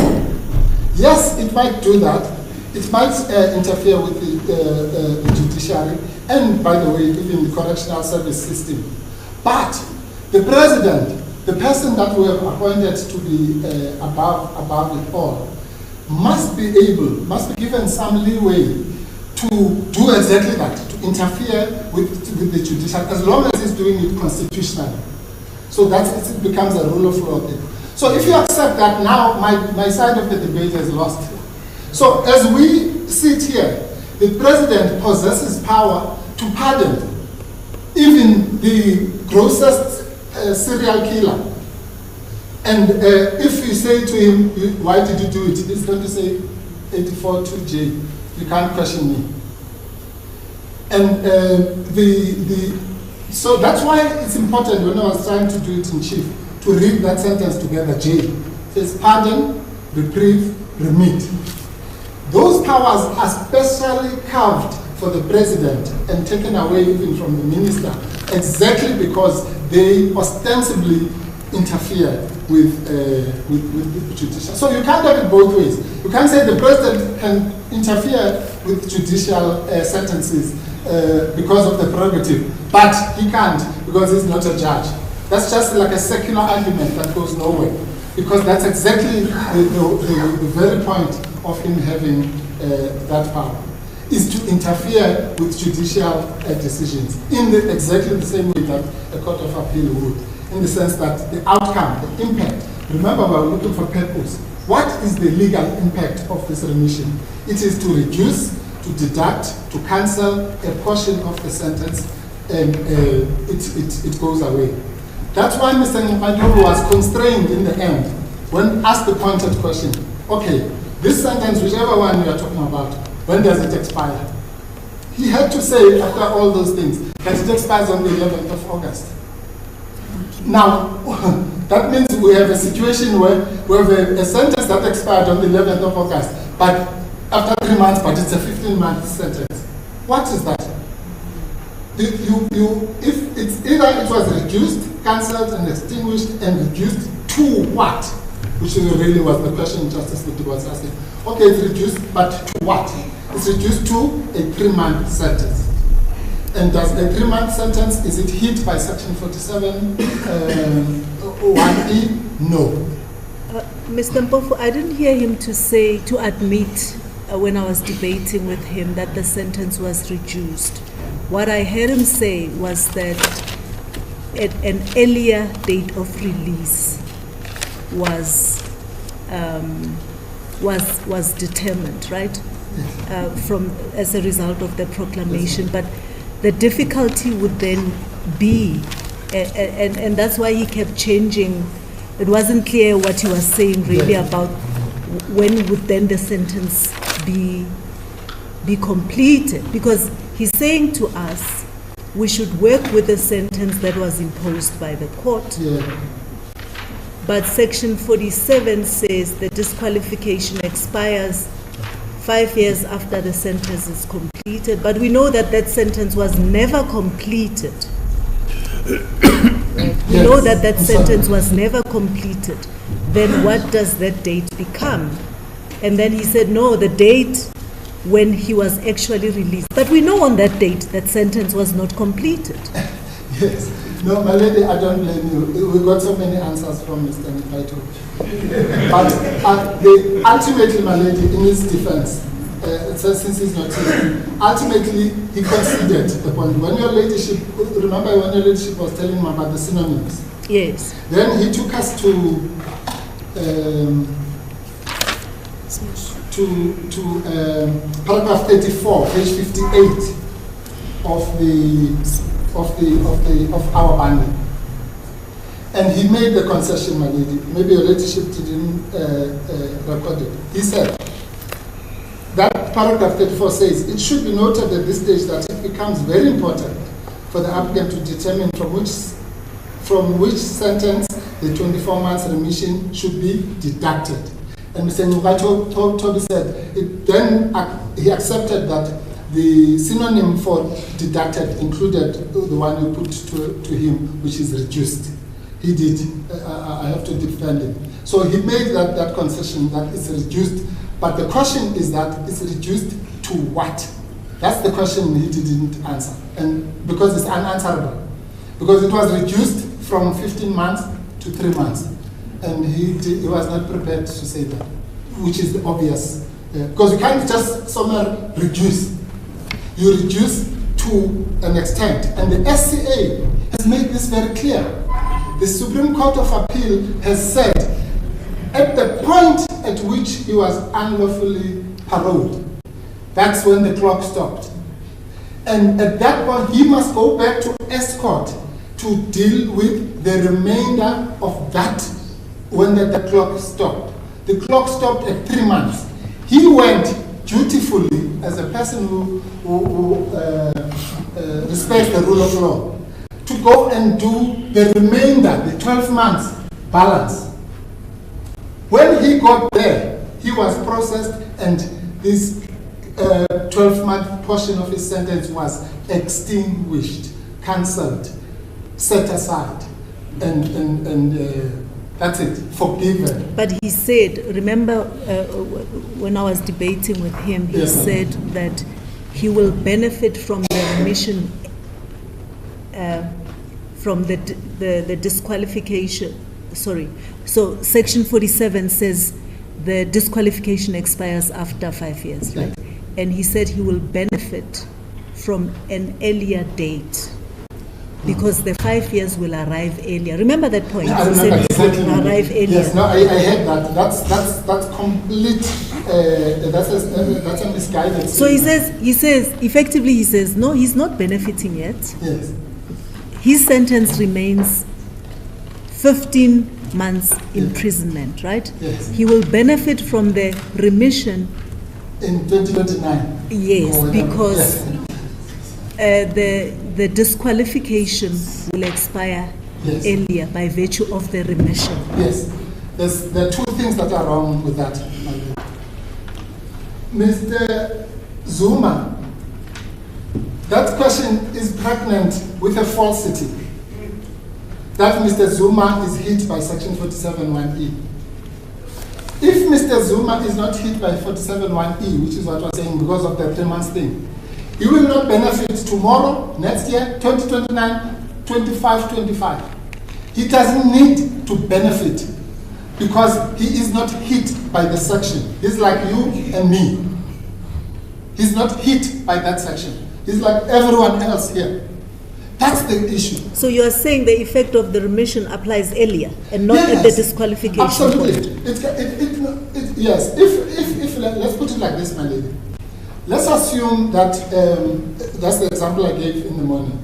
yes, it might do that. It might interfere with the judiciary and, by the way, even the correctional service system. But the president, the person that we have appointed to be above it all, must be given some leeway to do exactly that, to interfere with the judiciary, as long as he's doing it constitutionally. So it becomes a rule of law thing. So if you accept that, now my side of the debate is lost. So as we sit here, the president possesses power to pardon even the grossest serial killer. And if you say to him, why did you do it? He's going to say 84-2J. You can't question me. And so that's why it's important, when I was trying to do it in chief, to read that sentence together, J. It says pardon, reprieve, remit. Those powers are specially carved for the president and taken away even from the minister, exactly because they ostensibly interfere with the judicial. So you can't have it both ways. You can't say the president can interfere with judicial sentences because of the prerogative, but he can't because he's not a judge. That's just like a secular argument that goes nowhere, because that's exactly the very point of him having that power, is to interfere with judicial decisions in exactly the same way that a court of appeal would, in the sense that the outcome, the impact, remember we're looking for purpose. What is the legal impact of this remission? It is to reduce, to deduct, to cancel a portion of the sentence, and it goes away. That's why Mr. Ndugai was constrained in the end when asked the pointed question, okay, this sentence, whichever one you are talking about, when does it expire? He had to say, after all those things, that it expires on the 11th of August. Now, that means we have a situation where we have a sentence that expired on the 11th of August, but after 3 months, but it's a 15-month sentence. What is that? If it's either it was reduced, cancelled, and extinguished, and reduced to what? Which really was the question Justice Kuti was asking. Okay, it's reduced, but to what? It's reduced to a 3-month sentence. And does a 3-month sentence, is it hit by section 47, 1E? No. Mr. Mpofu, I didn't hear him to admit when I was debating with him that the sentence was reduced. What I heard him say was that an earlier date of release was determined, right? As a result of the proclamation, but the difficulty would then be, and that's why he kept changing. It wasn't clear what he was saying really about when would then the sentence be completed? Because he's saying to us, we should work with the sentence that was imposed by the court. Yeah. But section 47 says the disqualification expires 5 years after the sentence is completed. But we know that that sentence was never completed. We know that that sentence was never completed. Then what does that date become? And then he said, no, the date when he was actually released. But we know on that date that sentence was not completed. Yes. No, my lady, I don't blame you. We got so many answers from Mr. Nikaito. But ultimately, my lady, in his defense, since he's not here, ultimately he conceded the point. When your ladyship, remember when your ladyship was telling him about the synonyms? Yes. Then he took us to paragraph 34, page 58 of our binding. And he made the concession, my lady. Maybe your ladyship didn't record it. He said, that paragraph 34 says, it should be noted at this stage that it becomes very important for the applicant to determine from which sentence the 24 months remission should be deducted. And Mr. Nikaito said, he accepted that the synonym for deducted included the one you put to him, which is reduced. He did. I have to defend him. So he made that concession that it's reduced. But the question is that it's reduced to what? That's the question he didn't answer. And because it's unanswerable. Because it was reduced from 15 months to 3 months. And he was not prepared to say that, which is obvious. Because you can't just somehow reduce. You reduce to an extent. And the SCA has made this very clear. The Supreme Court of Appeal has said, at the point at which he was unlawfully paroled, that's when the clock stopped. And at that point, he must go back to escort to deal with the remainder of that when the clock stopped. The clock stopped at 3 months. He went dutifully, as a person who respects the rule of law, to go and do the remainder, the 12 months balance. When he got there, he was processed and this 12-month portion of his sentence was extinguished, cancelled, set aside, and that's it, forgiven. But he said, remember when I was debating with him, he said that he will benefit from the remission, from the disqualification. Sorry. So section 47 says the disqualification expires after 5 years, right? And he said he will benefit from an earlier date because the 5 years will arrive earlier. Remember that point? I he remember said exactly. It will arrive earlier. Yes, no, I heard that. That's complete. That's a misguided. So he says, effectively he says, no, he's not benefiting yet. Yes. His sentence remains 15 months imprisonment, right? Yes. He will benefit from the remission in 2029. Yes, because the disqualification will expire earlier by virtue of the remission. Yes, there are two things that are wrong with that. Mr. Zuma, that question is pregnant with a falsity. That Mr. Zuma is hit by section 47(1)(e). If Mr. Zuma is not hit by 47(1)(e), which is what we're saying because of the 3 months thing, he will not benefit tomorrow, next year, 2029, 25. He doesn't need to benefit because he is not hit by the section. He's like you and me. He's not hit by that section. He's like everyone else here. That's the issue. So you are saying the effect of the remission applies earlier and not at the disqualification absolutely. point? Yes. If let's put it like this, my lady. Let's assume that that's the example I gave in the morning.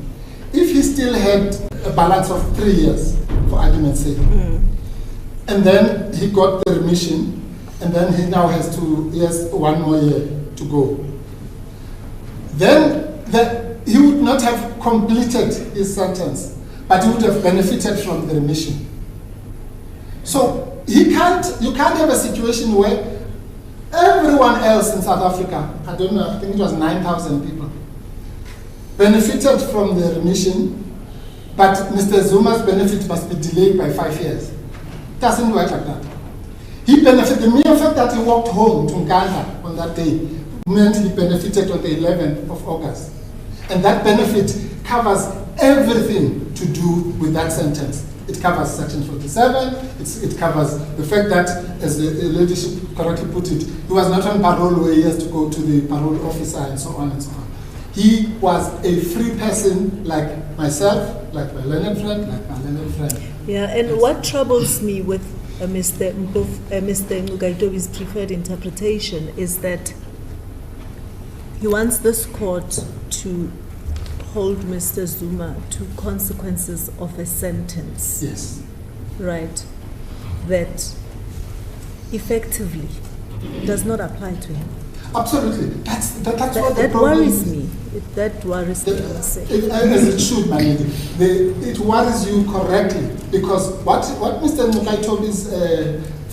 If he still had a balance of 3 years, for argument's sake, and then he got the remission, and then he now has 1 more year to go. Then he would not have completed his sentence, but he would have benefited from the remission. So you can't have a situation where everyone else in South Africa, I don't know, I think it was 9,000 people, benefited from the remission, but Mr. Zuma's benefit must be delayed by 5 years. It doesn't work like that. He benefited, the mere fact that he walked home to Uganda on that day meant he benefited on the 11th of August. And that benefit covers everything to do with that sentence. It covers Section 47, it covers the fact that, as the leadership correctly put it, he was not on parole where he has to go to the parole officer and so on and so on. He was a free person like myself, like my learned friend, Yeah, and what troubles me with Mr. Ngugaitobi's preferred interpretation is that he wants this court to hold Mr. Zuma to consequences of a sentence. Yes. Right. That effectively does not apply to him. Absolutely. That's what the that problem worries is. me. That worries me, I must say. As it should, my lady. It worries you correctly, because what Mr. Ngugaitobi's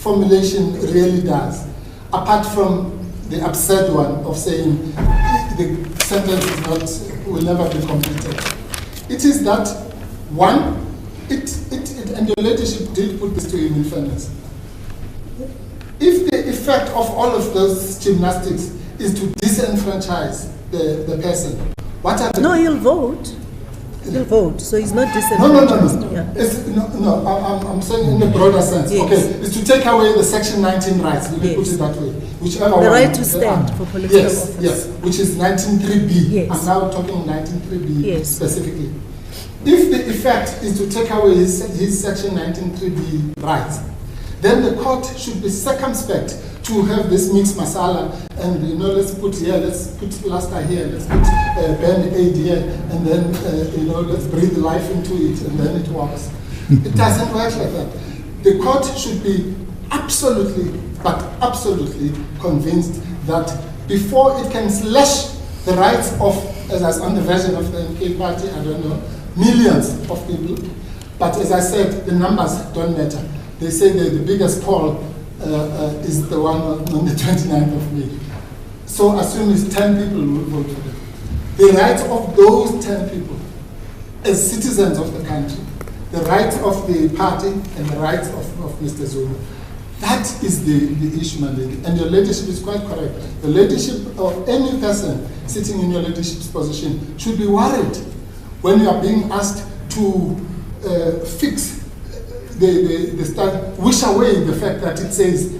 formulation really does, apart from the absurd one of saying the sentence will never be completed, it is that one, and your ladyship did put this to him in fairness. If the effect of all of those gymnastics is to disenfranchise the person, what are the... No, he'll vote. He'll vote, so he's not disenfranchised. No. Yeah. I'm saying in a broader sense. Yes. Okay, it's to take away the Section 19 rights, we can put it that way. Whichever The one right to stand for political office. Yes, which is 19.3b. Yes. I'm now talking 19.3b Yes. specifically. If the effect is to take away his Section 19.3b rights, then the court should be circumspect to have this mixed masala, and let's put plaster here, let's put band-aid here, and then let's breathe life into it, and then it works. It doesn't work like that. The court should be absolutely convinced that before it can slash the rights of, as I said, on the version of the MK party, I don't know, millions of people, but as I said, the numbers don't matter. They say that the biggest poll is the one on the 29th of May. So assume it's 10 people who will vote for them. The rights of those 10 people, as citizens of the country, the rights of the party and the rights of Mr. Zuma, that is the issue, my lady. And your ladyship is quite correct. The ladyship of any person sitting in your ladyship's position should be worried when you are being asked to fix the start, wish away the fact that it says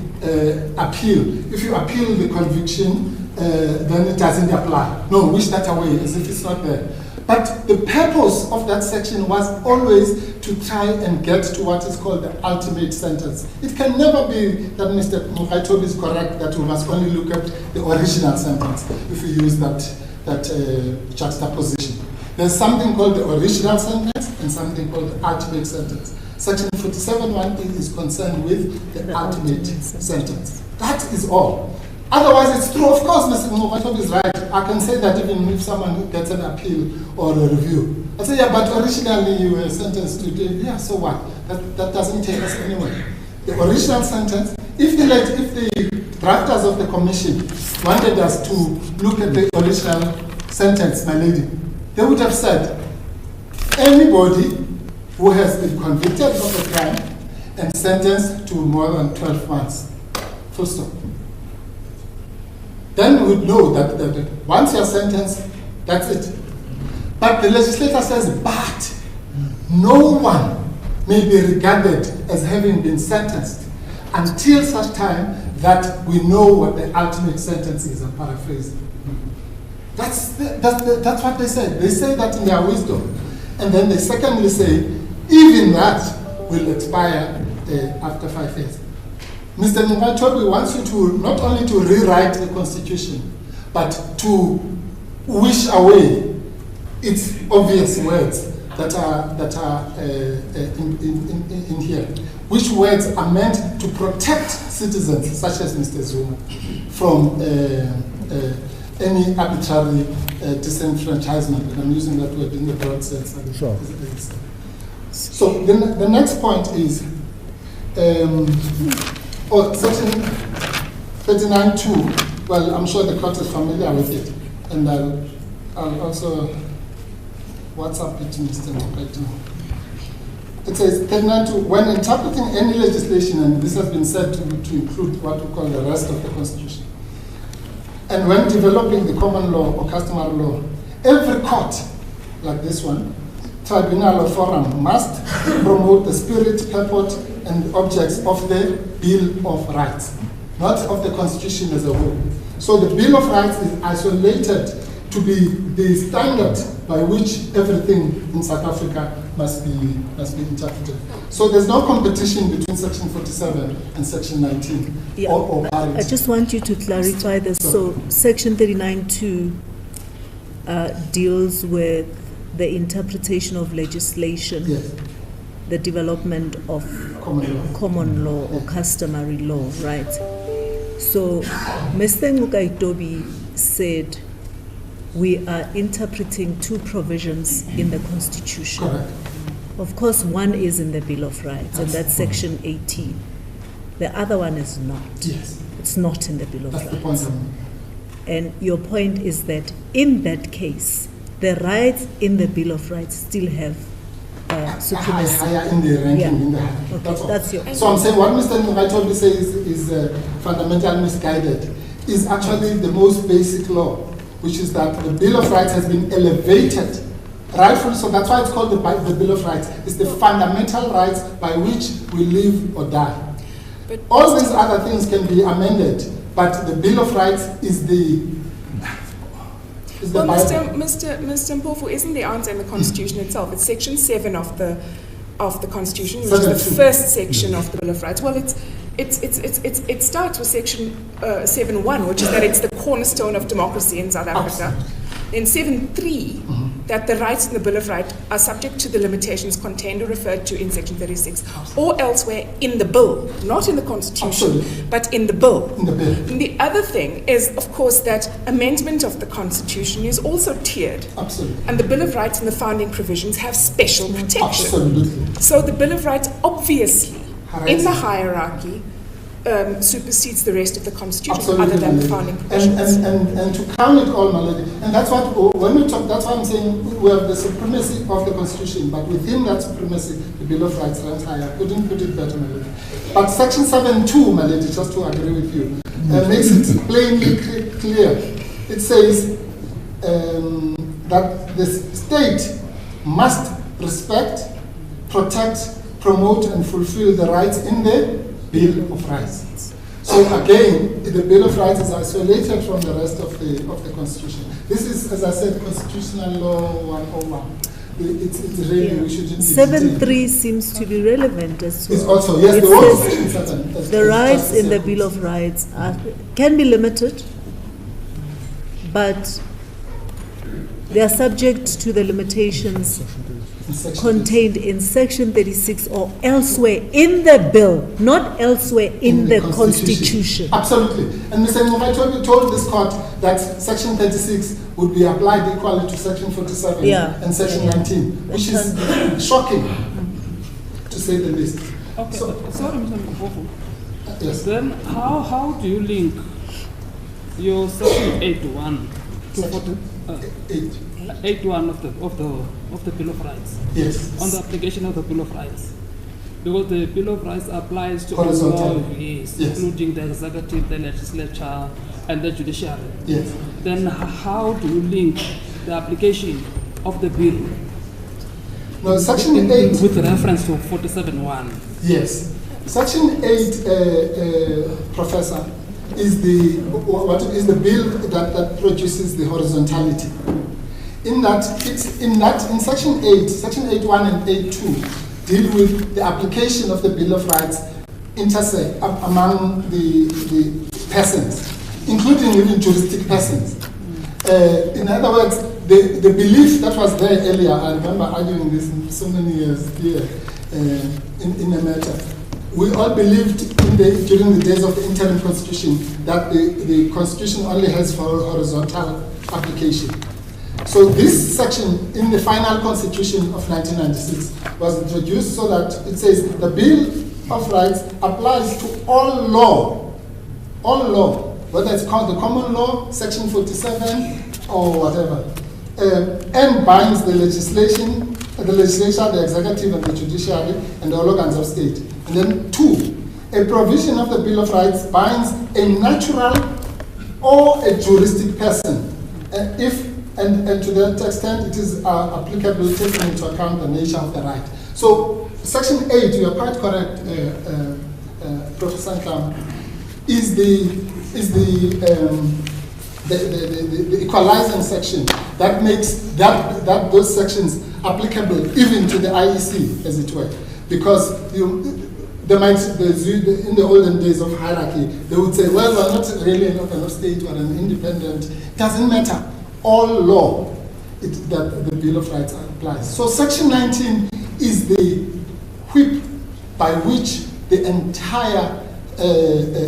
appeal. If you appeal the conviction, then it doesn't apply. No, wish that away as if it's not there. But the purpose of that section was always to try and get to what is called the ultimate sentence. It can never be that Mr. Ngugaitobi is correct that we must only look at the original sentence if we use that juxtaposition. There's something called the original sentence and something called the ultimate sentence. Section 47(1) is concerned with the ultimate sentence. That is all. Otherwise, it's true. Of course, Mr. Ngugaitobi is right. I can say that even if someone gets an appeal or a review. I say, yeah, but originally you were sentenced to do, yeah, so what? That doesn't take us anywhere. The original sentence, if the drafters of the commission wanted us to look at the original sentence, my lady, they would have said, anybody who has been convicted of a crime and sentenced to more than 12 months, full stop. Then we would know that once you're sentenced, that's it. But the legislator says, but no one may be regarded as having been sentenced until such time that we know what the ultimate sentence is, I'm paraphrasing. That's what they say. They say that in their wisdom. And then they secondly say, even that will expire after 5 years. Mr. Ngugaitobi wants you to not only to rewrite the Constitution, but to wish away its obvious words that are in here. which words are meant to protect citizens, such as Mr. Zuma, from any arbitrary disenfranchisement. And I'm using that word in the broad sense. Sure. So the next point is section 39.2. Well, I'm sure the court is familiar with it, and I'll also WhatsApp it to Mr. Mokaitu. It says 39.2, when interpreting any legislation, and this has been said to include what we call the rest of the Constitution, and when developing the common law or customary law, every court, like this one, tribunal or forum, must promote the spirit, purport, and objects of the Bill of Rights, not of the Constitution as a whole. So the Bill of Rights is isolated to be the standard by which everything in South Africa must be interpreted. So there's no competition between Section 47 and Section 19. Yeah, or I just want you to clarify this. So Section 39.2 deals with the interpretation of legislation, yes, the development of common law or customary law, right? So Mr. Mukaitobi said we are interpreting two provisions in the Constitution. correct. Of course, one is in the Bill of Rights, and that's Section 18. The other one is not. Yes, It's not in the Bill of that's the point. Rights. And your point is that in that case, the rights in the Bill of Rights still have supremacy. Higher in the ranking, Yeah. in the Okay, all. that's your. So I'm saying what Mr. Mukaitobi says is fundamentally misguided, is actually the most basic law, which is that the Bill of Rights has been elevated, rightfully so. That's why it's called the Bill of Rights. It's the fundamental rights by which we live or die. But All these other things can be amended, but the Bill of Rights is the well, Bible. Mr. Mpofu, isn't the answer in the Constitution itself? It's Section 7 of the Constitution, which 7.2. is the first section of the Bill of Rights. Well, it starts with Section 7.1, which is that it's the cornerstone of democracy in South Africa. Then 7.3, that the rights in the Bill of Rights are subject to the limitations contained or referred to in Section 36, or elsewhere in the bill, not in the Constitution, Absolutely. but in the bill. In the bill. And the other thing is, of course, that amendment of the Constitution is also tiered. Absolutely. And the Bill of Rights and the founding provisions have special protection. Absolutely. So the Bill of Rights obviously, in the Hierarchy. hierarchy, supersedes the rest of the Constitution, Absolutely, other than the Maledi. founding provisions. And to crown it all, Maledi, and that's what, when we talk, that's why I'm saying we have the supremacy of the Constitution, but within that supremacy, the Bill of Rights ranks higher. I couldn't put it better, Maledi. But Section 7.2, Maledi, just to agree with you, makes it plainly clear. It says that the state must respect, protect, promote, and fulfill the rights in the Bill of Rights. So again, the Bill of Rights is isolated from the rest of the Constitution. This is, as I said, Constitutional Law 101. It's really, we shouldn't be 7.3 seems to be relevant as well. It's also, yes, It the one says Section 7. the rights in the Bill of Rights can be limited, but they are subject to the limitations contained in Section 36 or elsewhere in the bill, not elsewhere in the Constitution. Absolutely. And Mr. Mukaitobi told this court that Section 36 would be applied equally to Section 47 and Section 19, which is shocking, to say the least. Okay, So- sorry, Mr. Mpofu. Yes. Then how do you link your Section 8.1 to 8.1 of the Bill of Rights Yes. on the application of the Bill of Rights? Because the Bill of Rights applies to Horizontal. all, yes, Yes. including the executive, the legislature, and the judiciary. Yes. Then how do you link the application of the bill Now, Section 8. with reference to 47.1? Yes. Section 8, Professor, is the bill that produces the horizontality. In Section 8, Section 8.1 and 8.2 deal with the application of the Bill of Rights intersect among the persons, including even juristic persons. In other words, the belief that was there earlier, I remember arguing this so many years here in a matter, we all believed during the days of the interim constitution that the constitution only has for horizontal application. So this section in the final constitution of 1996 was introduced so that it says the Bill of Rights applies to all law, whether it's called the common law, section 47 or whatever, and binds the legislature, the executive and the judiciary and all organs of state. And then 2, a provision of the Bill of Rights binds a natural or a juristic person, and to that extent it is applicable taking into account the nature of the right. So section 8, you are quite correct, Professor Nkam, is the equalizing section that makes those sections applicable even to the IEC, as it were, because in the olden days of hierarchy, they would say, well, we're not really an organ of state, we're an independent. It doesn't matter. All law that the Bill of Rights applies. So Section 19 is the whip by which the entire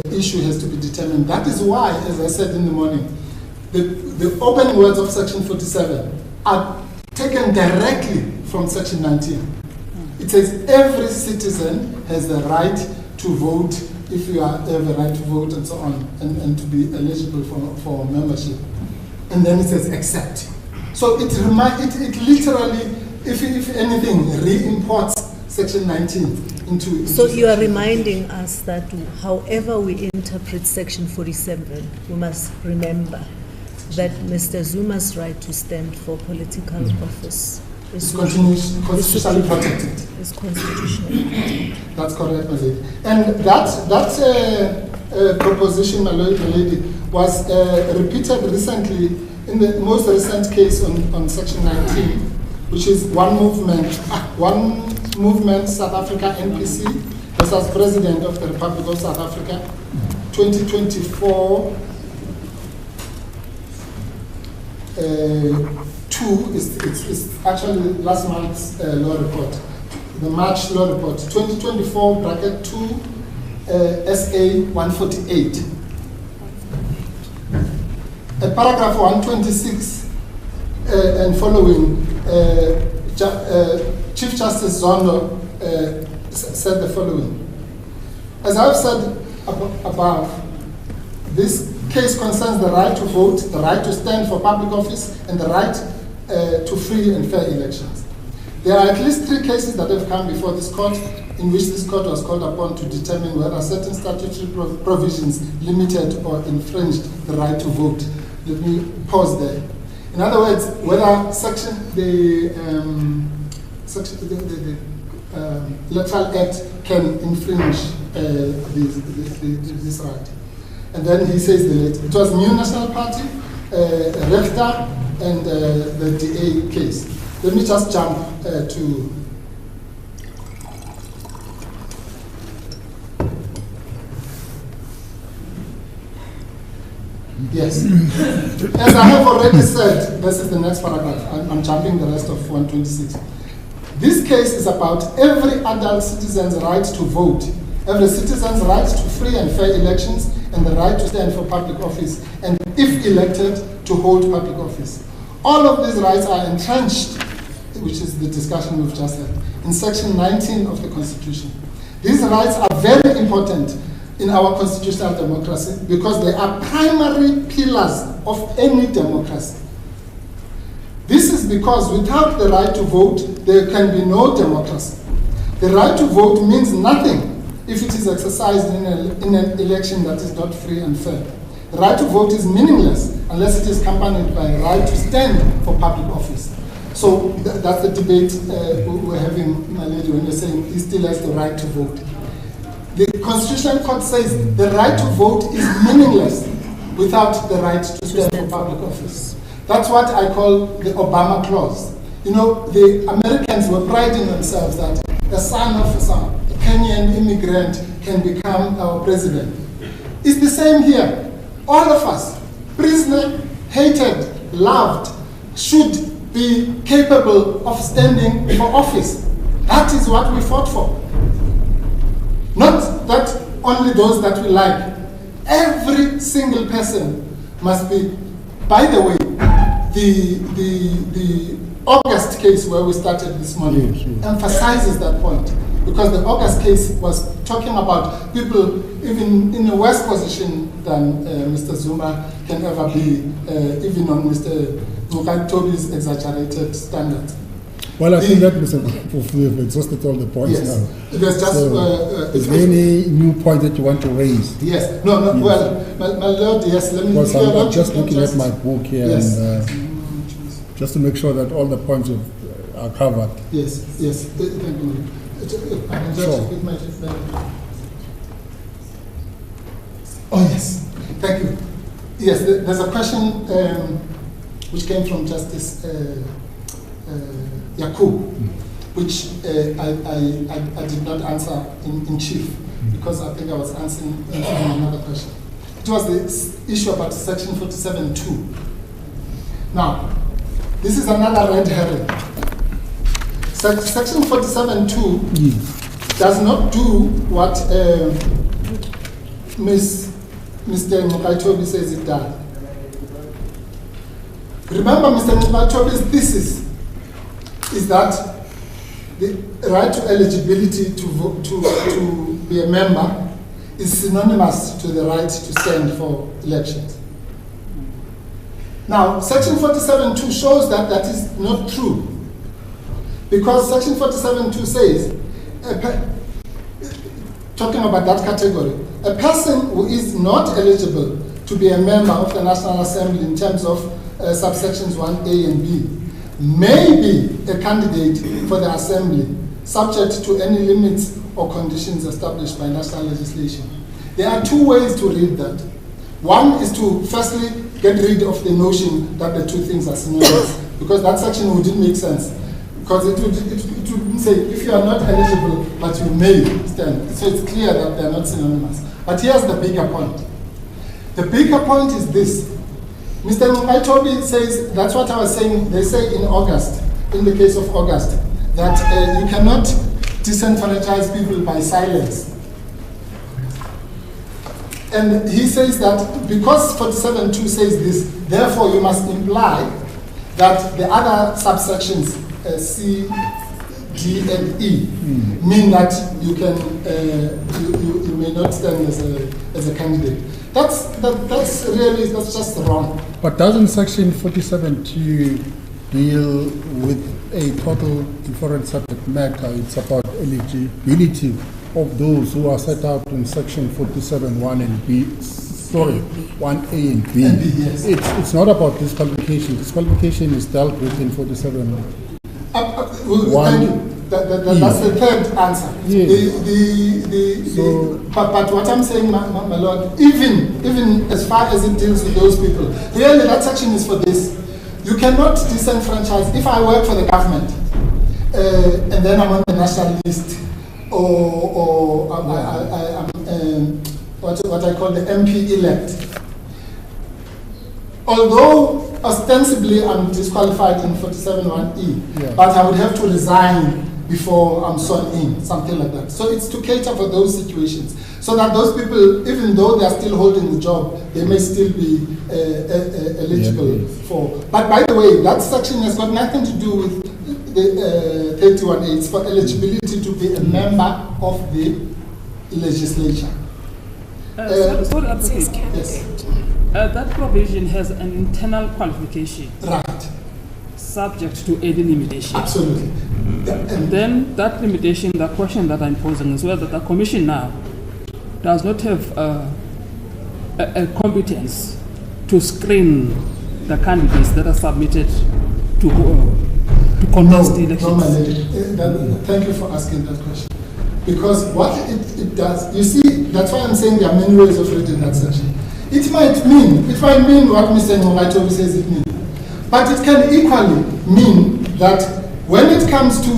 issue has to be determined. That is why, as I said in the morning, the opening words of Section 47 are taken directly from Section 19. It says every citizen has the right to vote if you have the right to vote and so on, and to be eligible for membership. And then it says except. So it literally, if anything, re-imports Section 19 into So you are reminding us that however we interpret Section 47, we must remember that Mr. Zuma's right to stand for political office is constitutionally protected. Is constitutionally protected. That's correct, my lady. And that proposition, my lady, was repeated recently in the most recent case on Section 19, which is One Movement South Africa NPC versus President of the Republic of South Africa, 2024. 2 is actually last month's law report, the March law report, 2024 bracket 2 SA 148. Paragraph 126 and following, Chief Justice Zondo said the following. As I've said above, this case concerns the right to vote, the right to stand for public office, and the right to free and fair elections. There are at least 3 cases that have come before this court in which this court was called upon to determine whether certain statutory provisions limited or infringed the right to vote. Let me pause there. In other words, whether the Electoral Act can infringe this right. And then he says it was New National Party, Refta, and the DA case. Let me just jump to yes. As I have already said, this is the next paragraph. I'm jumping the rest of 126. This case is about every adult citizen's right to vote, every citizen's right to free and fair elections, and the right to stand for public office, and if elected, to hold public office. All of these rights are entrenched, which is the discussion we've just had, in Section 19 of the Constitution. These rights are very important in our constitutional democracy because they are primary pillars of any democracy. This is because without the right to vote, there can be no democracy. The right to vote means nothing if it is exercised in an election that is not free and fair. The right to vote is meaningless unless it is accompanied by a right to stand for public office. So that's the debate we're having, my lady, when you're saying he still has the right to vote. The Constitutional Court says the right to vote is meaningless without the right to stand for public office. That's what I call the Obama clause. You know, the Americans were priding themselves that the son of a Kenyan immigrant can become our president. It's the same here. All of us, prisoner, hated, loved, should be capable of standing for office. That is what we fought for. Not that only those that we like. Every single person must be. By the way, the August case where we started this morning emphasizes that point, because the August case was talking about people even in a worse position than Mr. Zuma can ever be, even on Mr. Toby's exaggerated standards. Well, I think that we've exhausted all the points Yes. now. It was just. Is there any new point that you want to raise? Yes. No. Yes. Well, my lord. Yes. Let me. Because I'm just looking at my book here, Yes. and just to make sure that all the points are covered. Yes. Thank you. Sure. Oh yes. Thank you. Yes. There's a question which came from Justice Yakub, which I did not answer in chief, because I think I was answering another question. It was the issue about Section 47(2). Now, this is another red herring. Section 47(2) does not do what Mr. Mukaitobi says it does. Remember, Mr. Mukaitobi's thesis is that the right to eligibility to vote, to be a member is synonymous to the right to stand for elections. Now, Section 47(2) shows that that is not true, because Section 47(2) says, talking about that category, a person who is not eligible to be a member of the National Assembly in terms of subsections 1A and B may be a candidate for the Assembly, subject to any limits or conditions established by national legislation. There are two ways to read that. One is to firstly get rid of the notion that the two things are synonymous, because that section wouldn't make sense. Because it would say, if you are not eligible, but you may stand. So it's clear that they are not synonymous. But here's the bigger point. The bigger point is this. Mr. Mukaitobi says, that's what I was saying, they say in August, in the case of August, that you cannot disenfranchise people by silence. And he says that because 47(2) says this, therefore you must imply that the other subsections, C, D, and E, mean that you can you may not stand as a candidate. That's just wrong. But doesn't Section 47(2) deal with a total different subject matter? It's about eligibility of those who are set out in Section 47(1) and B. Sorry, 1A and B. And B, yes. It's not about disqualification. Disqualification is dealt with in 47. Thank you. That's the third answer. Yes. But what I'm saying, my lord, even as far as it deals with those people, really that section is for this. You cannot disenfranchise. If I work for the government and then I'm on the national list, or I'm what I call the MP elect, although ostensibly I'm disqualified in 47(1)(e), but I would have to resign before I'm sworn in, something like that. So it's to cater for those situations, so that those people, even though they are still holding the job, they may still be eligible for. But by the way, that section has got nothing to do with the 31(a). It's for eligibility to be a member of the legislature. Sorry, Advocate. Yes. That provision has an internal qualification. Right. Subject to any limitation. Absolutely. And then that limitation, the question that I'm posing is whether the Commission now does not have a competence to screen the candidates that are submitted to contest the elections. Thank you for asking that question. Because what it does, you see, that's why I'm saying there are many ways of reading that section. It might mean what Mr. Mukaitobi says it means. But it can equally mean that when it comes to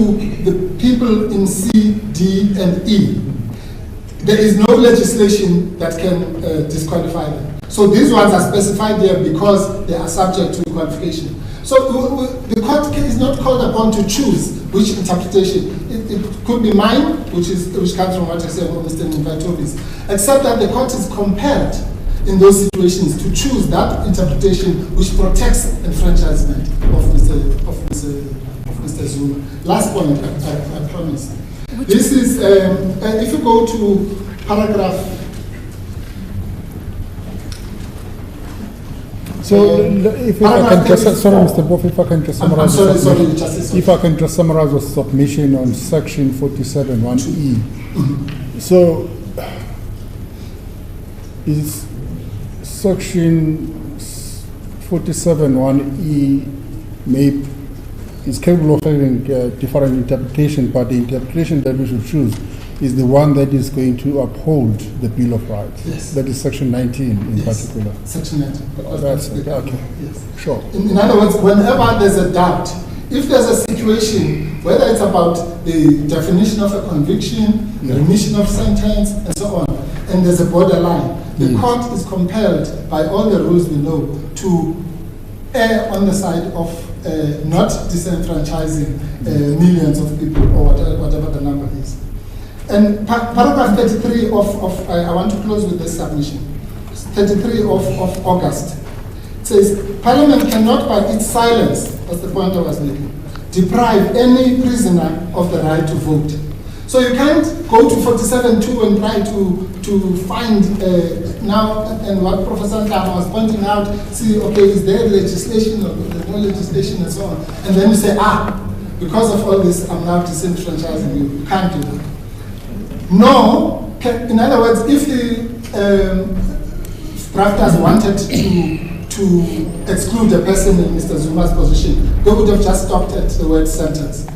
the people in C, D, and E, there is no legislation that can disqualify them. So these ones are specified here because they are subject to qualification. So the court is not called upon to choose which interpretation. It could be mine, which comes from what I said about Mr. Nivatovis, except that the court is compelled in those situations to choose that interpretation which protects enfranchisement of Mr. Zuma. Last point, I promise. This is, if you go to paragraph. So, if I can just, sorry, Mr. Boff, if I can just summarize. If I can just summarize the submission on section 47(1)(e). So, is section 47(1)(e) is capable of having different interpretation, but the interpretation that we should choose is the one that is going to uphold the Bill of Rights. Yes. That is section 19 in particular. Section 19. That's it. Okay. Yes. Sure. In other words, whenever there's a doubt, if there's a situation, whether it's about the definition of a conviction, remission of sentence, and so on, and there's a borderline, the court is compelled by all the rules we know to err on the side of not disenfranchising millions of people or whatever the number is. And paragraph 33 I want to close with this submission. 33 of August says, Parliament cannot by its silence, that's the point I was making, deprive any prisoner of the right to vote. So you can't go to 47.2 and try to find now, and what Professor Ndama was pointing out, see, okay, is there legislation or there's no legislation and so on. And then you say, because of all this, I'm now disenfranchising you. You can't do that. No, in other words, if the drafters wanted to exclude a person in Mr. Zuma's position, they would have just stopped at the word sentence.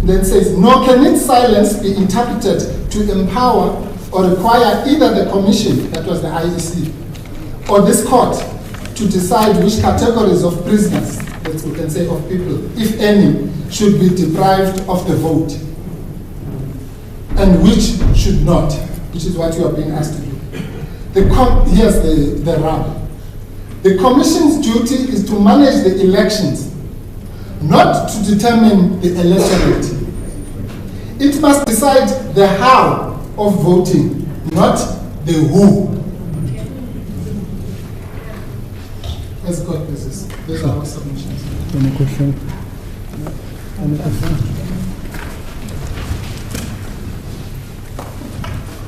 Then it says, nor can its silence be interpreted to empower or require either the Commission, that was the IEC, or this court to decide which categories of prisoners, that we can say of people, if any, should be deprived of the vote, and which should not, which is what you are being asked to do. Here's the rub. The Commission's duty is to manage the elections, not to determine the electorate. It must decide the how of voting, not the who. Let's go with this. Those are our submissions. Any question? Any question?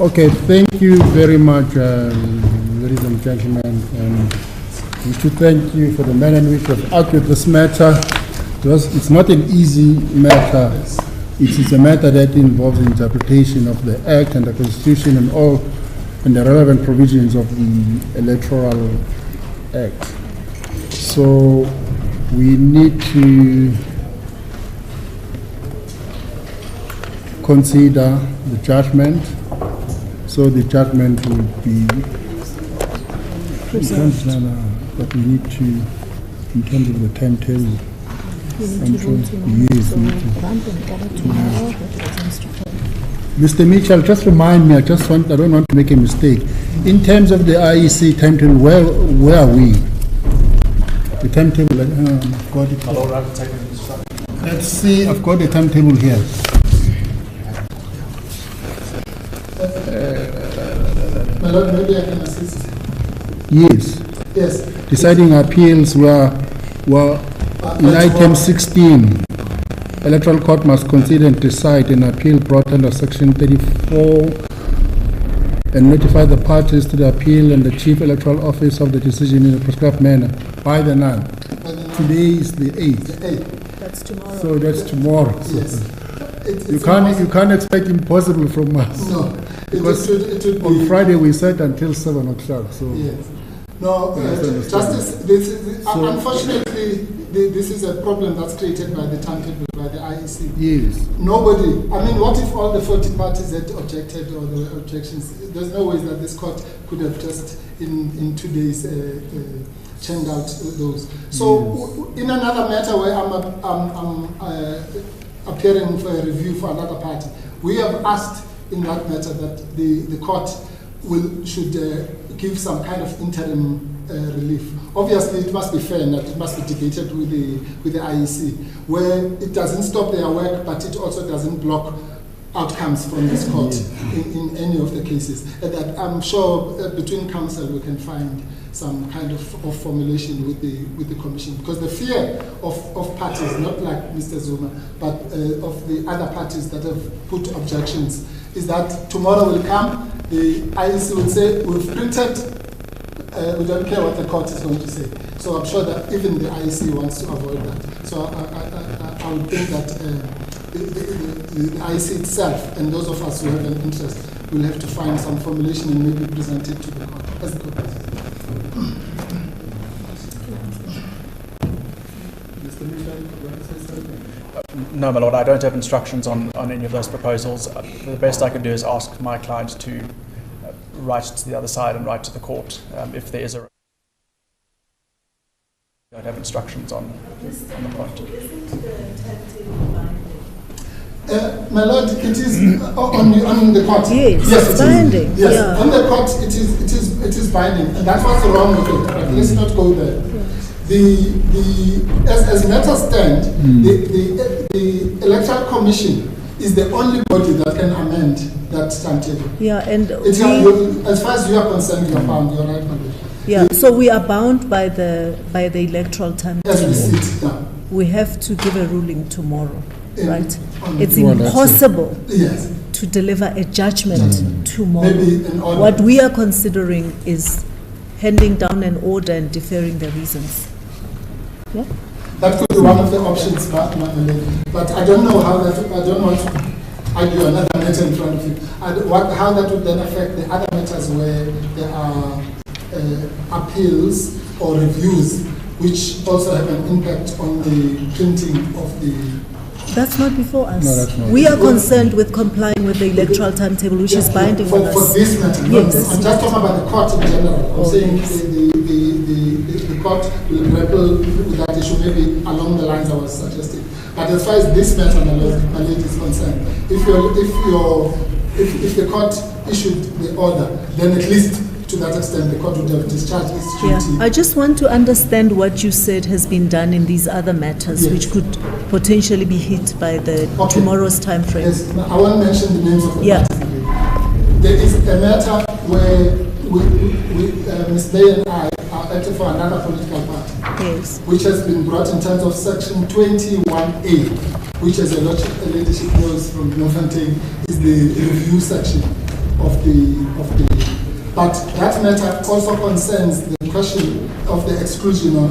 Okay, thank you very much, ladies and gentlemen. And we should thank you for the manner in which you have argued this matter. It's not an easy matter. It is a matter that involves the interpretation of the Act and the Constitution and the relevant provisions of the Electoral Act. So we need to consider the judgment. So the judgment will be but we need to, in terms of the timetable. Mr. Mitchell, just remind me, I don't want to make a mistake. In terms of the IEC timetable, where are we? The timetable, I've got it. Let's see, I've got the timetable here. My Lord, maybe I can assist. Yes. Yes. Deciding appeals were in item 16. Electoral Court must consider and decide an appeal brought under section 34 and notify the parties to the appeal and the Chief Electoral Office of the decision in a prescribed manner by the 9th. Today is the 8th. The 8th. That's tomorrow. So that's tomorrow. Yes. You can't expect impossible from us. No. Because it would be on Friday we sat until 7 o'clock. So yes. No, Justice, unfortunately, this is a problem that's created by the timetable, by the IEC. Yes. Nobody, what if all the 40 parties had objected or there were objections? There's no way that this court could have just, in 2 days, churned out those. So, in another matter where I'm appearing for a review for another party, we have asked in that matter that the court should give some kind of interim relief. Obviously, it must be fair and that it must be debated with the IEC, where it doesn't stop their work, but it also doesn't block outcomes from this court in any of the cases. And that I'm sure between counsel we can find some kind of formulation with the commission, because the fear of parties, not like Mr. Zuma, but of the other parties that have put objections, is that tomorrow will come, the IEC will say, we've printed, we don't care what the court is going to say. So I'm sure that even the IEC wants to avoid that. So I would think that the IEC itself and those of us who have an interest will have to find some formulation and maybe present it to the court as the court does. No, my lord, I don't have instructions on any of those proposals. The best I can do is ask my client to write to the other side and write to the court if there is a... I don't have instructions on the point. My lord, it is on the court. Yes, it's binding. Yes, Yeah. on the court it is binding, and that's what's wrong with it. But let's not go there. As matters stand, the Electoral Commission is the only body that can amend that timetable. Yeah, and As far as you are concerned, you are bound. You are right, my lord. yeah, so we are bound by the electoral As we timetable. sit now. We have to give a ruling tomorrow, right? It's Well, that's impossible Yes. to deliver a judgment tomorrow. Maybe an order. What we are considering is handing down an order and deferring the reasons. Yeah? That could be one of the options, but I don't know how that. I don't want to argue another matter in front of you. How that would then affect the other matters where there are appeals or reviews, which also have an impact on the printing of the. That's not before us. No, that's not. We are concerned with complying with the electoral timetable, which is binding for, on us. For this matter, Yes. I'm just talking about the court in general. I'm saying yes. the court will grapple with that issue maybe along the lines I was suggesting. But as far as this matter, my lady is concerned, if the court issued the order, then at least to that extent the court would have discharged its Yeah, duty. I just want to understand what you said has been done in these other matters, Yes. which could potentially be hit by the Okay. tomorrow's time frame. Yes, I won't mention the names of the Yeah. parties again. There is a matter where Ms. Day and I are acting for another political party, Yes. which has been brought in terms of section 21A, which, as a leadership knows from Bloemfontein, is the review section of the. But that matter also concerns the question of the exclusion or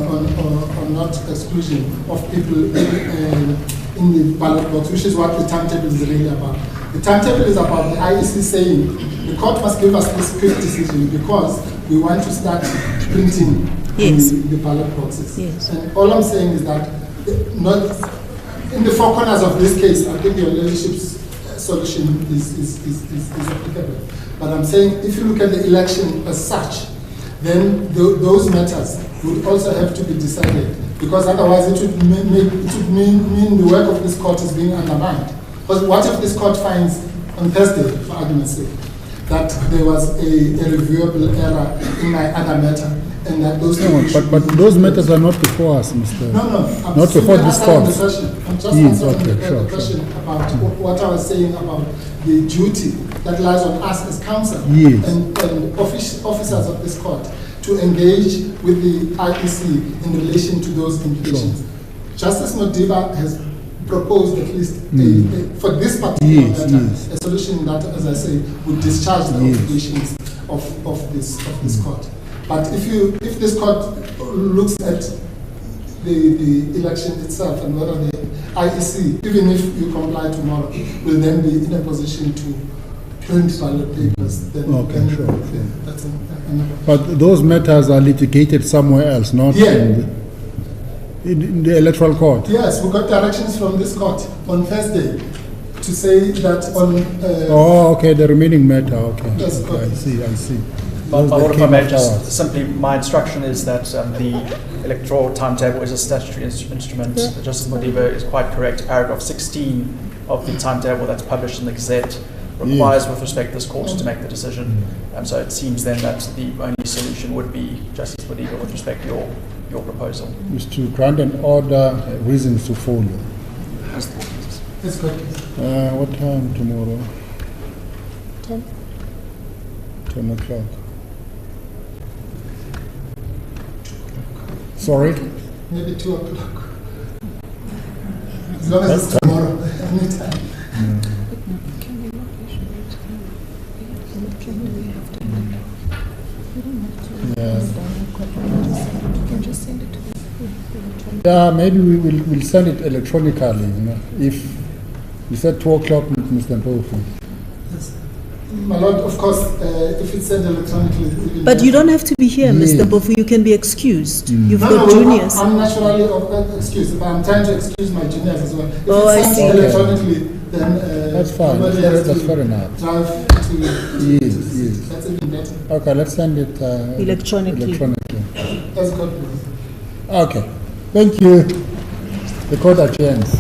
not exclusion of people in the ballot box, which is what the timetable is really about. The timetable is about the IEC saying the court must give us this quick decision because we want to start printing Yes. the ballot boxes. Yes. And all I'm saying is that not in the four corners of this case, I think your leadership's solution is applicable. But I'm saying if you look at the election as such, then those matters would also have to be decided, because otherwise it would mean the work of this court is being undermined. Because what if this court finds on Thursday, for argument's sake, that there was a reviewable error in my other matter, and that those But those matters are not before us, Mr. No, I'm Not before this answering court. the question. I'm just Yes, answering okay, the sure, question about what I was saying about the duty that lies on us as counsel Yes. and officers of this court to engage with the IEC in relation to those implications. Justice Modiba has proposed at least for this particular Yes, matter yes. a solution that, as I say, would discharge the Yes. obligations of this court. But if this court looks at the election itself and whether the IEC, even if you comply tomorrow, will then be in a position to print ballot papers, then Sure. that's another. But those matters are litigated somewhere else, not in the electoral court. Yes, we got directions from this court on Thursday to say that on. The remaining matter. Okay. Yes, Okay, I see. But Those that if I came may, after just us. simply, my instruction is that the electoral timetable is a statutory instrument. Justice Modiba is quite correct. Paragraph 16 of the timetable that's published in the Gazette requires with respect to this court to make the decision. So it seems then that the only solution would be Justice Bodiga with respect to your proposal. Is to grant an order, reasons to follow. Let's go. What time tomorrow? 10 o'clock. Sorry? Maybe 2 o'clock. As long as it's tomorrow, anytime. Yeah, maybe we'll send it electronically, you know. If you said 2 o'clock, Mr. Mpofu. Yes. My Lord, of course, if it's sent electronically... But you don't have to be here, Yes. Mr. Mpofu. You can be excused. You've No, got no, juniors. I'm naturally excused, but I'm trying to excuse my juniors as well. If Oh, I it's see. sent electronically, then... That's fine. nobody has That's to fair enough. Drive to... Yes. That's even better. Okay, let's send it Electronically. As God wills. Okay. Thank you. The court adjourns.